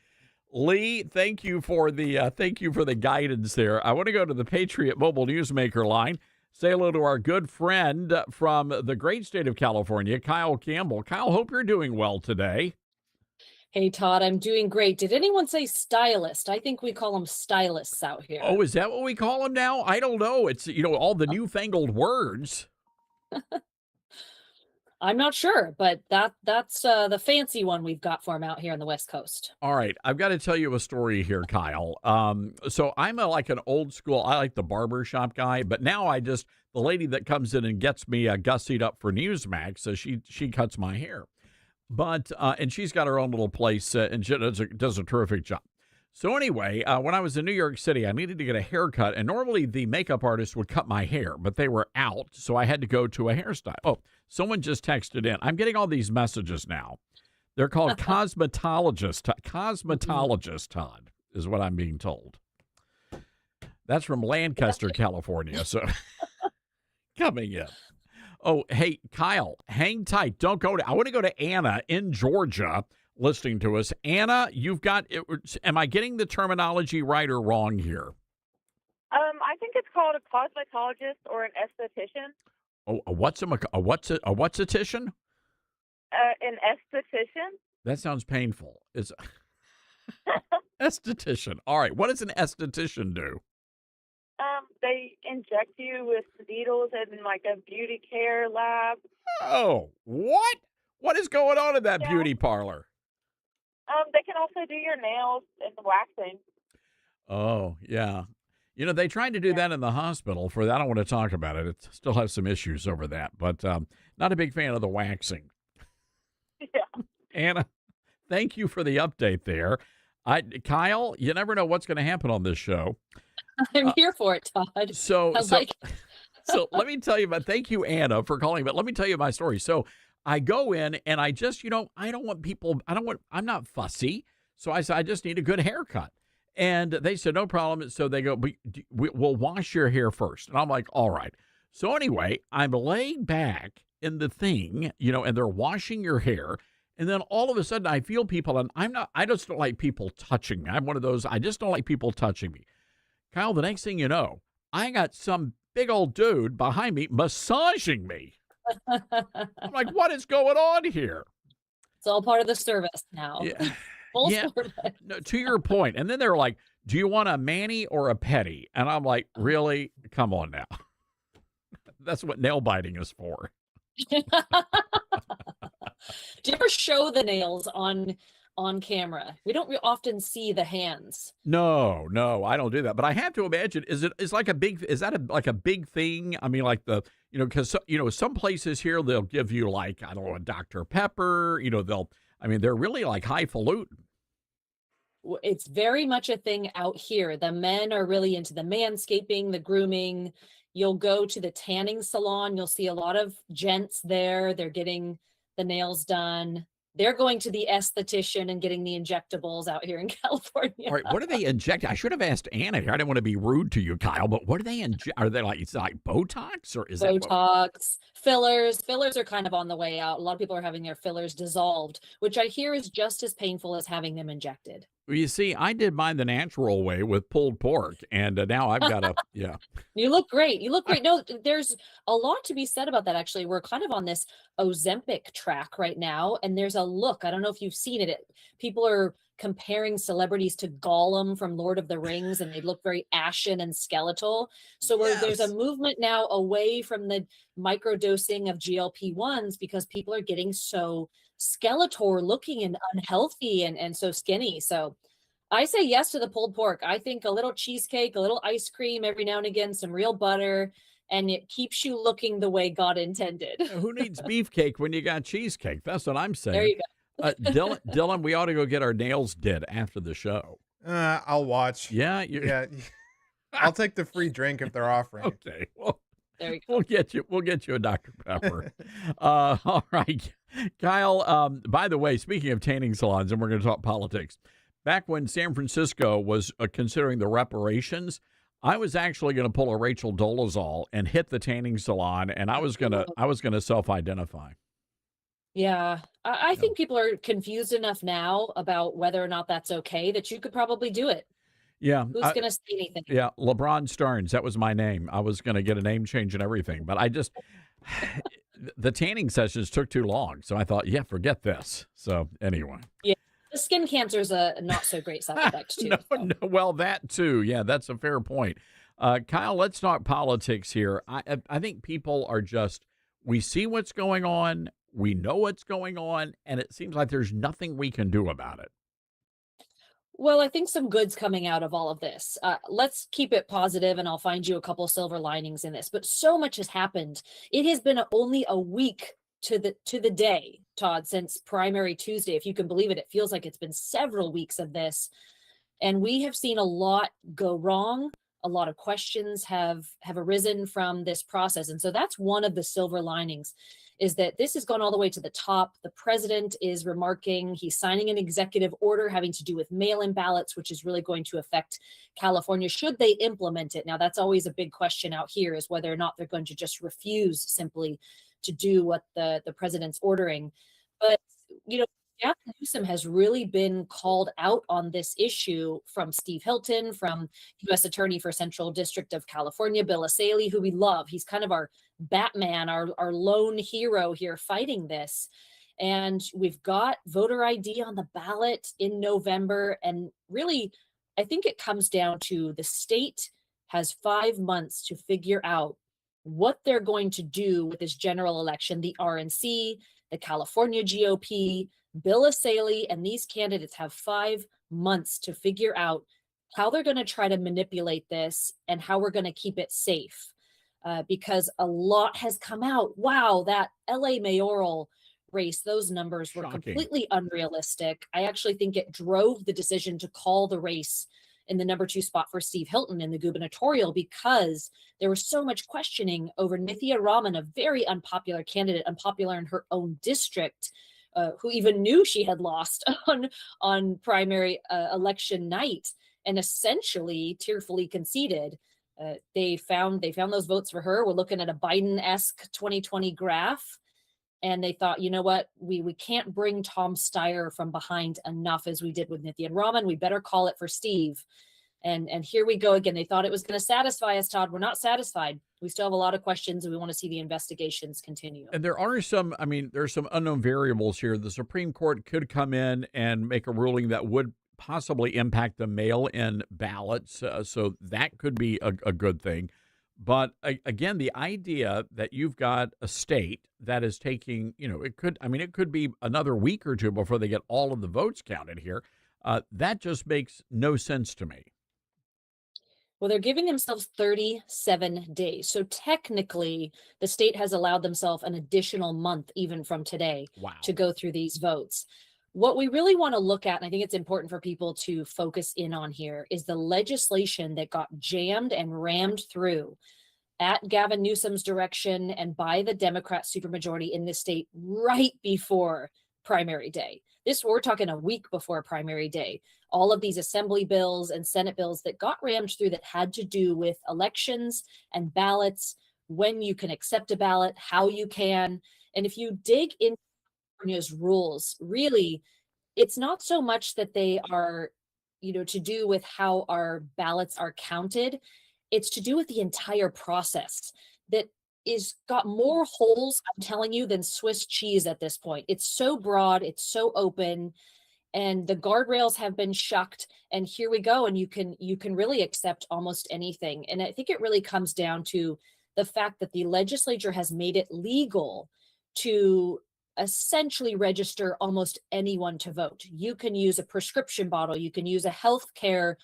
Lee, thank you for the guidance there. I want to go to the Patriot Mobile Newsmaker line. Say hello to our good friend from the great state of California, Kyle Campbell. Kyle, hope you're doing well today. Hey, Todd, I'm doing great. Did anyone say stylist? I think we call them stylists out here. Oh, is that what we call them now? I don't know. It's, all the newfangled words. I'm not sure, but that's the fancy one we've got for them out here on the West Coast. All right. I've got to tell you a story here, Kyle. So I'm like an old school, I like the barber shop guy, but now the lady that comes in and gets me gussied up for Newsmax, so she cuts my hair. But, and she's got her own little place and she does a terrific job. So anyway, when I was in New York City, I needed to get a haircut, and normally the makeup artist would cut my hair, but they were out, so I had to go to a hairstyle. Oh, someone just texted in. I'm getting all these messages now. They're called cosmetologists. Cosmetologist, Todd, is what I'm being told. That's from Lancaster, California. So coming in. Oh, hey, Kyle, hang tight. Don't go I want to go to Anna in Georgia listening to us. Anna, am I getting the terminology right or wrong here? I think it's called a cosmetologist or an esthetician. Oh, a what's-a-tician? An esthetician. That sounds painful. It's esthetician. All right. What does an esthetician do? They inject you with needles in like a beauty care lab. Oh, what? What is going on in that beauty parlor? They can also do your nails and the waxing. Oh, yeah. They tried to do that in the hospital. For that, I don't want to talk about it. It still has some issues over that, but not a big fan of the waxing. Yeah. Anna, thank you for the update there. Kyle, you never know what's going to happen on this show. I'm here for it, Todd. So let me tell you thank you, Anna, for calling, but let me tell you my story. So I go in and I just, I'm not fussy. So I said, I just need a good haircut. And they said, no problem. So they go, we'll wash your hair first. And I'm like, all right. So anyway, I'm laying back in the thing, and they're washing your hair. And then all of a sudden I feel people, and I just don't like people touching me. I'm one of those, I just don't like people touching me. Kyle, the next thing you know, I got some big old dude behind me massaging me. I'm like, what is going on here? It's all part of the service now. Yeah. Full Yeah. service. No, to your point. And then they're like, do you want a mani or a pedi? And I'm like, really? Come on now. That's what nail biting is for. Do you ever show the nails on camera? We don't often see the hands. No, I don't do that. But I have to imagine, is that a big thing? I mean, like because some places here they'll give you like, I don't know, a Dr. Pepper. They're really like highfalutin. It's very much a thing out here. The men are really into the manscaping, the grooming. You'll go to the tanning salon. You'll see a lot of gents there. They're getting the nails done. They're going to the esthetician and getting the injectables out here in California. All right, what do they inject? I should have asked Anna here. I didn't want to be rude to you, Kyle, but what do they inject? Are they like, it's like Botox or is Botox, fillers? Fillers are kind of on the way out. A lot of people are having their fillers dissolved, which I hear is just as painful as having them injected. Well, you see, I did mine the natural way with pulled pork, and now I've got yeah. You look great. No, there's a lot to be said about that, actually. We're kind of on this Ozempic track right now, and there's a look. I don't know if you've seen it. People are comparing celebrities to Gollum from Lord of the Rings, and they look very ashen and skeletal. So there's a movement now away from the microdosing of GLP-1s because people are getting so Skeletor looking and unhealthy and so skinny. So I say yes to the pulled pork. I think a little cheesecake, a little ice cream every now and again, some real butter, and it keeps you looking the way God intended. Who needs beefcake when you got cheesecake? That's what I'm saying. There you Dylan, we ought to go get our nails did after the show. I'll watch. Yeah, Yeah. I'll take the free drink if they're offering it. Okay. Well, There you go. we'll get you a Dr. Pepper. All right. Kyle, by the way, speaking of tanning salons, and we're going to talk politics, back when San Francisco was considering the reparations, I was actually going to pull a Rachel Dolezal and hit the tanning salon, and I was gonna self-identify. Yeah, I think people are confused enough now about whether or not that's okay that you could probably do it. Yeah. Who's going to say anything? Yeah, LeBron Stearns, that was my name. I was going to get a name change and everything, but I just the tanning sessions took too long, so I thought, yeah, forget this. So anyway. Yeah, the skin cancer is a not so great side effect too. No, well, that too. Yeah, that's a fair point. Kyle, let's talk politics here. I think people are we see what's going on, we know what's going on, and it seems like there's nothing we can do about it. Well, I think some good's coming out of all of this. Let's keep it positive, and I'll find you a couple silver linings in this. But so much has happened. It has been only a week to the day, Todd, since primary Tuesday. If you can believe it, it feels like it's been several weeks of this, and we have seen a lot go wrong. A lot of questions have arisen from this process, and so that's one of the silver linings. Is that this has gone all the way to the top. The president is remarking, he's signing an executive order having to do with mail-in ballots, which is really going to affect California should they implement it. Now, that's always a big question out here, is whether or not they're going to just refuse simply to do what the president's ordering. But, Gavin Newsom has really been called out on this issue from Steve Hilton, from U.S. Attorney for Central District of California, Bill Asaley, who we love. He's kind of our Batman, our lone hero here fighting this. And we've got voter ID on the ballot in November. And really, I think it comes down to the state has 5 months to figure out what they're going to do with this general election. The RNC, the California GOP, Bill Asaley, and these candidates have 5 months to figure out how they're going to try to manipulate this and how we're going to keep it safe. Because a lot has come out. Wow, that LA mayoral race, those numbers were completely unrealistic. I actually think it drove the decision to call the race in the number 2 spot for Steve Hilton in the gubernatorial, because there was so much questioning over Nithya Raman, a very unpopular candidate, unpopular in her own district, who even knew she had lost on primary election night, and essentially tearfully conceded. They found those votes for her. We're looking at a Biden-esque 2020 graph. And they thought, you know what, we can't bring Tom Steyer from behind enough as we did with Nithya Raman. We better call it for Steve. And here we go again. They thought it was going to satisfy us, Todd. We're not satisfied. We still have a lot of questions, and we want to see the investigations continue. And there's some unknown variables here. The Supreme Court could come in and make a ruling that would possibly impact the mail-in ballots. So that could be a good thing. But again, the idea that you've got a state that is taking, it could be another week or two before they get all of the votes counted here. That just makes no sense to me. Well, they're giving themselves 37 days. So technically, the state has allowed themselves an additional month, even from today, to go through these votes. What we really want to look at, and I think it's important for people to focus in on here, is the legislation that got jammed and rammed through at Gavin Newsom's direction and by the Democrat supermajority in this state right before primary day. We're talking a week before primary day. All of these assembly bills and Senate bills that got rammed through that had to do with elections and ballots, when you can accept a ballot, how you can. And if you dig into California's rules, really, it's not so much that they are, to do with how our ballots are counted. It's to do with the entire process that is got more holes, I'm telling you, than Swiss cheese at this point. It's so broad, it's so open, and the guardrails have been shucked. And here we go. And you can really accept almost anything. And I think it really comes down to the fact that the legislature has made it legal to essentially register almost anyone to vote. You can use a prescription bottle. You can use a healthcare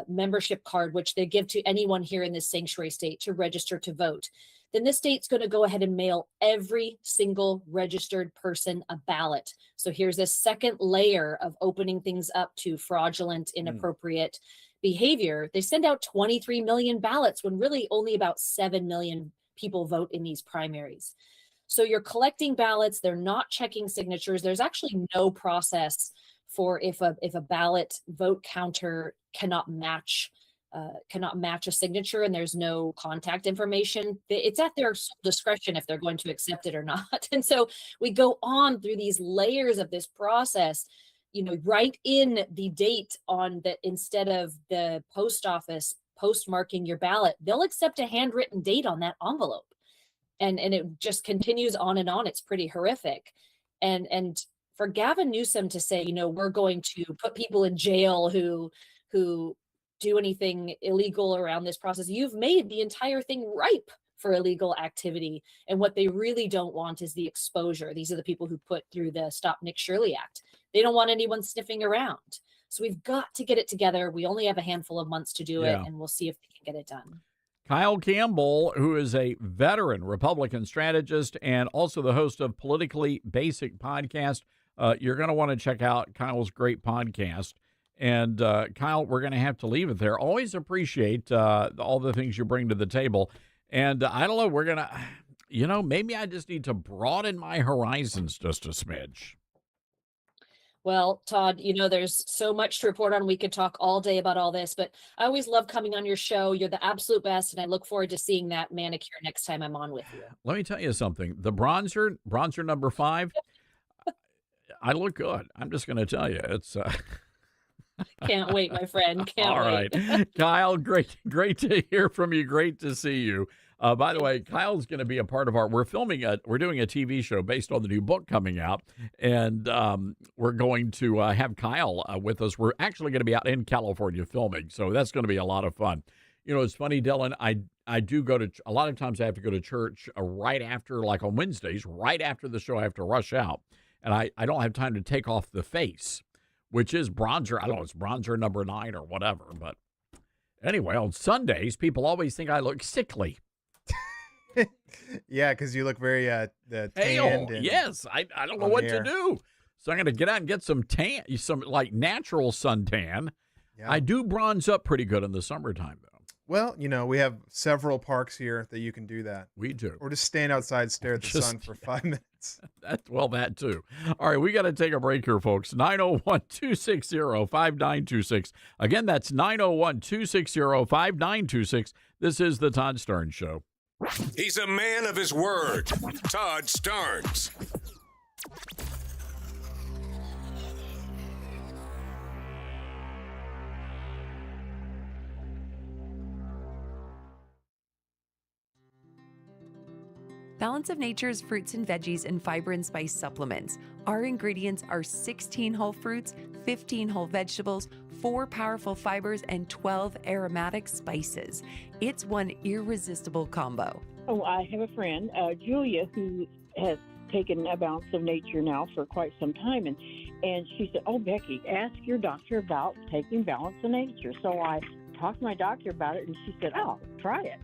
membership card, which they give to anyone here in this sanctuary state to register to vote. then the state's going to go ahead and mail every single registered person a ballot. So here's a second layer of opening things up to fraudulent, inappropriate behavior. They send out 23 million ballots when really only about 7 million people vote in these primaries. So you're collecting ballots, they're not checking signatures. There's actually no process for if a ballot vote counter cannot match a signature and there's no contact information. It's at their sole discretion if they're going to accept it or not. And so we go on through these layers of this process, write in the date on the, instead of the post office postmarking your ballot, they'll accept a handwritten date on that envelope. And it just continues on and on. It's pretty horrific. And for Gavin Newsom to say, we're going to put people in jail who do anything illegal around this process, you've made the entire thing ripe for illegal activity. And what they really don't want is the exposure. These are the people who put through the Stop Nick Shirley Act. They don't want anyone sniffing around. So we've got to get it together. We only have a handful of months to do it, and we'll see if we can get it done. Kyle Campbell, who is a veteran Republican strategist and also the host of Politically Basic podcast. You're going to want to check out Kyle's great podcast. And Kyle, we're going to have to leave it there. Always appreciate all the things you bring to the table. And I don't know, we're going to, maybe I just need to broaden my horizons just a smidge. Well, Todd, there's so much to report on. We could talk all day about all this, but I always love coming on your show. You're the absolute best, and I look forward to seeing that manicure next time I'm on with you. Let me tell you something. The bronzer number 5, I look good. I'm just going to tell you. It's... Can't wait, my friend. Can't wait. All right. Kyle, great to hear from you. Great to see you. By the way, Kyle's going to be a part of we're doing a TV show based on the new book coming out, and we're going to have Kyle with us. We're actually going to be out in California filming, so that's going to be a lot of fun. It's funny, Dylan, I do go to, a lot of times I have to go to church right after, like on Wednesdays, right after the show, I have to rush out, and I don't have time to take off the face, which is bronzer. I don't know, it's bronzer number 9 or whatever, but anyway, on Sundays, people always think I look sickly. Yeah, because you look very tanned. Yes, I don't know what to do. So I'm going to get out and get some some like natural suntan. Yeah. I do bronze up pretty good in the summertime, though. Well, we have several parks here that you can do that. We do. Or just stand outside, stare at the sun for 5 minutes. That too. All right, we got to take a break here, folks. 901-260-5926. Again, that's 901-260-5926. This is the Todd Starnes Show. He's a man of his word. Todd Starnes. Balance of Nature's fruits and veggies and fiber and spice supplements. Our ingredients are 16 whole fruits, 15 whole vegetables, 4 powerful fibers, and 12 aromatic spices. It's one irresistible combo. Oh, I have a friend, Julia, who has taken a Balance of Nature now for quite some time. And she said, oh, Becky, ask your doctor about taking Balance of Nature. So I talked to my doctor about it, and she said, oh, try it.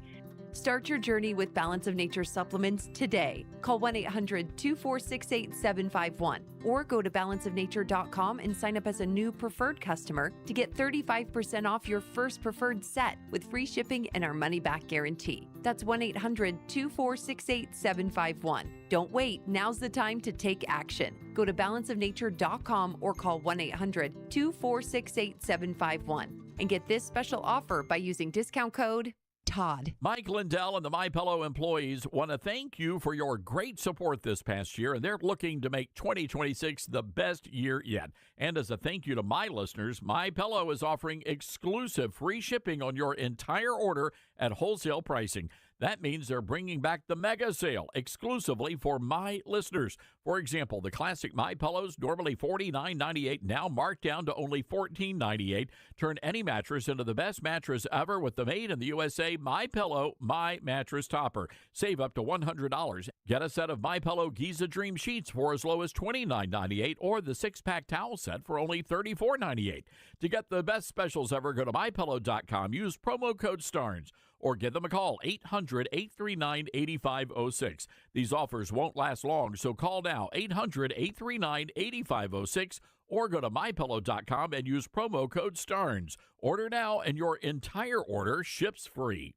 Start your journey with Balance of Nature supplements today. Call 1-800-246-8751 or go to balanceofnature.com and sign up as a new preferred customer to get 35% off your first preferred set with free shipping and our money-back guarantee. That's 1-800-246-8751. Don't wait. Now's the time to take action. Go to balanceofnature.com or call 1-800-246-8751 and get this special offer by using discount code Todd. Mike Lindell and the MyPillow employees want to thank you for your great support this past year, and they're looking to make 2026 the best year yet. And as a thank you to my listeners, MyPillow is offering exclusive free shipping on your entire order at wholesale pricing. That means they're bringing back the mega sale exclusively for my listeners. For example, the classic My Pillows, normally $49.98, now marked down to only $14.98. Turn any mattress into the best mattress ever with the made in the USA My Pillow My Mattress Topper. Save up to $100. Get a set of My Pillow Giza Dream Sheets for as low as $29.98 or the 6-pack towel set for only $34.98. To get the best specials ever, go to MyPillow.com. Use promo code STARNS. or give them a call, 800-839-8506. These offers won't last long, so call now, 800-839-8506, or go to mypillow.com and use promo code STARNS. Order now, and your entire order ships free.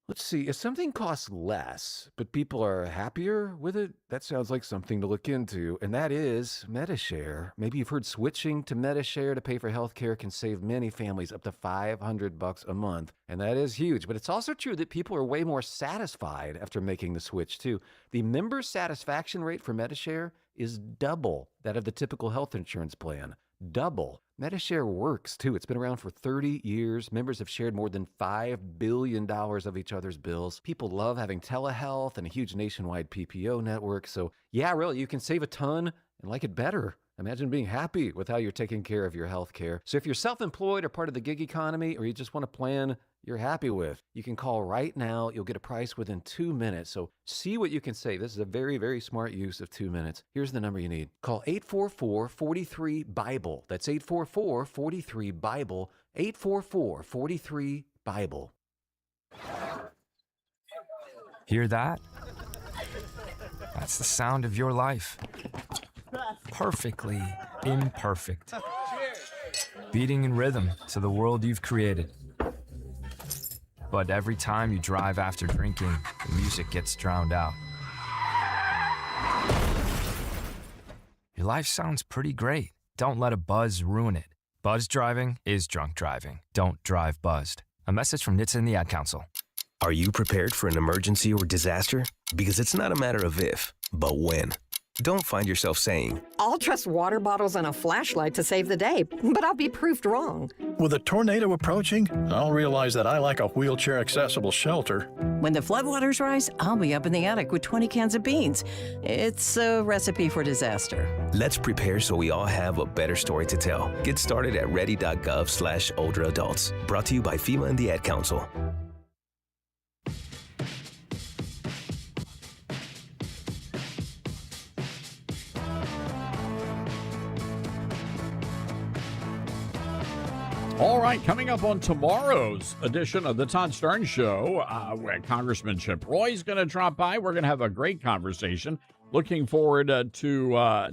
Let's see, if something costs less, but people are happier with it, that sounds like something to look into, and that is MediShare. Maybe you've heard switching to MediShare to pay for healthcare can save many families up to $500 a month, and that is huge. But it's also true that people are way more satisfied after making the switch, too. The member satisfaction rate for MediShare is double that of the typical health insurance plan. Double. MediShare works, too. It's been around for 30 years. Members have shared more than $5 billion of each other's bills. People love having telehealth and a huge nationwide PPO network. So, yeah, really, you can save a ton and like it better. Imagine being happy with how you're taking care of your health care. So if you're self-employed or part of the gig economy, or you just want a plan you're happy with, you can call right now. You'll get a price within 2 minutes. So see what you can save. This is a very, very smart use of 2 minutes. Here's the number you need. Call 844-43-BIBLE. That's 844-43-BIBLE. 844-43-BIBLE. Hear that? That's the sound of your life. Perfectly imperfect. Beating in rhythm to the world you've created. But every time you drive after drinking, the music gets drowned out. Your life sounds pretty great. Don't let a buzz ruin it. Buzz driving is drunk driving. Don't drive buzzed. A message from NHTSA and the Ad Council. Are you prepared for an emergency or disaster? Because it's not a matter of if, but when. Don't find yourself saying, I'll trust water bottles and a flashlight to save the day, but I'll be proved wrong. With a tornado approaching, I'll realize that I like a wheelchair-accessible shelter. When the floodwaters rise, I'll be up in the attic with 20 cans of beans. It's a recipe for disaster. let's prepare so we all have a better story to tell. Get started at ready.gov/older adults. Brought to you by FEMA and the Ad Council. All right, coming up on tomorrow's edition of the Todd Starnes Show, Congressman Chip Roy's going to drop by. We're going to have a great conversation. Looking forward to a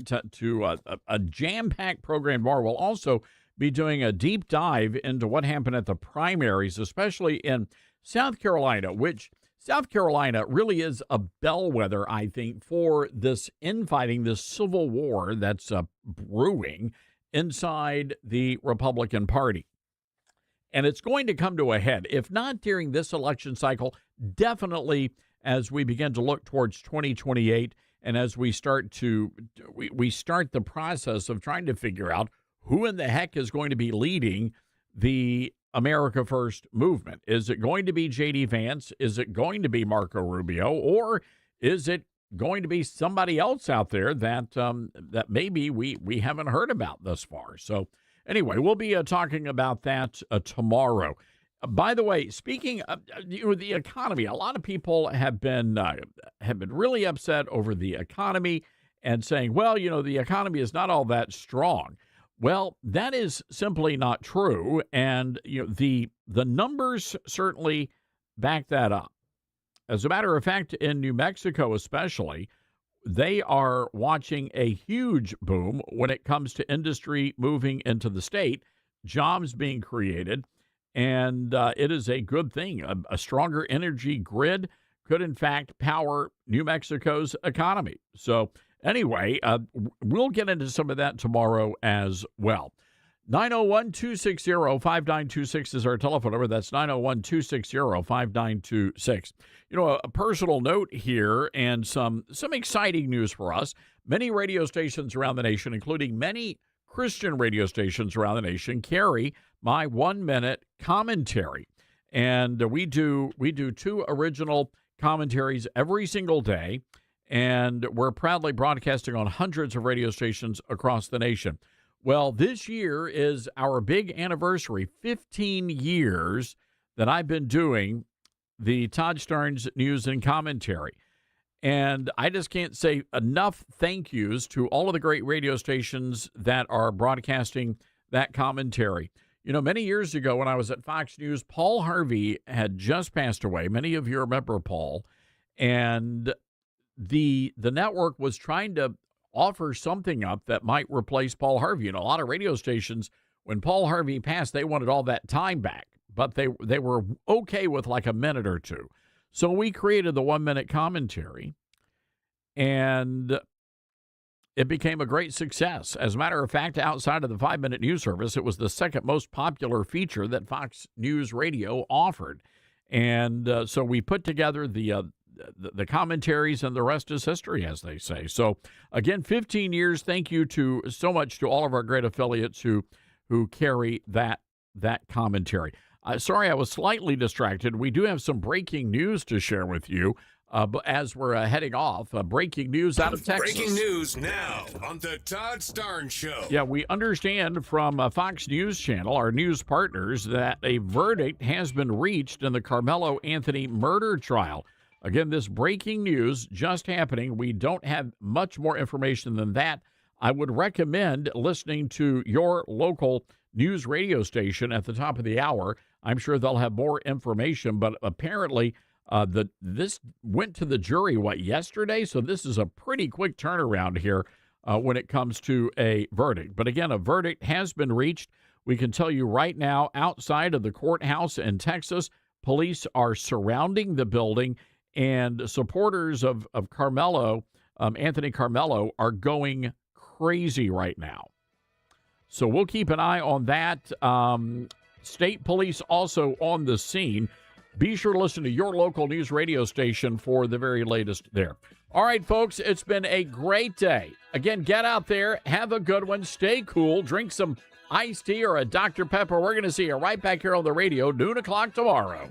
jam-packed program tomorrow. We'll also be doing a deep dive into what happened at the primaries, especially in South Carolina, which South Carolina really is a bellwether, I think, for this infighting, this civil war that's brewing inside the Republican Party. And it's going to come to a head, if not during this election cycle, definitely as we begin to look towards 2028 and as we start the process of trying to figure out who in the heck is going to be leading the America First movement. Is it going to be J.D. Vance? Is it going to be Marco Rubio? Or is it going to be somebody else out there that maybe we haven't heard about thus far? So anyway, we'll be talking about that tomorrow. By the way, speaking of the economy, a lot of people have been really upset over the economy and saying, well, the economy is not all that strong. Well, that is simply not true, and the numbers certainly back that up. As a matter of fact, in New Mexico especially, they are watching a huge boom when it comes to industry moving into the state, jobs being created, and it is a good thing. A stronger energy grid could, in fact, power New Mexico's economy. So anyway, we'll get into some of that tomorrow as well. 901-260-5926 is our telephone number. That's 901-260-5926. A personal note here and some exciting news for us. Many radio stations around the nation, including many Christian radio stations around the nation, carry my 1-minute commentary. And we do 2 original commentaries every single day, and we're proudly broadcasting on hundreds of radio stations across the nation. Well, this year is our big anniversary, 15 years that I've been doing the Todd Starnes News and Commentary. And I just can't say enough thank yous to all of the great radio stations that are broadcasting that commentary. You know, many years ago when I was at Fox News, Paul Harvey had just passed away. Many of you remember Paul. And the network was trying to offer something up that might replace Paul Harvey. You know, a lot of radio stations, when Paul Harvey passed, they wanted all that time back, but they were okay with like a minute or two. So we created the 1 minute commentary, and it became a great success. As a matter of fact, outside of the 5 minute news service, it was the second most popular feature that Fox News Radio offered. And so we put together the commentaries, and the rest is history, as they say. So again, 15 years. Thank you so much to all of our great affiliates who carry that commentary. Sorry, I was slightly distracted. We do have some breaking news to share with you. But as we're heading off, breaking news out of Texas. Breaking news now on the Todd Starnes Show. Yeah, we understand from Fox News Channel, our news partners, that a verdict has been reached in the Carmelo Anthony murder trial. Again, this breaking news just happening. We don't have much more information than that. I would recommend listening to your local news radio station at the top of the hour. I'm sure they'll have more information, but apparently this went to the jury, yesterday? So this is a pretty quick turnaround here when it comes to a verdict. But again, a verdict has been reached. We can tell you right now, outside of the courthouse in Texas, police are surrounding the building, and supporters of Carmelo, Anthony Carmelo, are going crazy right now. So we'll keep an eye on that. State police also on the scene. Be sure to listen to your local news radio station for the very latest there. All right, folks, it's been a great day. Again, get out there, have a good one, stay cool, drink some iced tea or a Dr. Pepper. We're going to see you right back here on the radio, noon o'clock tomorrow.